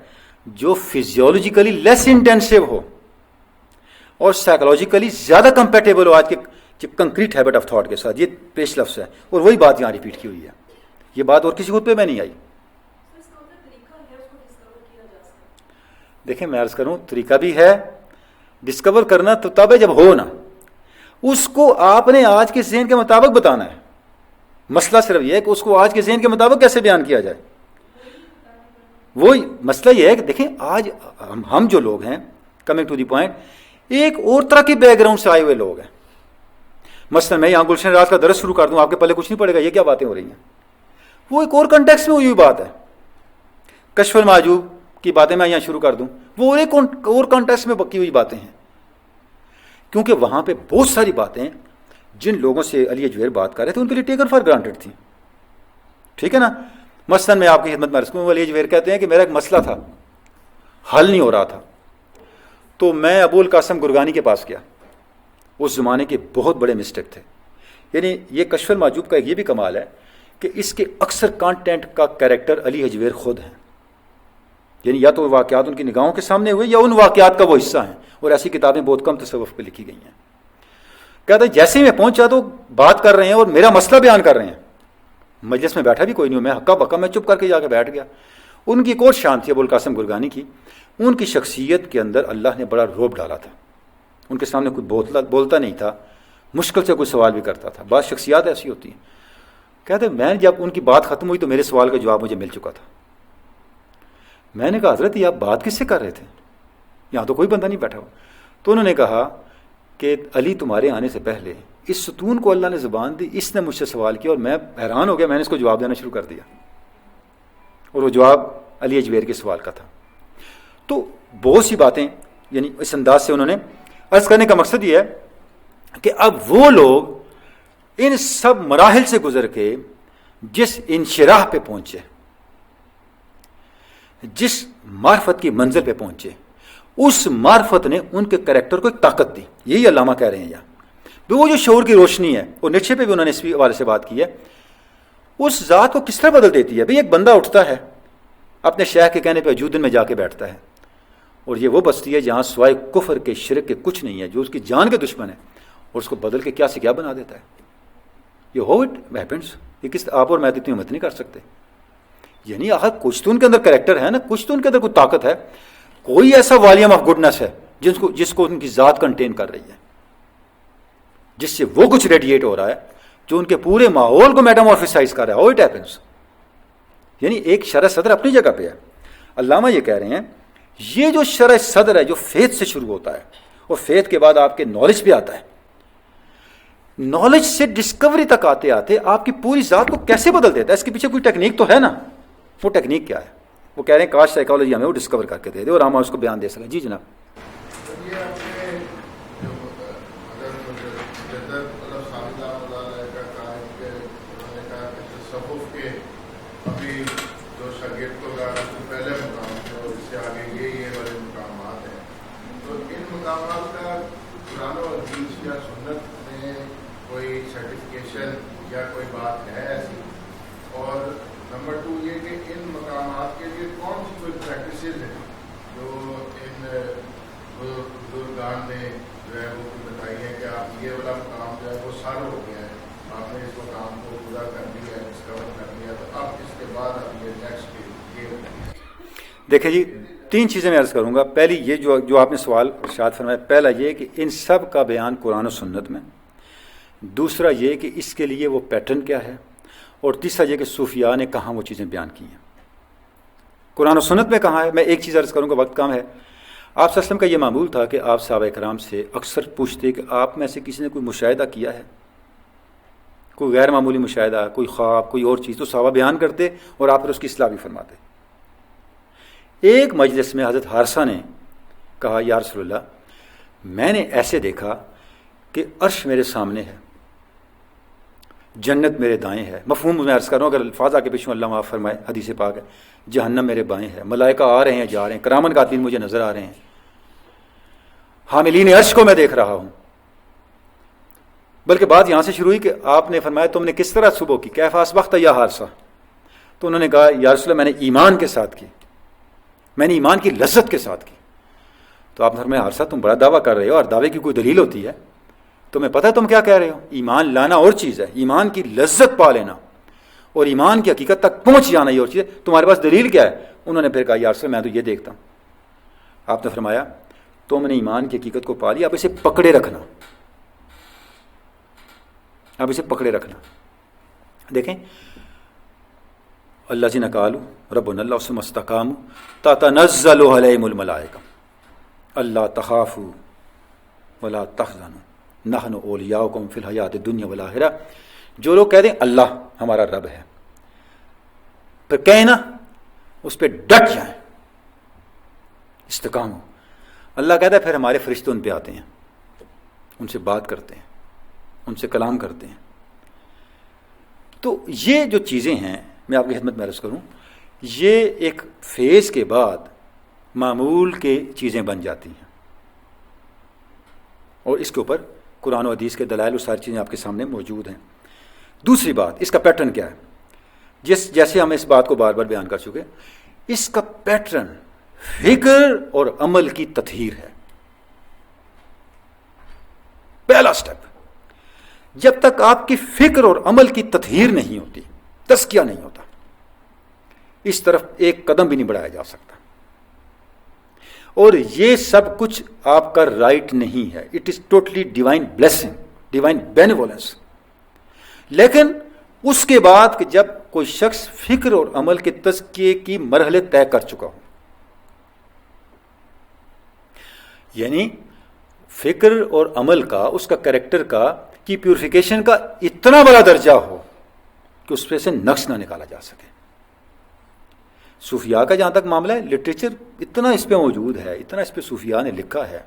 جو فزیولوجیکلی لیس انٹینسو ہو اور سائیکولوجیکلی زیادہ کمپیٹیبل ہو آج کے کنکریٹ ہیبٹ آف تھاٹ کے ساتھ. یہ پیش لفظ ہے اور وہی بات یہاں ریپیٹ کی ہوئی ہے. یہ بات اور کسی خطبے میں نہیں آئی. دیکھیں میں عرض کروں طریقہ بھی ہے ڈسکور کرنا تو تب ہے جب ہو نا. اس کو آپ نے آج کے ذہن کے مطابق بتانا ہے. مسئلہ صرف یہ ہے کہ اس کو آج کے ذہن کے مطابق کیسے بیان کیا جائے. وہی مسئلہ یہ ہے کہ دیکھیں آج ہم جو لوگ ہیں کمنگ ٹو دی پوائنٹ ایک اور طرح کے بیک گراؤنڈ سے آئے ہوئے لوگ ہیں. مثلا میں یہاں گلشن راز کا درس شروع کر دوں آپ کے پلے کچھ نہیں پڑے گا یہ کیا باتیں ہو رہی ہیں. وہ ایک اور کنٹیکسٹ میں ہوئی ہوئی بات ہے. کشف المحجوب کی باتیں میں یہاں شروع کر دوں وہ ایک اور کنٹیکسٹ میں بکی ہوئی باتیں ہیں. کیونکہ وہاں پہ بہت ساری باتیں جن لوگوں سے علی اجویر بات کر رہے تھے ان کے لیے ٹیکن فار گرانٹیڈ تھیں. ٹھیک ہے نا. مثلا میں آپ کی خدمت میں عرض کروں علی اجویر کہتے ہیں کہ میرا ایک مسئلہ تھا حل نہیں ہو رہا تھا تو میں ابو القاسم گرگانی کے پاس گیا. اس زمانے کے بہت بڑے مسٹیک تھے. یعنی یہ کشف المحجوب کا یہ بھی کمال ہے کہ اس کے اکثر کانٹینٹ کا کریکٹر علی اجویر خود ہیں. یعنی یا تو واقعات ان کی نگاہوں کے سامنے ہوئے یا ان واقعات کا وہ حصہ ہیں. اور ایسی کتابیں بہت کم تصوف پہ لکھی گئی ہیں. کہتا ہے جیسے ہی میں پہنچا تو بات کر رہے ہیں اور میرا مسئلہ بیان کر رہے ہیں. مجلس میں بیٹھا بھی کوئی نہیں ہوں میں ہکا بکا میں چپ کر کے جا کے بیٹھ گیا. ان کی ایک اور شان تھی ابو القاسم گرگانی کی. ان کی شخصیت کے اندر اللہ نے بڑا روب ڈالا تھا. ان کے سامنے کوئی بولتا نہیں تھا. مشکل سے کوئی سوال بھی کرتا تھا. بعض شخصیات ایسی ہوتی ہیں. کہتے میں جب ان کی بات ختم ہوئی تو میرے سوال کا جواب مجھے مل چکا تھا. میں نے کہا حضرت یہ آپ بات کس سے کر رہے تھے یہاں تو کوئی بندہ نہیں بیٹھا ہوا. تو انہوں نے کہا کہ علی تمہارے آنے سے پہلے اس ستون کو اللہ نے زبان دی اس نے مجھ سے سوال کیا اور میں حیران ہو گیا. میں نے اس کو جواب دینا شروع کر دیا اور وہ جواب علی اجویر کے سوال کا تھا. تو بہت سی باتیں یعنی اس انداز سے انہوں نے عرض کرنے کا مقصد یہ ہے کہ اب وہ لوگ ان سب مراحل سے گزر کے جس انشراح پہ پہنچے جس معرفت کی منزل پہ پہنچے اس معرفت نے ان کے کریکٹر کو ایک طاقت دی. یہی علامہ کہہ رہے ہیں یہاں وہ جو شعور کی روشنی ہے اور نیچے پہ بھی انہوں نے اس حوالے سے بات کی ہے اس ذات کو کس طرح بدل دیتی ہے. بھئی ایک بندہ اٹھتا ہے اپنے شیخ کے کہنے پہ وجودن میں جا کے بیٹھتا ہے اور یہ وہ بستی ہے جہاں سوائے کفر کے شرک کے کچھ نہیں ہے جو اس کی جان کے دشمن ہے اور اس کو بدل کے کیا سے کیا بنا دیتا ہے. یہ ہو اٹ ہیپنس. یہ کس آپ اور میں اتنی ہمت نہیں کر سکتے. یعنی آخر کچھ تو ان کے اندر کریکٹر ہے نا کچھ تو ان کے اندر کوئی طاقت ہے. کوئی ایسا والیوم آف گڈنس ہے جس کو ان کی ذات کنٹین کر رہی ہے جس سے وہ کچھ ریڈیٹ ہو رہا ہے جو ان کے پورے ماحول کو میٹامورفسائز کر رہا ہے. ہو اٹ ہیپنس. یعنی ایک شرح صدر اپنی جگہ پہ ہے. علامہ یہ کہہ رہے ہیں یہ جو شرح صدر ہے جو فیتھ سے شروع ہوتا ہے اور فیتھ کے بعد آپ کے نالج پہ آتا ہے. نالج سے ڈسکوری تک آتے آتے آپ کی پوری ذات کو کیسے بدل دیتا ہے. اس کے پیچھے کوئی ٹیکنیک تو ہے نا. وہ ٹیکنیک کیا ہے وہ کہہ رہے ہیں کاش سائیکالوجی ہمیں وہ ڈسکور کر کے دے دے اور ہم اس کو بیان دے سکیں. جی جناب. کوئی سرٹیفکیشن یا کوئی بات ہے ایسی اور نمبر 2 یہ کہ ان مقامات کے لیے کون سی کوئی پریکٹسز ہیں جو ان بزرگان نے جو ہے وہ بتائی ہے کہ آپ یہ والا مقام جو ہے وہ سارا ہو گیا ہے آپ نے اس مقام کو پورا کر لیا ہے ڈسکور کر لیا تو اب اس کے بعد اب یہ نیکسٹ یہ دیکھیں جی 3 چیزیں میں عرض کروں گا. پہلی یہ جو آپ نے سوال ارشاد فرمایا پہلا یہ کہ ان سب کا بیان قرآن و سنت میں. دوسرا یہ کہ اس کے لیے وہ پیٹرن کیا ہے اور تیسرا یہ کہ صوفیاء نے کہاں وہ چیزیں بیان کی ہیں قرآن و سنت میں کہاں ہے. میں ایک چیز عرض کروں گا وقت کم ہے. آپ صلی اللہ علیہ وسلم کا یہ معمول تھا کہ آپ صحابہ کرام سے اکثر پوچھتے کہ آپ میں سے کسی نے کوئی مشاہدہ کیا ہے کوئی غیر معمولی مشاہدہ کوئی خواب کوئی اور چیز تو صحابہ بیان کرتے اور آپ پھر اس کی اصلاح بھی فرماتے. ایک مجلس میں حضرت حارثہ نے کہا یا رسول اللہ میں نے ایسے دیکھا کہ عرش میرے سامنے ہے جنت میرے دائیں ہے. مفہوم میں عرض کروں اگر الفاظ آ کے پیچھوں اللہ معاف فرمائے حدیث پاک ہے. جہنم میرے بائیں ہے ملائکہ آ رہے ہیں جا رہے ہیں کرامن قاتلین مجھے نظر آ رہے ہیں حاملین عرش کو میں دیکھ رہا ہوں. بلکہ بات یہاں سے شروع ہوئی کہ آپ نے فرمایا تم نے کس طرح صبح کی کیف اصبحت یا حارثہ. تو انہوں نے کہا یا رسول اللہ میں نے ایمان کے ساتھ کی میں نے ایمان کی لذت کے ساتھ کی. تو آپ نے فرمایا حارثہ تم بڑا دعویٰ کر رہے ہو اور دعوے کی کوئی دلیل ہوتی ہے. تمہیں پتہ ہے تم کیا کہہ رہے ہو؟ ایمان لانا اور چیز ہے، ایمان کی لذت پا لینا اور ایمان کی حقیقت تک پہنچ جانا یہ اور چیز ہے. تمہارے پاس دلیل کیا ہے؟ انہوں نے پھر کہا یا رسول اللہ میں تو یہ دیکھتا ہوں. آپ نے فرمایا تم نے ایمان کی حقیقت کو پا لیا، اب اسے پکڑے رکھنا، اب اسے پکڑے رکھنا. دیکھیں اللہ جی قالوا ربنا اللہ ثم استقاموا تتنزل علیہم الملائکہ اللہ تخافوا ولا تحزنوا نحن اولیاؤکم فی الحیات الدنیا والآخرہ. جو لوگ کہہ دیں اللہ ہمارا رب ہے، پھر کہیں نا اس پہ ڈٹ جائیں، استقام ہو. اللہ کہتا ہے پھر ہمارے فرشتے ان پہ آتے ہیں، ان سے بات کرتے ہیں، ان سے کلام کرتے ہیں. تو یہ جو چیزیں ہیں میں آپ کی خدمت میں عرض کروں، یہ ایک فیز کے بعد معمول کے چیزیں بن جاتی ہیں، اور اس کے اوپر قرآن و حدیث کے دلائل اور ساری چیزیں آپ کے سامنے موجود ہیں. دوسری بات، اس کا پیٹرن کیا ہے؟ جیسے ہم اس بات کو بار بار بیان کر چکے، اس کا پیٹرن فکر اور عمل کی تطہیر ہے. پہلا سٹیپ، جب تک آپ کی فکر اور عمل کی تطہیر نہیں ہوتی، تزکیہ نہیں ہوتا، اس طرف ایک قدم بھی نہیں بڑھایا جا سکتا. اور یہ سب کچھ آپ کا رائٹ نہیں ہے، it is totally divine blessing, divine benevolence. لیکن اس کے بعد کہ جب کوئی شخص فکر اور عمل کے تزکیے کی مرحلے طے کر چکا ہو، یعنی فکر اور عمل کا، اس کا کریکٹر کا کی پیوریفیکیشن کا اتنا بڑا درجہ ہو کہ اس پہ سے نقص نہ نکالا جا سکے. صوفیاء کا جہاں تک معاملہ ہے، لٹریچر اتنا اس پہ موجود ہے، اتنا اس پہ صوفیاء نے لکھا ہے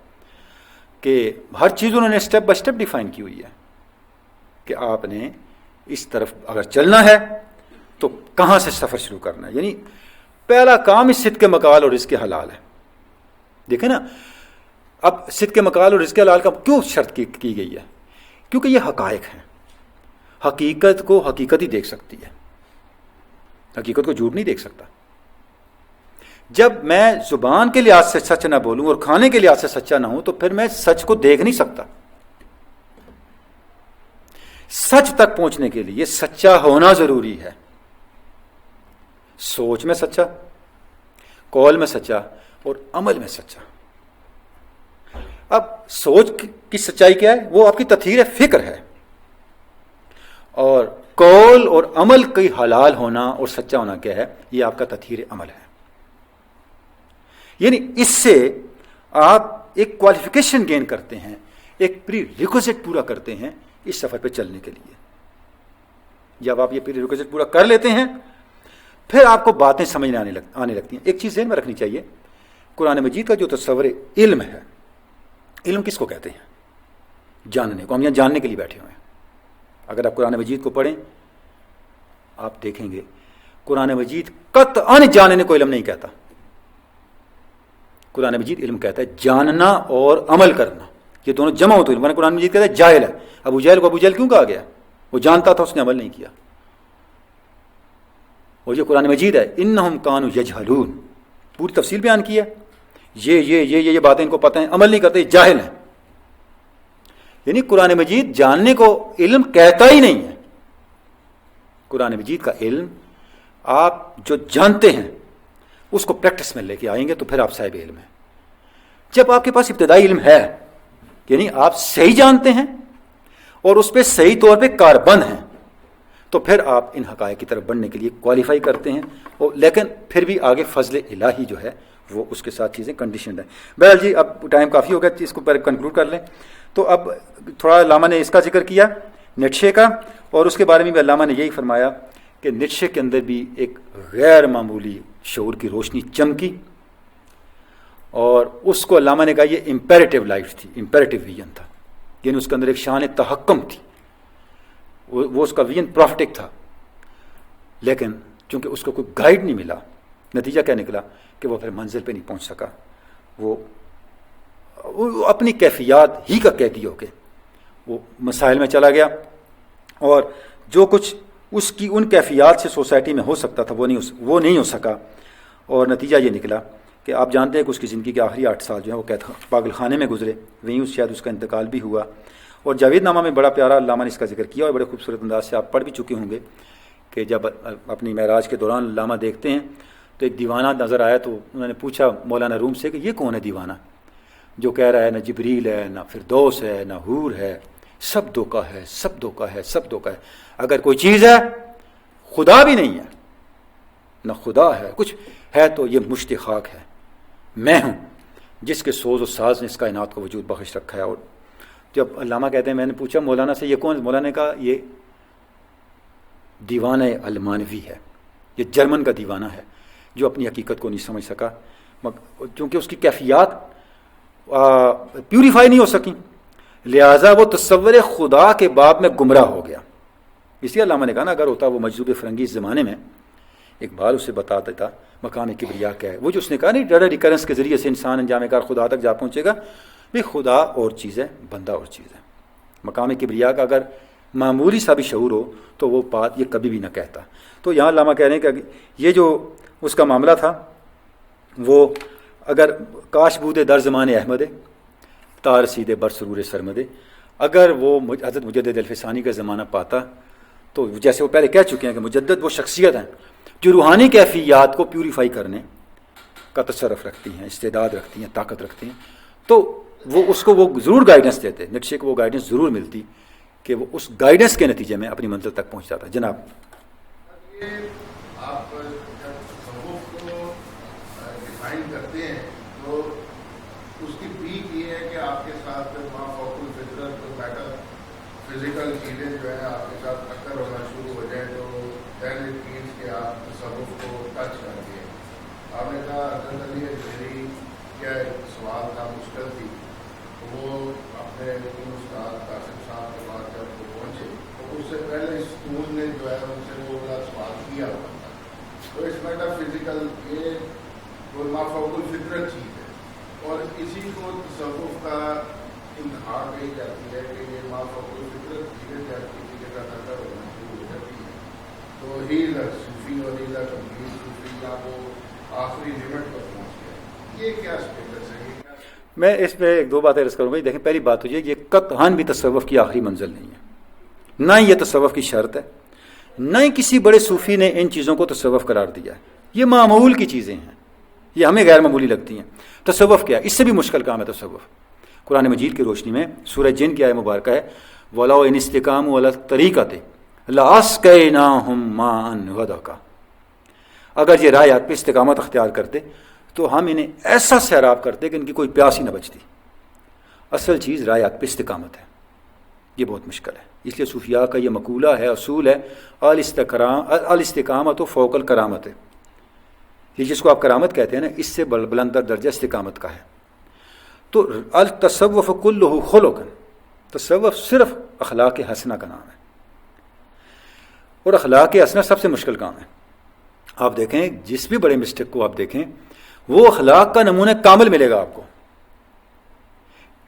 کہ ہر چیز انہوں نے اسٹیپ بائی اسٹیپ ڈیفائن کی ہوئی ہے کہ آپ نے اس طرف اگر چلنا ہے تو کہاں سے سفر شروع کرنا ہے. یعنی پہلا کام اس صدق مقال اور رزق حلال ہے. دیکھیں نا، اب صدق مقال اور رزق حلال کا کیوں شرط کی گئی ہے؟ کیونکہ یہ حقائق ہیں. حقیقت کو حقیقت ہی دیکھ سکتی ہے، حقیقت کو جھوٹ نہیں دیکھ سکتا. جب میں زبان کے لحاظ سے سچ نہ بولوں اور کھانے کے لحاظ سے سچا نہ ہوں تو پھر میں سچ کو دیکھ نہیں سکتا. سچ تک پہنچنے کے لیے سچا ہونا ضروری ہے. سوچ میں سچا، قول میں سچا اور عمل میں سچا. اب سوچ کی سچائی کیا ہے؟ وہ آپ کی تطہیر فکر ہے، اور قول اور عمل کی حلال ہونا اور سچا ہونا کیا ہے؟ یہ آپ کا تطہیر عمل ہے. یعنی اس سے آپ ایک کوالیفیکیشن گین کرتے ہیں، ایک پری ریکوزٹ پورا کرتے ہیں اس سفر پہ چلنے کے لیے. جب آپ یہ پری ریکوزٹ پورا کر لیتے ہیں پھر آپ کو باتیں سمجھنے آنے لگتی ہیں. ایک چیز ذہن میں رکھنی چاہیے، قرآن مجید کا جو تصور علم ہے، علم کس کو کہتے ہیں؟ جاننے کو. ہم یہاں جاننے کے لیے بیٹھے ہوئے ہیں. اگر آپ قرآن مجید کو پڑھیں آپ دیکھیں گے قرآن مجید قطعاً جاننے کو علم نہیں کہتا. قرآن مجید علم کہتا ہے جاننا اور عمل کرنا، یہ دونوں جمع ہوتے ہیں. قرآن مجید کہتا ہے جاہل ہے. ابو جہل کو ابو جہل کیوں کہا گیا؟ وہ جانتا تھا، اس نے عمل نہیں کیا. اور یہ قرآن مجید ہے انہم کانوا یجہلون، پوری تفصیل بیان کی ہے. یہ باتیں ان کو پتہ ہیں، عمل نہیں کرتے، جاہل ہیں. یعنی قرآن مجید جاننے کو علم کہتا ہی نہیں ہے. قرآن مجید کا علم آپ جو جانتے ہیں اس کو پریکٹس میں لے کے آئیں گے تو پھر آپ صاحب علم ہیں. جب آپ کے پاس ابتدائی علم ہے، یعنی آپ صحیح جانتے ہیں اور اس پہ صحیح طور پہ کاربند ہیں، تو پھر آپ ان حقائق کی طرف بڑھنے کے لیے کوالیفائی کرتے ہیں. اور لیکن پھر بھی آگے فضل الہی جو ہے وہ اس کے ساتھ چیزیں کنڈیشنڈ ہیں. بہرحال جی اب ٹائم کافی ہو گیا، اس کو کنکلوڈ کر لیں. تو اب تھوڑا علامہ نے اس کا ذکر کیا نیٹشے کا، اور اس کے بارے میں بھی علامہ نے یہی فرمایا کہ نیٹشے کے اندر بھی ایک غیر معمولی شعور کی روشنی چمکی، اور اس کو علامہ نے کہا یہ امپیریٹیو لائف تھی، امپیریٹیو ویژن تھا. یعنی اس کے اندر ایک شان تحکم تھی، وہ اس کا ویژن پروفیٹک تھا. لیکن چونکہ اس کو کوئی گائیڈ نہیں ملا، نتیجہ کیا نکلا کہ وہ پھر منزل پہ نہیں پہنچ سکا. وہ اپنی کیفیات ہی کا قیدی ہو کے وہ مسائل میں چلا گیا، اور جو کچھ اس کی ان کیفیات سے سوسائٹی میں ہو سکتا تھا وہ نہیں ہو سکا. اور نتیجہ یہ نکلا کہ آپ جانتے ہیں کہ اس کی زندگی کے آخری 8 سال جو ہیں وہ قید پاگل خانے میں گزرے، وہیں شاید اس کا انتقال بھی ہوا. اور جاوید نامہ میں بڑا پیارا علامہ نے اس کا ذکر کیا اور بڑے خوبصورت انداز سے آپ پڑھ بھی چکے ہوں گے کہ جب اپنی معراج کے دوران علامہ دیکھتے ہیں تو ایک دیوانہ نظر آیا، تو انہوں نے پوچھا مولانا روم سے کہ یہ کون ہے دیوانہ جو کہہ رہا ہے نہ جبریل ہے، نہ فردوس ہے، نہ حور ہے، سب دھوکہ ہے، سب دھوکہ ہے، سب دھوکہ ہے، اگر کوئی چیز ہے خدا بھی نہیں ہے، نہ خدا ہے، کچھ ہے تو یہ مشت خاک ہے، میں ہوں جس کے سوز و ساز نے اس کائنات کو وجود بخش رکھا ہے۔ اور جب علامہ کہتے ہیں میں نے پوچھا مولانا سے یہ کون، مولانا نے کہا یہ دیوانہ المانوی ہے، یہ جرمن کا دیوانہ ہے جو اپنی حقیقت کو نہیں سمجھ سکا، چونکہ اس کی کیفیات پیوریفائی نہیں ہو سکیں، لہٰذا وہ تصور خدا کے باب میں گمراہ ہو گیا۔ اسی علامہ نے کہا نا اگر ہوتا وہ مجذوب فرنگی اس زمانے میں اقبال اسے بتا دیتا مقام کبریا کیا ہے، وہ جو اس نے کہا نہیں ڈیٹا ریکرنس کے ذریعے سے انسان انجام کار خدا تک جا پہنچے گا، بھی خدا اور چیز ہے، بندہ اور چیز ہے۔ مقام کبریا کا اگر معمولی سا بھی شعور ہو تو وہ بات یہ کبھی بھی نہ کہتا۔ تو یہاں علامہ کہہ رہے ہیں کہ یہ جو اس کا معاملہ تھا وہ اگر کاش بودے در زمان احمد تار سیدھے بر سرور سرمدے، اگر وہ حضرت مجدد الفسانی کا زمانہ پاتا تو جیسے وہ پہلے کہہ چکے ہیں کہ مجدد وہ شخصیت ہیں جو روحانی کیفیات کو پیوریفائی کرنے کا تصرف رکھتی ہیں، استعداد رکھتی ہیں، طاقت رکھتی ہیں، تو وہ اس کو وہ ضرور گائیڈنس دیتے، نقشے کو وہ گائیڈنس ضرور ملتی کہ وہ اس گائیڈنس کے نتیجے میں اپنی منزل تک پہنچ جاتا ہے۔ جناب آپ جب تصوف کو ڈیفائن کرتے ہیں تو اس کی پیک یہ ہے کہ آپ کے ساتھ ما فوق الفطرت میٹر فزیکل چیزیں جو ہے آپ کے ساتھ ٹکر ہونا شروع ہو جائے تو دین اٹ مینس کہ آپ تصوف کو ٹچ کر گئے۔ آپ نے کہا حضرت علی میری کیا سوال تھا، مشکل تھی، وہ اپنے استاد قاسم صاحب کے پاس جب وہ پہنچے تو اس سے پہلے اسکول نے جو ہے ان سے وہ سوال کیا ہوا تھا۔ تو اس میٹا فزیکل یہ وہ ما فوق الفطرت چیز ہے اور اسی کو تصوف کا انتہا کہی جاتی ہے کہ یہ ما فوق الفطرت دھیرے دھیرے کسی کے ساتھ اثر ہونا شروع ہو جاتی ہے۔ تو ہی صوفی اور ہی کمپلیٹ صوفی کا وہ آخری لمٹ پر پہنچ گیا۔ یہ کیا اسٹیٹس ہے؟ میں اس پہ ایک دو باتیں عرض کروں گا۔ دیکھیں پہلی بات تو یہ قطعاً بھی تصوف کی آخری منزل نہیں ہے، نہ یہ تصوف کی شرط ہے، نہ ہی کسی بڑے صوفی نے ان چیزوں کو تصوف قرار دیا ہے۔ یہ معمول کی چیزیں ہیں، یہ ہمیں غیر معمولی لگتی ہیں۔ تصوف کیا ہے؟ اس سے بھی مشکل کام ہے تصوف۔ قرآن مجید کی روشنی میں سورہ جن کی آیت مبارکہ ہے وَلَوْ إِنِ اسْتَقَامُوا عَلَى الطَّرِيقَةِ لَأَسْقَيْنَاهُمْ مَاءً غَدَقًا، اگر یہ رایات پہ استقامت اختیار کرتے تو ہم انہیں ایسا سیراب کرتے کہ ان کی کوئی پیاس ہی نہ بچتی۔ اصل چیز رایات پہ استقامت ہے، یہ بہت مشکل ہے۔ اس لیے صوفیاء کا یہ مقولہ ہے، اصول ہے، الاستقامت فوق الکرامت، یہ جس کو آپ کرامت کہتے ہیں نا، اس سے بلندر درجہ استقامت کا ہے۔ تو التصوف کلہ خلق، تصوف صرف اخلاق حسنہ کا نام ہے، اور اخلاق حسنہ سب سے مشکل کام ہے۔ آپ دیکھیں جس بھی بڑے مسٹک کو آپ دیکھیں وہ اخلاق کا نمونہ کامل ملے گا آپ کو۔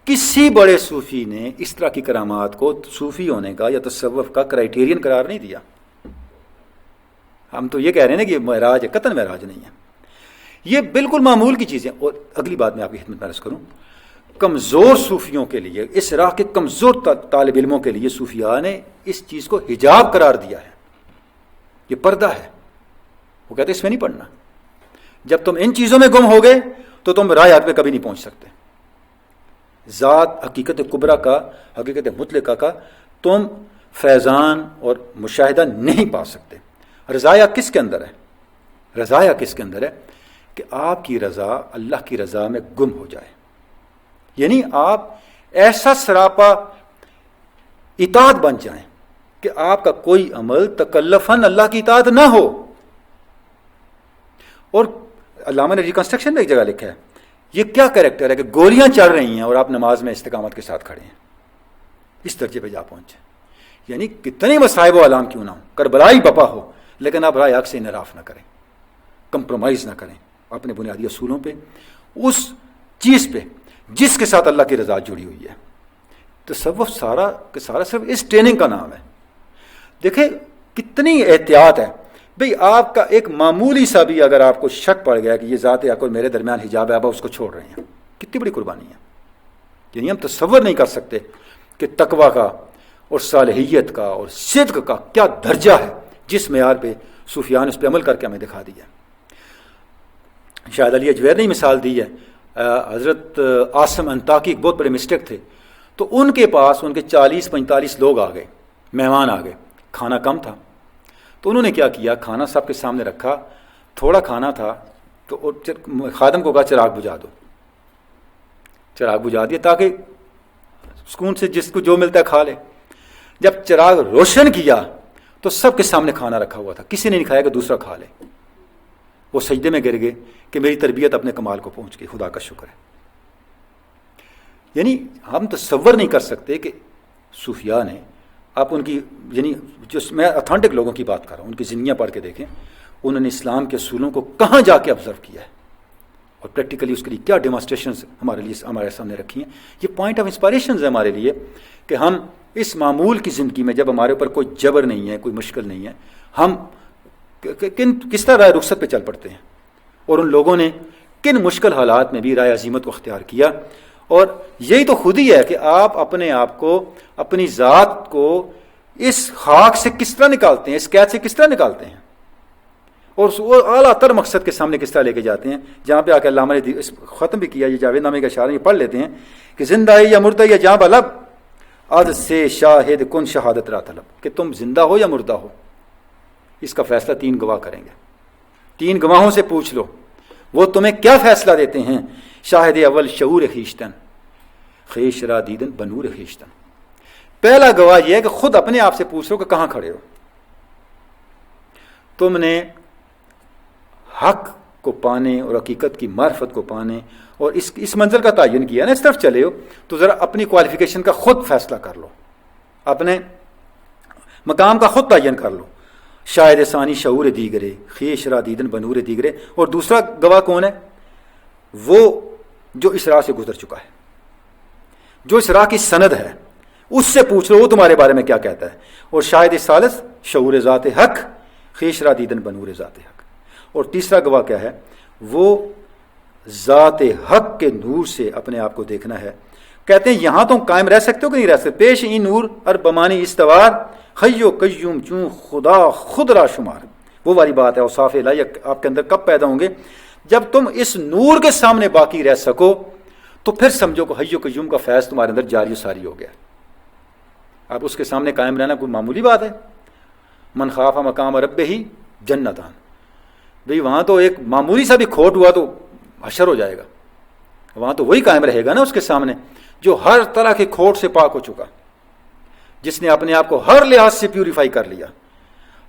کسی بڑے صوفی نے اس طرح کی کرامات کو صوفی ہونے کا یا تصوف کا کرائیٹیرین قرار نہیں دیا۔ ہم تو یہ کہہ رہے ہیں نا کہ معراج ہے، قطعاً معراج نہیں ہے، یہ بالکل معمول کی چیزیں۔ اور اگلی بات میں آپ کی خدمت میں عرض کروں، کمزور صوفیوں کے لیے، اس راہ کے کمزور طالب علموں کے لیے صوفیاء نے اس چیز کو حجاب قرار دیا ہے، یہ پردہ ہے۔ وہ کہتے ہیں اس میں نہیں پڑھنا، جب تم ان چیزوں میں گم ہو گئے تو تم رایات پہ کبھی نہیں پہنچ سکتے۔ ذات حقیقت کبریٰ کا، حقیقت مطلقہ کا تم فیضان اور مشاہدہ نہیں پا سکتے۔ رضایا کس کے اندر ہے؟ رضایا کس کے اندر ہے؟ کہ آپ کی رضا اللہ کی رضا میں گم ہو جائے، یعنی آپ ایسا سراپا اطاعت بن جائیں کہ آپ کا کوئی عمل تکلفاً اللہ کی اطاعت نہ ہو۔ اور علامہ نے ریکنسٹرکشن میں ایک جگہ لکھا ہے یہ کیا کریکٹر ہے کہ گولیاں چل رہی ہیں اور آپ نماز میں استقامت کے ساتھ کھڑے ہیں، اس درجے پہ جا پہنچے۔ یعنی کتنے مصائب و علام کیوں نہ ہو، کربلائی بپا ہو، لیکن آپ رائے حق سے انحراف نہ کریں، کمپرومائز نہ کریں اپنے بنیادی اصولوں پہ، اس چیز پہ جس کے ساتھ اللہ کی رضا جڑی ہوئی ہے۔ تصوف سارا کہ سارا صرف اس ٹریننگ کا نام ہے۔ دیکھیں کتنی احتیاط ہے بھئی، آپ کا ایک معمولی سا بھی اگر آپ کو شک پڑ گیا کہ یہ ذات حق اور میرے درمیان حجاب ہے، آپ اس کو چھوڑ رہے ہیں، کتنی بڑی قربانی ہے۔ یعنی ہم تصور نہیں کر سکتے کہ تقوی کا اور صالحیت کا اور صدق کا کیا درجہ ہے، جس معیار پہ صوفیان اس پہ عمل کر کے ہمیں دکھا دیا. شاید علی اجویر نے مثال دی ہے. حضرت عاصم انطاکی ایک بہت بڑے مسٹک تھے، تو ان کے پاس ان کے 40-45 لوگ آ گئے، مہمان آ گئے، کھانا کم تھا. تو انہوں نے کیا کیا، کھانا سب کے سامنے رکھا، تھوڑا کھانا تھا تو خادم کو کہا چراغ بجھا دو. چراغ بجھا دیا تاکہ سکون سے جس کو جو ملتا ہے کھا لے. جب چراغ روشن کیا تو سب کے سامنے کھانا رکھا ہوا تھا، کسی نے نہیں کھایا کہ دوسرا کھا لے. وہ سجدے میں گر گئے کہ میری تربیت اپنے کمال کو پہنچ گئی، خدا کا شکر ہے. یعنی ہم تصور نہیں کر سکتے کہ صوفیاء نے، آپ ان کی، یعنی جو میں اتھینٹک لوگوں کی بات کر رہا ہوں، ان کی زندگیاں پڑھ کے دیکھیں، انہوں نے اسلام کے اصولوں کو کہاں جا کے آبزرو کیا ہے اور پریکٹیکلی اس کے لیے کیا ڈیمانسٹریشنز ہمارے سامنے رکھی ہیں. یہ پوائنٹ آف انسپائریشنز ہے ہمارے لیے کہ ہم اس معمول کی زندگی میں جب ہمارے اوپر کوئی جبر نہیں ہے، کوئی مشکل نہیں ہے، ہم کس طرح رائے رخصت پہ چل پڑتے ہیں، اور ان لوگوں نے کن مشکل حالات میں بھی رائے عزیمت کو اختیار کیا. اور یہی تو خود ہی ہے کہ آپ اپنے آپ کو، اپنی ذات کو اس خاک سے کس طرح نکالتے ہیں، اس قید سے کس طرح نکالتے ہیں، اور اعلیٰ تر مقصد کے سامنے کس طرح لے کے جاتے ہیں. جہاں پہ آ کے علامہ نے ختم بھی کیا، یہ جاوید نامے کا اشارہ یہ پڑھ لیتے ہیں کہ زندہ یا مردہ یا جاں بلب از سے شاہد کن شہادت را طلب، کہ تم زندہ ہو یا مردہ ہو، اس کا فیصلہ 3 گواہ کریں گے. 3 گواہوں سے پوچھ لو، وہ تمہیں کیا فیصلہ دیتے ہیں. شاہد اول شعور خیشتن خیش را دیدن بنور خیشتن. پہلا گواہ یہ ہے کہ خود اپنے آپ سے پوچھ لو کہ کہاں کھڑے ہو. تم نے حق کو پانے اور حقیقت کی معرفت کو پانے اور اس منزل کا تعین کیا نا، اس طرف چلے ہو، تو ذرا اپنی کوالیفیکیشن کا خود فیصلہ کر لو، اپنے مقام کا خود تعین کر لو. شاہد ثانی شعور دیگرے خیش را دیدن بنور دیگرے. اور دوسرا گواہ کون ہے؟ وہ جو اس راہ سے گزر چکا ہے، جو اس راہ کی سند ہے، اس سے پوچھ لو وہ تمہارے بارے میں کیا کہتا ہے. اور شاہد ثالث شعور ذات حق خیش را دیدن بنور ذات حق. اور تیسرا گواہ کیا ہے؟ وہ ذات حق کے نور سے اپنے آپ کو دیکھنا ہے. کہتے ہیں یہاں تم قائم رہ سکتے ہو کہ نہیں رہ سکتے. پیش این نور اور بمانی استوار حیو قیوم چون خدا خود را شمار. وہ والی بات ہے، اوصاف الہی آپ کے اندر کب پیدا ہوں گے؟ جب تم اس نور کے سامنے باقی رہ سکو تو پھر سمجھو کہ حیو قیوم کا فیض تمہارے اندر جاری و ساری ہو گیا. اب اس کے سامنے قائم رہنا کوئی معمولی بات ہے؟ من خاف مقام ربہ جنتان. بھئی وہاں تو ایک معمولی سا بھی کھوٹ ہوا تو حشر ہو جائے گا. وہاں تو وہی قائم رہے گا نا اس کے سامنے جو ہر طرح کے کھوٹ سے پاک ہو چکا، جس نے اپنے آپ کو ہر لحاظ سے پیوریفائی کر لیا،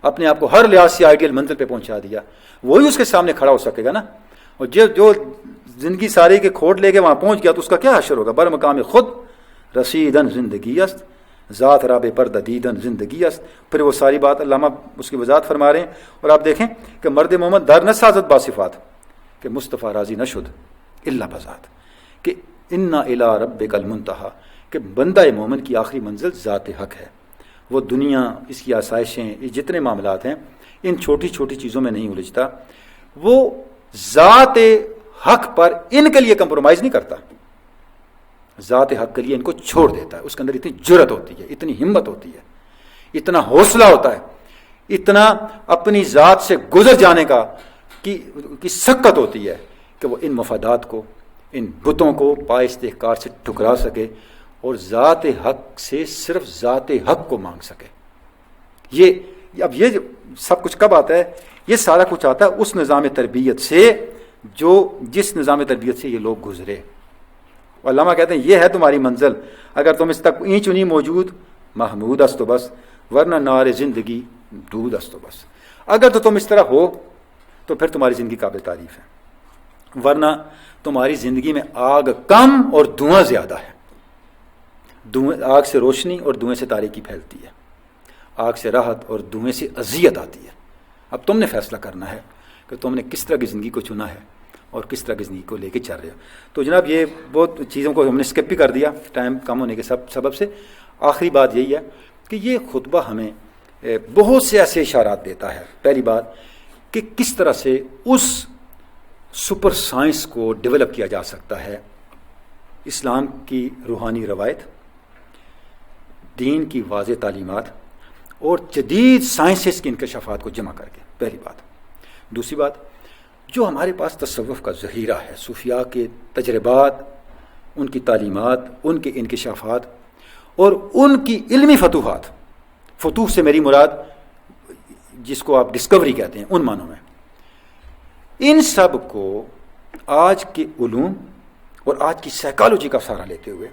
اپنے آپ کو ہر لحاظ سے آئیڈیل منزل پہ پہنچا دیا. وہی اس کے سامنے کھڑا ہو سکے گا نا. اور جو زندگی ساری کے کھوٹ لے کے وہاں پہنچ گیا تو اس کا کیا حشر ہوگا؟ بر مقام خود رسیدن زندگی است ذات راب پردہ دیدن زندگی است. پھر وہ ساری بات علامہ اس کی وضاحت فرما رہے ہیں. اور آپ دیکھیں کہ مرد محمد در نہ سازت باصفات، کہ مصطفیٰ راضی نہ شد الا بذات، کہ انا الی ربک المنتہی، کہ بندہ مومن کی آخری منزل ذات حق ہے. وہ دنیا، اس کی آسائشیں، یہ جتنے معاملات ہیں، ان چھوٹی چھوٹی چیزوں میں نہیں الجھتا. وہ ذات حق پر ان کے لیے کمپرومائز نہیں کرتا، ذات حق کے لیے ان کو چھوڑ دیتا ہے. اس کے اندر اتنی جرت ہوتی ہے، اتنی ہمت ہوتی ہے، اتنا حوصلہ ہوتا ہے، اتنا اپنی ذات سے گزر جانے کا کی سکت ہوتی ہے کہ وہ ان مفادات کو، ان بتوں کو پائے استحقار سے ٹھکرا سکے اور ذات حق سے صرف ذات حق کو مانگ سکے. اب یہ سب کچھ کب آتا ہے؟ یہ سارا کچھ آتا ہے اس نظام تربیت سے جس نظام تربیت سے یہ لوگ گزرے. علامہ کہتے ہیں یہ ہے تمہاری منزل. اگر تم اس تک اینچ نہیں موجود محمود است تو بس، ورنہ نار زندگی دود است تو بس. اگر تو تم اس طرح ہو تو پھر تمہاری زندگی قابل تعریف ہے، ورنہ تمہاری زندگی میں آگ کم اور دھواں زیادہ ہے. آگ سے روشنی اور دھوئیں سے تاریکی پھیلتی ہے، آگ سے راحت اور دھوئیں سے اذیت آتی ہے. اب تم نے فیصلہ کرنا ہے کہ تم نے کس طرح کی زندگی کو چنا ہے اور کس طرح کی زندگی کو لے کے چل رہے ہو. تو جناب یہ بہت چیزوں کو ہم نے اسکپ بھی کر دیا ٹائم کم ہونے کے سبب سے. آخری بات یہی ہے کہ یہ خطبہ ہمیں بہت سے ایسے اشارات دیتا ہے. پہلی بات کہ کس طرح سے اس سپر سائنس کو ڈیولپ کیا جا سکتا ہے. اسلام کی روحانی روایت، دین کی واضح تعلیمات اور جدید سائنسز کے انکشافات کو جمع کر کے، پہلی بات۔ دوسری بات، جو ہمارے پاس تصوف کا ذخیرہ ہے، صوفیاء کے تجربات، ان کی تعلیمات، ان کے انکشافات اور ان کی علمی فتوحات، فتوح سے میری مراد جس کو آپ ڈسکوری کہتے ہیں ان معنوں میں، ان سب کو آج کے علوم اور آج کی سائیکالوجی کا سہارا لیتے ہوئے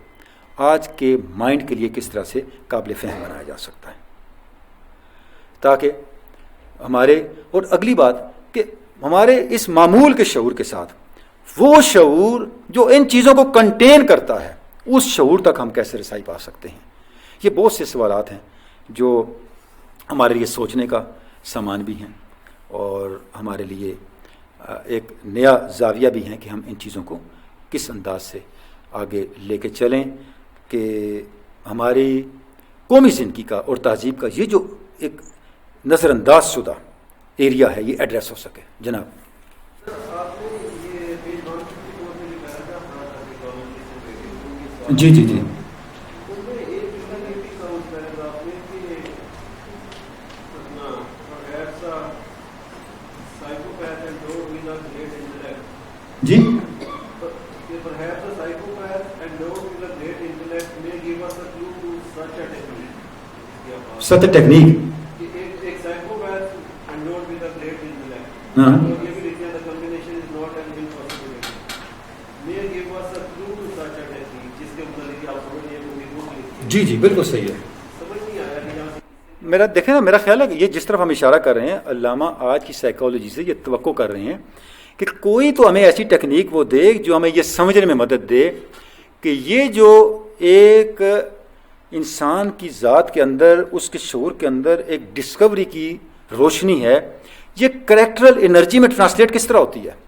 آج کے مائنڈ کے لیے کس طرح سے قابل فہم بنایا جا سکتا ہے، تاکہ ہمارے، اور اگلی بات کہ ہمارے اس معمول کے شعور کے ساتھ وہ شعور جو ان چیزوں کو کنٹین کرتا ہے، اس شعور تک ہم کیسے رسائی پا سکتے ہیں۔ یہ بہت سے سوالات ہیں جو ہمارے لیے سوچنے کا سامان بھی ہیں اور ہمارے لیے ایک نیا زاویہ بھی ہیں کہ ہم ان چیزوں کو کس انداز سے آگے لے کے چلیں کہ ہماری قومی زندگی کا اور تہذیب کا یہ جو ایک نظر انداز شدہ ایریا ہے یہ ایڈریس ہو سکے۔ جناب جی جی جی جی سچ ٹیکنیک جی جی بالکل صحیح ہے۔ میرا دیکھیں نا، میرا خیال ہے کہ یہ جس طرف ہم اشارہ کر رہے ہیں، علامہ آج کی سائیکالوجی سے یہ توقع کر رہے ہیں کہ کوئی تو ہمیں ایسی ٹیکنیک وہ دے جو ہمیں یہ سمجھنے میں مدد دے کہ یہ جو ایک انسان کی ذات کے اندر، اس کے شعور کے اندر ایک ڈسکوری کی روشنی ہے، یہ کریکٹرل انرجی میں ٹرانسلیٹ کس طرح ہوتی ہے۔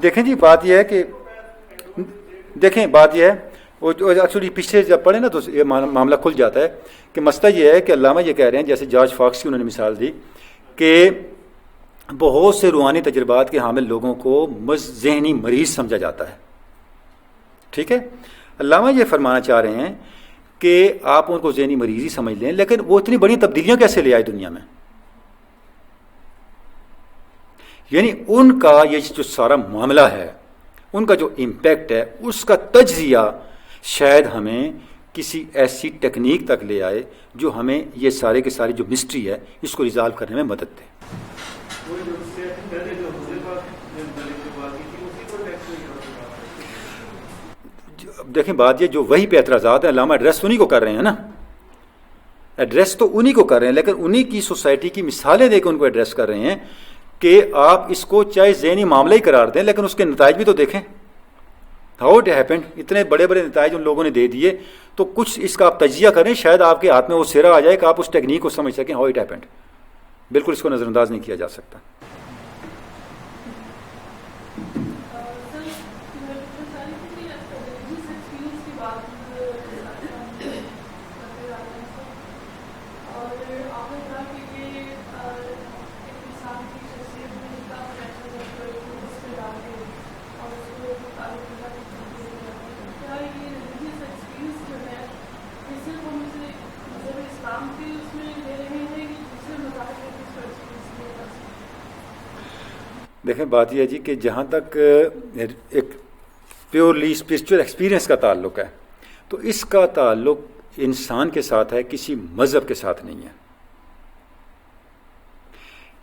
دیکھیں جی بات یہ ہے کہ دیکھیں بات یہ ہے، وہ جو ایکچولی پیچھے جب پڑھیں نا تو یہ معاملہ کھل جاتا ہے کہ مسئلہ یہ ہے کہ علامہ یہ کہہ رہے ہیں، جیسے جارج فاکس کی انہوں نے مثال دی کہ بہت سے روحانی تجربات کے حامل لوگوں کو ذہنی مریض سمجھا جاتا ہے، ٹھیک ہے۔ علامہ یہ فرمانا چاہ رہے ہیں کہ آپ ان کو ذہنی مریض ہی سمجھ لیں، لیکن وہ اتنی بڑی تبدیلیاں کیسے لے آئے دنیا میں؟ یعنی ان کا یہ جو سارا معاملہ ہے، ان کا جو امپیکٹ ہے، اس کا تجزیہ شاید ہمیں کسی ایسی ٹیکنیک تک لے آئے جو ہمیں یہ سارے کے ساری جو مسٹری ہے اس کو ریزالو کرنے میں مدد دے۔ دیکھیں بات یہ جو وہی پہ اعتراضات ہیں، علامہ ایڈریس انہی کو کر رہے ہیں نا، ایڈریس تو انہی کو کر رہے ہیں، لیکن انہی کی سوسائٹی کی مثالیں دے کے ان کو ایڈریس کر رہے ہیں کہ آپ اس کو چاہے ذہنی معاملہ ہی قرار دیں لیکن اس کے نتائج بھی تو دیکھیں، ہاؤ اٹ ہیپنڈ۔ اتنے بڑے بڑے نتائج ان لوگوں نے دے دیے، تو کچھ اس کا آپ تجزیہ کریں، شاید آپ کے ہاتھ میں وہ سہرا آ جائے کہ آپ اس ٹیکنیک کو سمجھ سکیں، ہاؤ اٹ ہیپنڈ۔ بالکل اس کو نظر انداز نہیں کیا جا سکتا۔ دیکھیں بات یہ ہے جی کہ جہاں تک ایک پیورلی اسپرچول ایکسپیرئنس کا تعلق ہے تو اس کا تعلق انسان کے ساتھ ہے، کسی مذہب کے ساتھ نہیں ہے۔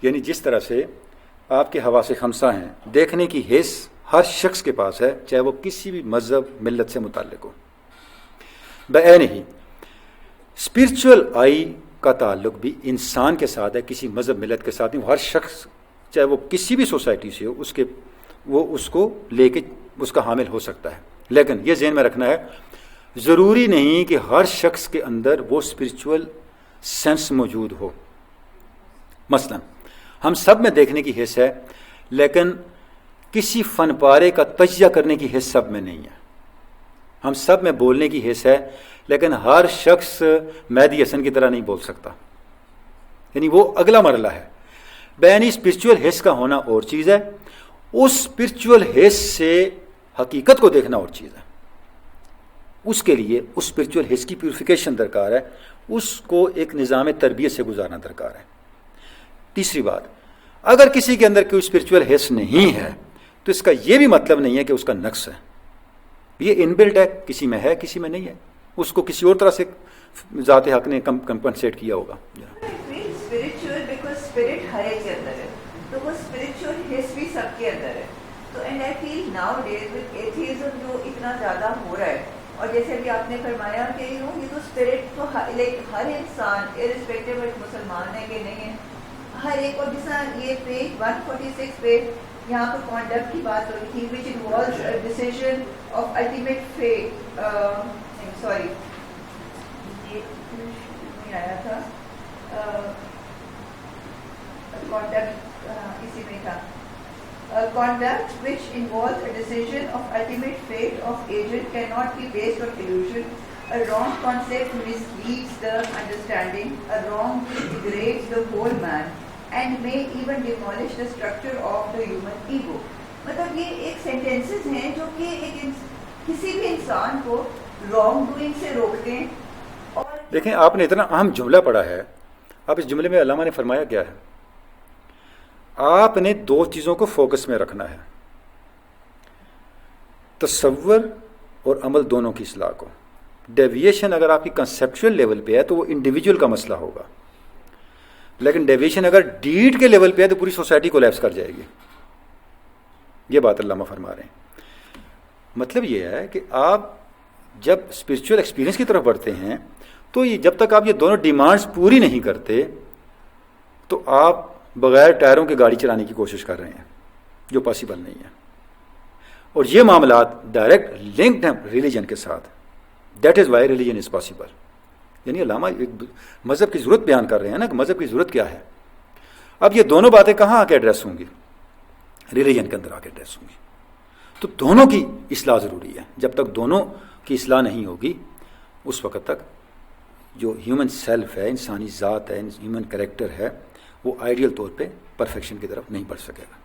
یعنی جس طرح سے آپ کے حواس خمسہ ہیں، دیکھنے کی حس ہر شخص کے پاس ہے، چاہے وہ کسی بھی مذہب ملت سے متعلق ہو۔ بعین ہی اسپرچول آئی کا تعلق بھی انسان کے ساتھ ہے، کسی مذہب ملت کے ساتھ نہیں. ہر شخص چاہے وہ کسی بھی سوسائٹی سے ہو وہ اس کو لے کے اس کا حامل ہو سکتا ہے. لیکن یہ ذہن میں رکھنا ہے ضروری نہیں کہ ہر شخص کے اندر وہ اسپرچول سینس موجود ہو. مثلا ہم سب میں دیکھنے کی حس ہے لیکن کسی فن پارے کا تجزیہ کرنے کی حس سب میں نہیں ہے. ہم سب میں بولنے کی حس ہے لیکن ہر شخص مہدی حسن کی طرح نہیں بول سکتا، یعنی وہ اگلا مرحلہ ہے. بینی اسپرچول حس کا ہونا اور چیز ہے، اس اسپرچول حس سے حقیقت کو دیکھنا اور چیز ہے. اس کے لیے اس اسپرچول حس کی پیوریفیکیشن درکار ہے، اس کو ایک نظام تربیت سے گزارنا درکار ہے. تیسری بات، اگر کسی کے اندر کوئی اسپرچول حس نہیں ہے تو اس کا یہ بھی مطلب نہیں ہے کہ اس کا نقص ہے. یہ انبلٹ ہے، کسی میں ہے کسی میں نہیں ہے، اس کو کسی اور طرح سے ذات حق نے کمپنسیٹ کیا ہوگا. اسپرچل بیکاز اسپرٹ ہر ایک کے اندر ہے تو وہ اسپرچل حس بھی سب کے اندر ہے. تو and I feel nowadays with atheism جو اتنا زیادہ ہو رہا ہے، اور جیسے ابھی آپ نے فرمایا کہ یہ تو اسپرٹ تو لائک ہر انسان ارسپیکٹو آف مسلمان ہے کہ نہیں ہے، ہر ایک. اور جس طرح یہ پیج 146 پہ یہاں پر کانڈکٹ کی بات ہو رہی تھی which involves decision of ultimate fate. Sorry یہ نہیں آیا تھا، کانڈکٹ اسی میں تھا. Conduct which involves a decision of ultimate fate of agent cannot be based on illusion. A wrong concept misleads the understanding. A wrong will degrades the whole man and may even demolish the structure of the human ego. مطلب یہ ایک sentences ہیں جو کہ ایک کسی بھی انسان کو رانگ ڈوئنگ سے روکتے ہیں. اور دیکھیں آپ نے اتنا اہم جملہ پڑھا ہے، اب اس جملے میں علامہ نے فرمایا کیا ہے؟ آپ نے دو چیزوں کو فوکس میں رکھنا ہے، تصور اور عمل دونوں کی اصلاح کو. ڈیویشن اگر آپ کی کنسیپچول لیول پہ ہے تو وہ انڈیویجول کا مسئلہ ہوگا، لیکن ڈیویشن اگر ڈیڈ کے لیول پہ ہے تو پوری سوسائٹی کولیپس کر جائے گی. یہ بات علامہ فرما رہے ہیں. مطلب یہ ہے کہ آپ جب اسپرچول ایکسپیرینس کی طرف بڑھتے ہیں تو یہ جب تک آپ یہ دونوں ڈیمانڈز پوری نہیں کرتے تو آپ بغیر ٹائروں کے گاڑی چلانے کی کوشش کر رہے ہیں، جو پاسبل نہیں ہے. اور یہ معاملات ڈائریکٹ لنکڈ ہیں ریلیجن کے ساتھ. That is why religion is possible. یعنی علامہ ایک مذہب کی ضرورت بیان کر رہے ہیں نا کہ مذہب کی ضرورت کیا ہے. اب یہ دونوں باتیں کہاں آ کے ایڈریس ہوں گی؟ ریلیجن کے اندر آ کے ایڈریس ہوں گی. تو دونوں کی اصلاح ضروری ہے. جب تک دونوں کی اصلاح نہیں ہوگی اس وقت تک جو ہیومن سیلف ہے، انسانی ذات ہے، ہیومن کریکٹر ہے، وہ آئیڈیل طور پہ پرفیکشن کی طرف نہیں بڑھ سکے گا.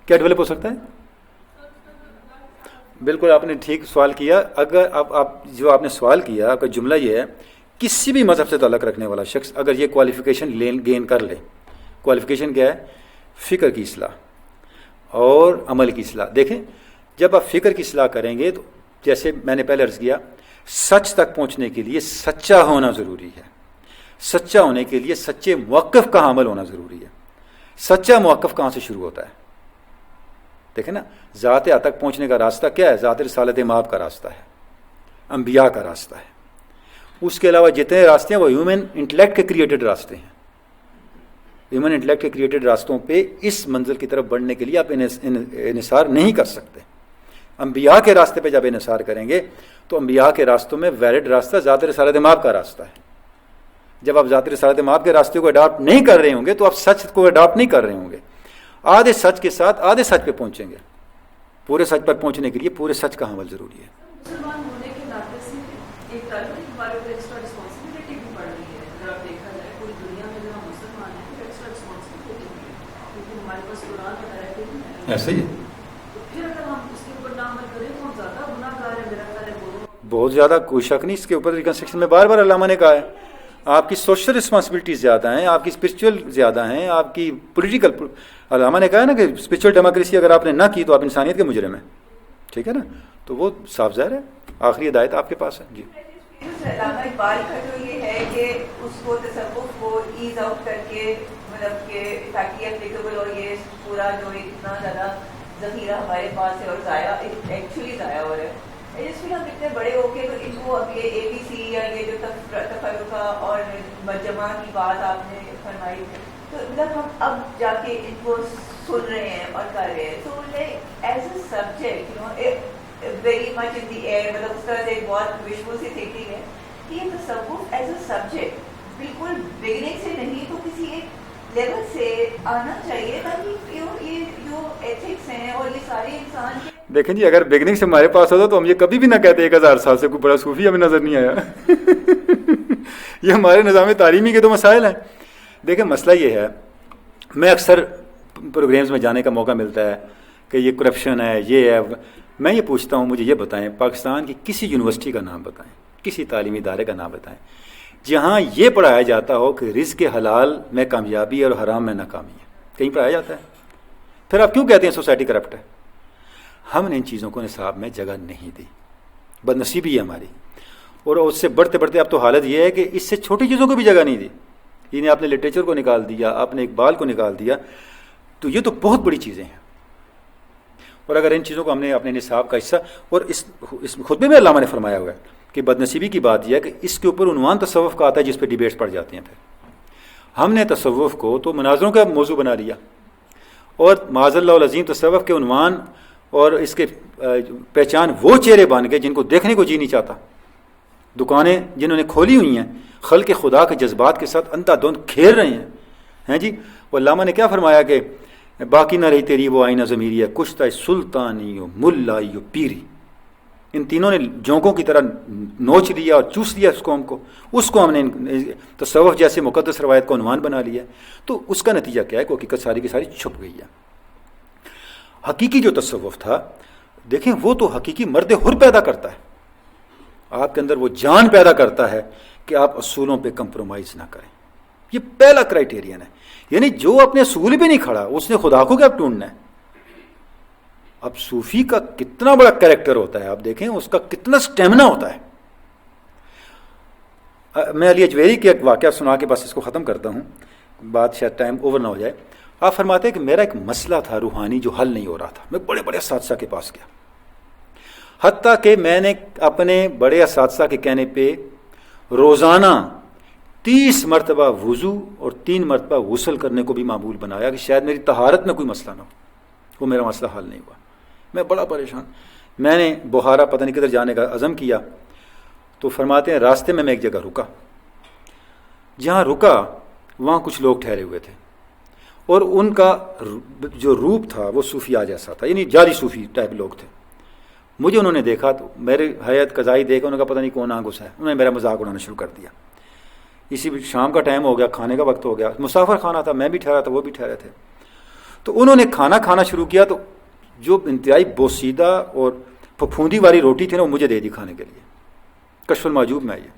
کیا ڈیولپ ہو سکتا ہے؟ بالکل آپ نے ٹھیک سوال کیا. اگر آپ جو آپ نے سوال کیا، آپ کا جملہ یہ ہے کسی بھی مذہب سے تعلق رکھنے والا شخص اگر یہ کوالیفیکیشن گین کر لے. کوالیفیکیشن کیا ہے؟ فکر کی اصلاح اور عمل کی اصلاح. دیکھیں جب آپ فکر کی اصلاح کریں گے تو جیسے میں نے پہلے عرض کیا، سچ تک پہنچنے کے لیے سچا ہونا ضروری ہے. سچا ہونے کے لیے سچے موقف کا عمل ہونا ضروری ہے. سچا موقف کہاں سے شروع ہوتا ہے؟ دیکھیں نا، ذات حق تک پہنچنے کا راستہ کیا ہے؟ ذات رسالت مآب کا راستہ ہے، انبیاء کا راستہ ہے. اس کے علاوہ جتنے راستے ہیں وہ ہیومن انٹلیکٹ کے کریٹڈ راستے ہیں. ہیومن انٹلیکٹ کے کریٹڈ راستوں پہ اس منزل کی طرف بڑھنے کے لیے آپ انحصار نہیں کر سکتے. انبیاء کے راستے پہ جب انحصار کریں گے تو انبیاء کے راستوں میں ویلڈ راستہ ذات رسالت مآب کا راستہ ہے. جب آپ ذات رسالت مآب کے راستے کو اڈاپٹ نہیں کر رہے ہوں گے تو آپ سچ کو اڈاپٹ نہیں کر رہے ہوں گے. آدھے سچ کے ساتھ آدھے سچ پہ پہنچیں گے. پورے سچ پر پہنچنے کے لیے پورے سچ کا عمل ضروری ہے. مسلمان ہونے کے ناطے سے ایک طالب علم والے کو ایکسٹرا رسپانسبلٹی بھی پڑ رہی ہے. اگر آپ دیکھا جائے پوری دنیا میں جو ہم مسلمان ہیں تو ایکسٹرا رسپانسبلٹی بھی ہے کیونکہ ہمارے پاس قرآن کا ڈائریکٹ نہیں ہے. ایسا ہی ہے. تو پھر اگر ہم اس کے اوپر نہ عمل کریں تو ہم زیادہ گناہ گار ہیں. میرا خیال ہے بہت زیادہ، کوئی شک نہیں. اس کے اوپر ریکنسٹرکشن میں بار بار علامہ نے کہا ہے آپ کی سوشل رسپانسبلٹیز زیادہ ہیں، آپ کی اسپرچول زیادہ ہیں، آپ کی پولیٹیکل. علامہ نے کہا ہے نا کہ اسپرچول ڈیموکریسی اگر آپ نے نہ کی تو آپ انسانیت کے مجرم ہیں. ٹھیک ہے نا؟ تو وہ صاف ظاہر ہے. آخری ہدایت آپ کے پاس ہے. جی علامہ اقبال کا جو یہ ہے کہ اس کو تصوف کو ایز آؤٹ کر کے مطلب کہ تاکہ اپلیکیبل اور یہ پورا جو اتنا زیادہ ذخیرہ ہمارے پاس ہے اور ضائع ایکچولی ضائع ہو رہا ہے، جس میں ہم اتنے بڑے ہو کے ان کو اب یہ اے بی سی یا یہ جو تفرقہ اور مجمع کی بات آپ نے فرمائی، تو مطلب ہم اب جا کے ان کو سن رہے ہیں اور کر رہے ہیں. تو like as a subject very much in the air, مطلب اس طرح سے ایک بہت ویژول سی تھنکنگ ہے کہ یہ تصوف ایز اے سبجیکٹ بالکل بگننگ سے نہیں تو کسی ایک لیول سے آنا چاہیے تاکہ یہ جو ایتھکس ہیں اور یہ سارے انسان کے. دیکھیں جی، اگر بگننگ سے ہمارے پاس ہوتا تو ہم یہ کبھی بھی نہ کہتے 1000 سال سے کوئی بڑا صوفی ہمیں نظر نہیں آیا. یہ ہمارے نظام تعلیمی کے تو مسائل ہیں. دیکھیں مسئلہ یہ ہے، میں اکثر پروگرامز میں جانے کا موقع ملتا ہے کہ یہ کرپشن ہے، یہ ہے. میں یہ پوچھتا ہوں مجھے یہ بتائیں، پاکستان کی کسی یونیورسٹی کا نام بتائیں، کسی تعلیمی ادارے کا نام بتائیں جہاں یہ پڑھایا جاتا ہو کہ رزق حلال میں کامیابی اور حرام میں ناکامی ہے. کہیں پڑھایا جاتا ہے؟ پھر آپ کیوں کہتے ہیں سوسائٹی کرپٹ ہے؟ ہم نے ان چیزوں کو نصاب میں جگہ نہیں دی، بدنصیبی ہے ہماری. اور اس سے بڑھتے بڑھتے اب تو حالت یہ ہے کہ اس سے چھوٹی چیزوں کو بھی جگہ نہیں دی. یعنی آپ نے لٹریچر کو نکال دیا، آپ نے اقبال کو نکال دیا، تو یہ تو بہت بڑی چیزیں ہیں. اور اگر ان چیزوں کو ہم نے اپنے نصاب کا حصہ، اور اس خطبے میں علامہ نے فرمایا ہوا ہے کہ بدنصیبی کی بات یہ ہے کہ اس کے اوپر عنوان تصوف کا آتا ہے جس پہ ڈیبیٹس پڑ جاتے ہیں. پھر ہم نے تصوف کو تو مناظروں کا موضوع بنا لیا، اور معاذ اللہ العظیم تصوف کے عنوان اور اس کے پہچان وہ چہرے بن گئے جن کو دیکھنے کو جی نہیں چاہتا. دکانیں جنہوں نے کھولی ہوئی ہیں خلق خدا کے جذبات کے ساتھ اندھا دھند کھیل رہے ہیں جی. وہ علامہ نے کیا فرمایا کہ باقی نہ رہی تیری وہ آئینہ ضمیری ہے، کشتہ سلطانی و ملائی و پیری. ان تینوں نے جونکوں کی طرح نوچ لیا اور چوس لیا اس قوم کو. اس کو ہم نے تصوف جیسے مقدس روایت کو عنوان بنا لیا. تو اس کا نتیجہ کیا ہے کہ حقیقت ساری کی ساری چھپ گئی ہے. حقیقی جو تصوف تھا، دیکھیں وہ تو حقیقی مرد حر پیدا کرتا ہے. آپ کے اندر وہ جان پیدا کرتا ہے کہ آپ اصولوں پہ کمپرومائز نہ کریں. یہ پہلا کرائیٹیرین ہے. یعنی جو اپنے اصول پہ نہیں کھڑا اس نے خدا کو کیا ڈھونڈنا ہے. اب صوفی کا کتنا بڑا کریکٹر ہوتا ہے، آپ دیکھیں اس کا کتنا سٹیمنا ہوتا ہے. میں علی اجویری کے ایک واقعہ سنا کے بس اس کو ختم کرتا ہوں، بات شاید ٹائم اوور نہ ہو جائے. آپ فرماتے ہیں کہ میرا ایک مسئلہ تھا روحانی جو حل نہیں ہو رہا تھا. میں بڑے بڑے اساتذہ کے پاس گیا، حتیٰ کہ میں نے اپنے بڑے اساتذہ کے کہنے پہ روزانہ 30 مرتبہ وضو اور 3 مرتبہ غسل کرنے کو بھی معمول بنایا کہ شاید میری طہارت میں کوئی مسئلہ نہ ہو. وہ میرا مسئلہ حل نہیں ہوا. میں بڑا پریشان. میں نے بخارا پتہ نہیں کدھر جانے کا عزم کیا. تو فرماتے ہیں راستے میں ایک جگہ رکا. جہاں رکا وہاں کچھ لوگ ٹھہرے ہوئے تھے، اور ان کا جو روپ تھا وہ صوفیہ جیسا تھا، یعنی جعلی صوفی ٹائپ لوگ تھے. مجھے انہوں نے دیکھا تو میرے حیات قضائی دیکھ انہوں نے کہا پتہ نہیں کون آنگھ ہے. انہوں نے میرا مذاق اڑانا شروع کر دیا. اسی شام کا ٹائم ہو گیا، کھانے کا وقت ہو گیا، مسافر خانہ تھا، میں بھی ٹھہرا تھا، وہ بھی ٹھہرے تھے. تو انہوں نے کھانا کھانا شروع کیا تو جو انتہائی بوسیدہ اور پھپھوندی والی روٹی تھی نا وہ مجھے دے دی کھانے کے لیے. کشف المعجوب میں یہ.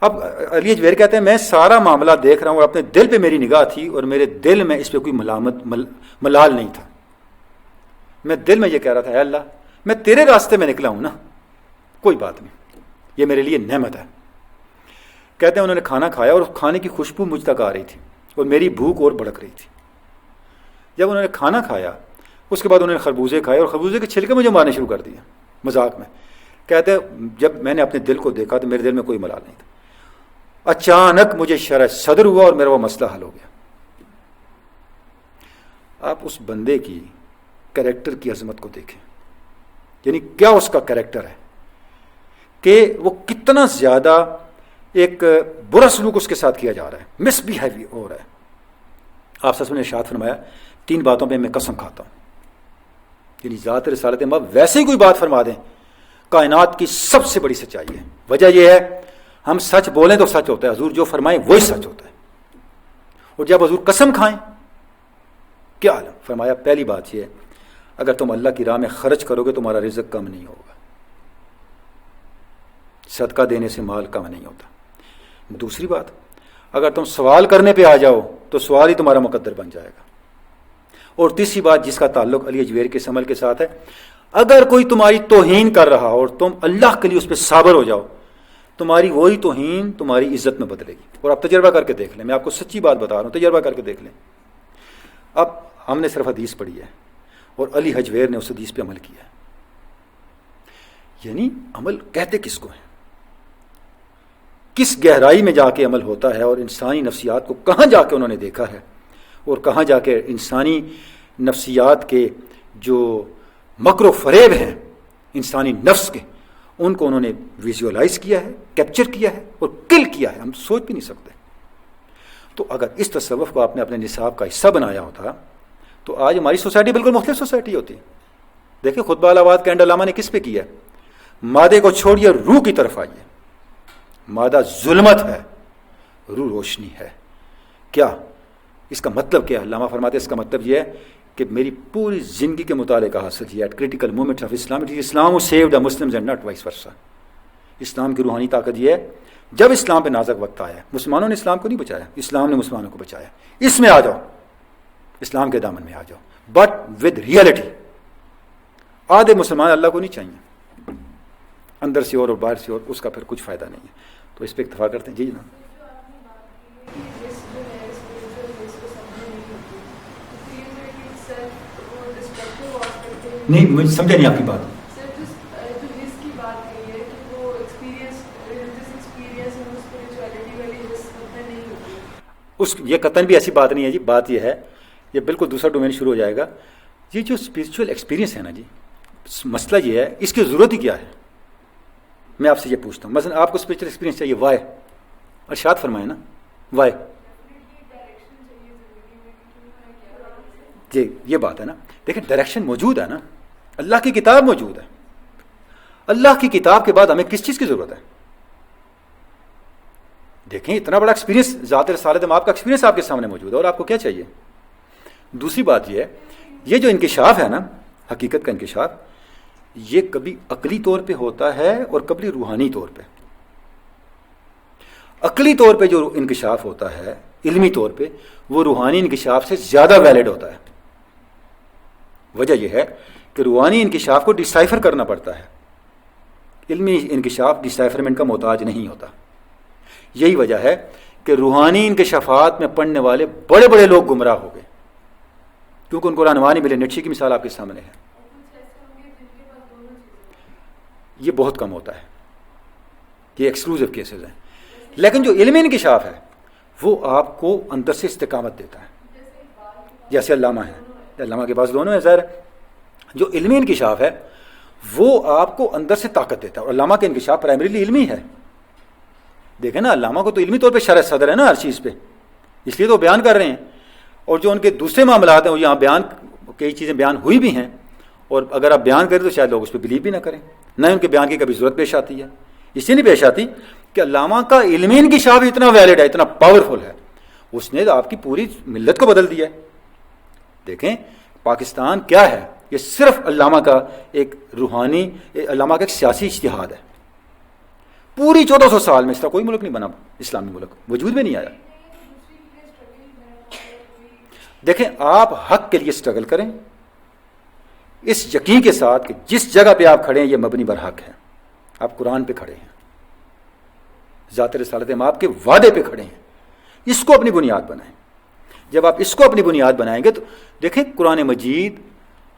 اب علی اجویر کہتے ہیں میں سارا معاملہ دیکھ رہا ہوں اور اپنے دل پہ میری نگاہ تھی اور میرے دل میں اس پہ کوئی ملال نہیں تھا. میں دل میں یہ کہہ رہا تھا اے اللہ میں تیرے راستے میں نکلا ہوں نا، کوئی بات نہیں، یہ میرے لیے نعمت ہے. کہتے ہیں انہوں نے کھانا کھایا اور کھانے کی خوشبو مجھ تک آ رہی تھی اور میری بھوک اور بڑک رہی تھی. جب انہوں نے کھانا کھایا اس کے بعد انہوں نے خربوزے کھائے اور خربوزے کے چھلکے مجھے مارنے شروع کر دیا مذاق میں. کہتے ہیں جب میں نے اپنے دل کو دیکھا تو میرے دل میں کوئی ملال نہیں تھا. اچانک مجھے شرح صدر ہوا اور میرا وہ مسئلہ حل ہو گیا. آپ اس بندے کی کریکٹر کی عظمت کو دیکھیں، یعنی کیا اس کا کریکٹر ہے کہ وہ کتنا زیادہ ایک برا سلوک اس کے ساتھ کیا جا رہا ہے، مس بیہیویئر ہو رہا ہے. آپ سچ میں ارشاد فرمایا 3 باتوں پہ میں قسم کھاتا ہوں، یعنی ذات رسالت ماب ویسے ہی کوئی بات فرما دیں کائنات کی سب سے بڑی سچائی ہے. وجہ یہ ہے ہم سچ بولیں تو سچ ہوتا ہے، حضور جو فرمائیں وہی سچ ہوتا ہے. اور جب حضور قسم کھائیں کیا عالم فرمایا پہلی بات یہ ہے اگر تم اللہ کی راہ میں خرچ کرو گے تمہارا رزق کم نہیں ہوگا، صدقہ دینے سے مال کم نہیں ہوتا. دوسری بات اگر تم سوال کرنے پہ آ جاؤ تو سوال ہی تمہارا مقدر بن جائے گا. اور تیسری بات جس کا تعلق علی اجویر کے عمل کے ساتھ ہے، اگر کوئی تمہاری توہین کر رہا اور تم اللہ کے لیے اس پہ صابر ہو جاؤ تمہاری وہی توہین تمہاری عزت میں بدلے گی. اور آپ تجربہ کر کے دیکھ لیں, میں آپ کو سچی بات بتا رہا ہوں, تجربہ کر کے دیکھ لیں. اب ہم نے صرف حدیث پڑھی ہے اور علی حجویر نے اس حدیث پہ عمل کیا ہے. یعنی عمل کہتے کس کو ہیں, کس گہرائی میں جا کے عمل ہوتا ہے, اور انسانی نفسیات کو کہاں جا کے انہوں نے دیکھا ہے, اور کہاں جا کے انسانی نفسیات کے جو مکر و فریب ہیں انسانی نفس کے, ان کو انہوں نے ویژولائز کیا ہے, کیپچر کیا ہے اور کل کیا ہے. ہم سوچ بھی نہیں سکتے. تو اگر اس تصوف کو آپ نے اپنے نصاب کا حصہ بنایا ہوتا تو آج ہماری سوسائٹی بالکل مختلف سوسائٹی ہوتی. دیکھیں خطبہ الہواد کا اینڈ علامہ نے کس پہ کیا ہے, مادے کو چھوڑیے روح کی طرف آئیے. مادہ ظلمت ہے, روح روشنی ہے. کیا اس کا مطلب کیا ہے؟ علامہ فرماتے ہیں اس کا مطلب یہ ہے کہ میری پوری زندگی کے مطالعے کا حاصل یہ ہے, critical moment of Islam, it is Islam who saved the Muslims and not vice versa. اسلام کی روحانی طاقت یہ ہے, جب اسلام پہ نازک وقت آیا, مسلمانوں نے اسلام کو نہیں بچایا, اسلام نے مسلمانوں کو بچایا. اس میں آ جاؤ, اسلام کے دامن میں آ جاؤ, بٹ ود ریئلٹی. آدھے مسلمان اللہ کو نہیں چاہیے, اندر سے اور باہر سے اور, اس کا پھر کچھ فائدہ نہیں ہے. تو اس پہ اتفاق کرتے ہیں. جی جناب. نہیں مجھے سمجھا نہیں آپ کی بات. اس یہ قطعاً بھی ایسی بات نہیں ہے جی. بات یہ ہے, یہ بالکل دوسرا ڈومین شروع ہو جائے گا. یہ جو اسپریچول ایکسپیرینس ہے نا جی, مسئلہ یہ ہے اس کی ضرورت ہی کیا ہے. میں آپ سے یہ پوچھتا ہوں, مثلا آپ کو اسپریچول ایکسپیرینس چاہیے, وائی؟ ارشاد فرمائے نا, وائی؟ جی یہ بات ہے نا. دیکھیں ڈائریکشن موجود ہے نا, اللہ کی کتاب موجود ہے. اللہ کی کتاب کے بعد ہمیں کس چیز کی ضرورت ہے؟ دیکھیں اتنا بڑا ایکسپیرینس, ذات رسالت میں آپ کا ایکسپیرینس آپ کے سامنے موجود ہے, اور آپ کو کیا چاہیے؟ دوسری بات یہ ہے, یہ جو انکشاف ہے نا, حقیقت کا انکشاف, یہ کبھی عقلی طور پہ ہوتا ہے اور کبھی روحانی طور پہ. عقلی طور پہ جو انکشاف ہوتا ہے, علمی طور پہ, وہ روحانی انکشاف سے زیادہ ویلڈ ہوتا ہے. وجہ یہ ہے کہ روحانی انکشاف کو ڈسائفر کرنا پڑتا ہے, علمی انکشاف ڈسائفرمنٹ کا محتاج نہیں ہوتا. یہی وجہ ہے کہ روحانی انکشافات میں پڑھنے والے بڑے بڑے لوگ گمراہ ہو گئے, کیونکہ ان کو رہنما نہیں ملے. نیٹشے کی مثال آپ کے سامنے ہے. یہ بہت کم ہوتا ہے, یہ ایکسکلوزیو کیسز ہیں. لیکن جو علمی انکشاف ہے وہ آپ کو اندر سے استقامت دیتا ہے, جیسے علامہ ہے. علامہ کے پاس دونوں ہیں ظاہر. جو علمی انکشاف ہے وہ آپ کو اندر سے طاقت دیتا ہے, اور علامہ کا انکشاف پرائمریلی علمی ہے. دیکھیں نا, علامہ کو تو علمی طور پہ شرح صدر ہے نا ہر چیز پہ, اس لیے تو بیان کر رہے ہیں. اور جو ان کے دوسرے معاملات ہیں وہ یہاں بیان, کئی چیزیں بیان ہوئی بھی ہیں, اور اگر آپ بیان کریں تو شاید لوگ اس پہ بلیو بھی نہ کریں, نہ ان کے بیان کی کبھی ضرورت پیش آتی ہے. اس لیے نہیں پیش آتی کہ علامہ کا علمی انکشاف اتنا ویلڈ ہے, اتنا پاورفل ہے, اس نے آپ کی پوری ملت کو بدل دیا ہے. دیکھیں پاکستان کیا ہے, یہ صرف علامہ کا ایک روحانی, علامہ کا ایک سیاسی اجتہاد ہے. پوری 1400 سال میں اس طرح کوئی ملک نہیں بنا, اسلامی ملک وجود میں نہیں آیا. دیکھیں آپ حق کے لیے اسٹرگل کریں, اس یقین کے ساتھ کہ جس جگہ پہ آپ کھڑے ہیں یہ مبنی بر حق ہے. آپ قرآن پہ کھڑے ہیں, ذات رسالت میں آپ کے وعدے پہ کھڑے ہیں, اس کو اپنی بنیاد بنائیں. جب آپ اس کو اپنی بنیاد بنائیں گے تو دیکھیں قرآن مجید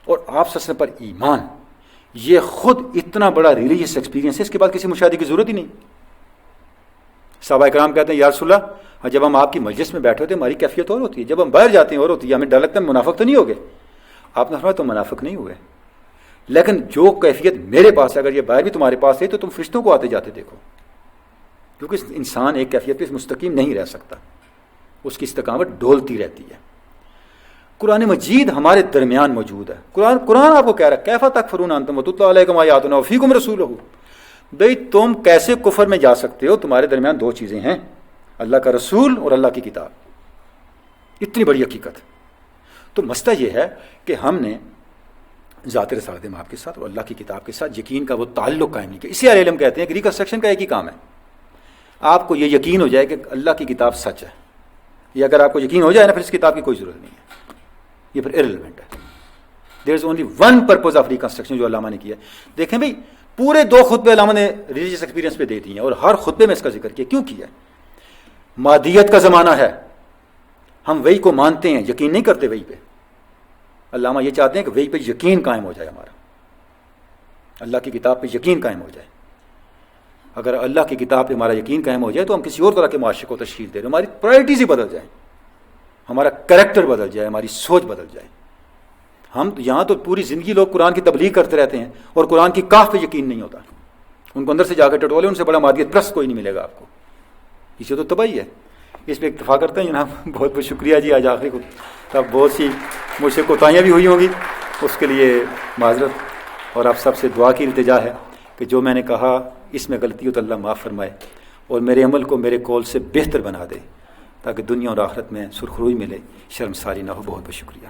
اور آپ صلی اللہ علیہ وسلم پر ایمان, یہ خود اتنا بڑا ریلیجیس ایکسپیرینس ہے, اس کے بعد کسی مشاہدے کی ضرورت ہی نہیں. صحابہ کرام کہتے ہیں یا رسول اللہ, جب ہم آپ کی مجلس میں بیٹھے ہوتے ہیں ہماری کیفیت اور ہوتی ہے, جب ہم باہر جاتے ہیں اور ہوتی ہے, ہمیں ڈر لگتا ہے منافق تو نہیں ہوگے. آپ نے فرمایا تو منافق نہیں ہوئے, لیکن جو کیفیت میرے پاس ہے اگر یہ باہر بھی تمہارے پاس ہے تو تم فرشتوں کو آتے جاتے دیکھو, کیونکہ انسان ایک کیفیت پہ مستقیم نہیں رہ سکتا, اس کی استقامت ڈولتی رہتی ہے. قرآن مجید ہمارے درمیان موجود ہے. قرآن آپ کو کہہ رہا ہے کیفا تکفرون انتم وتتلی علیکم آیاتنا وفیکم رسولہ. بھئی تم کیسے کفر میں جا سکتے ہو, تمہارے درمیان دو چیزیں ہیں, اللہ کا رسول اور اللہ کی کتاب. اتنی بڑی حقیقت. تو مسئلہ یہ ہے کہ ہم نے ذات رسالت مآب کے ساتھ اور اللہ کی کتاب کے ساتھ یقین کا وہ تعلق قائم نہیں کیا. اسی اہل علم کہتے ہیں کہ ریکنسٹرکشن کا ایک ہی کام ہے, آپ کو یہ یقین ہو جائے کہ اللہ کی کتاب سچ ہے. یہ اگر آپ کو یقین ہو جائے نا, پھر اس کتاب کی کوئی ضرورت نہیں ہے, یہ پھر ارریلیونٹ ہے. There is only one purpose of reconstruction جو علامہ نے کیا. دیکھیں بھائی پورے 2 خطبے علامہ نے ریلیجیس ایکسپیرینس پہ دے دیے ہیں اور ہر خطبے میں اس کا ذکر کیا. کیوں کیا؟ مادیت کا زمانہ ہے، ہم وہی کو مانتے ہیں، یقین نہیں کرتے وہی پہ. علامہ یہ چاہتے ہیں کہ وہی پہ یقین قائم ہو جائے، ہمارا اللہ کی کتاب پہ یقین قائم ہو جائے. اگر اللہ کی کتاب پہ ہمارا یقین قائم ہو جائے تو ہم کسی اور طرح کے معاشرے کو تشکیل دے رہے ہیں. ہماری پرائرٹیز ہی بدل جائیں، ہمارا کریکٹر بدل جائے، ہماری سوچ بدل جائے. ہم یہاں تو پوری زندگی لوگ قرآن کی تبلیغ کرتے رہتے ہیں اور قرآن کی کاف پہ یقین نہیں ہوتا. ان کو اندر سے جا کے ٹٹولے، ان سے بڑا مادیت پرست کوئی نہیں ملے گا آپ کو. اسے تو تباہی ہے. اس پہ اکتفا کرتے ہیں جناب. بہت بہت شکریہ جی. آج آخری تب بہت سی مجھ سے کوتاہیاں بھی ہوئی ہوں گی، اس کے لیے معذرت. اور آپ سب سے دعا کی التجا ہے کہ جو میں نے کہا اس میں غلطی ہو تو اللہ معاف فرمائے اور میرے عمل کو میرے قول سے بہتر بنا دے، تاکہ دنیا اور آخرت میں سرخروئی ملے، شرمساری نہ ہو. بہت بہت شکریہ.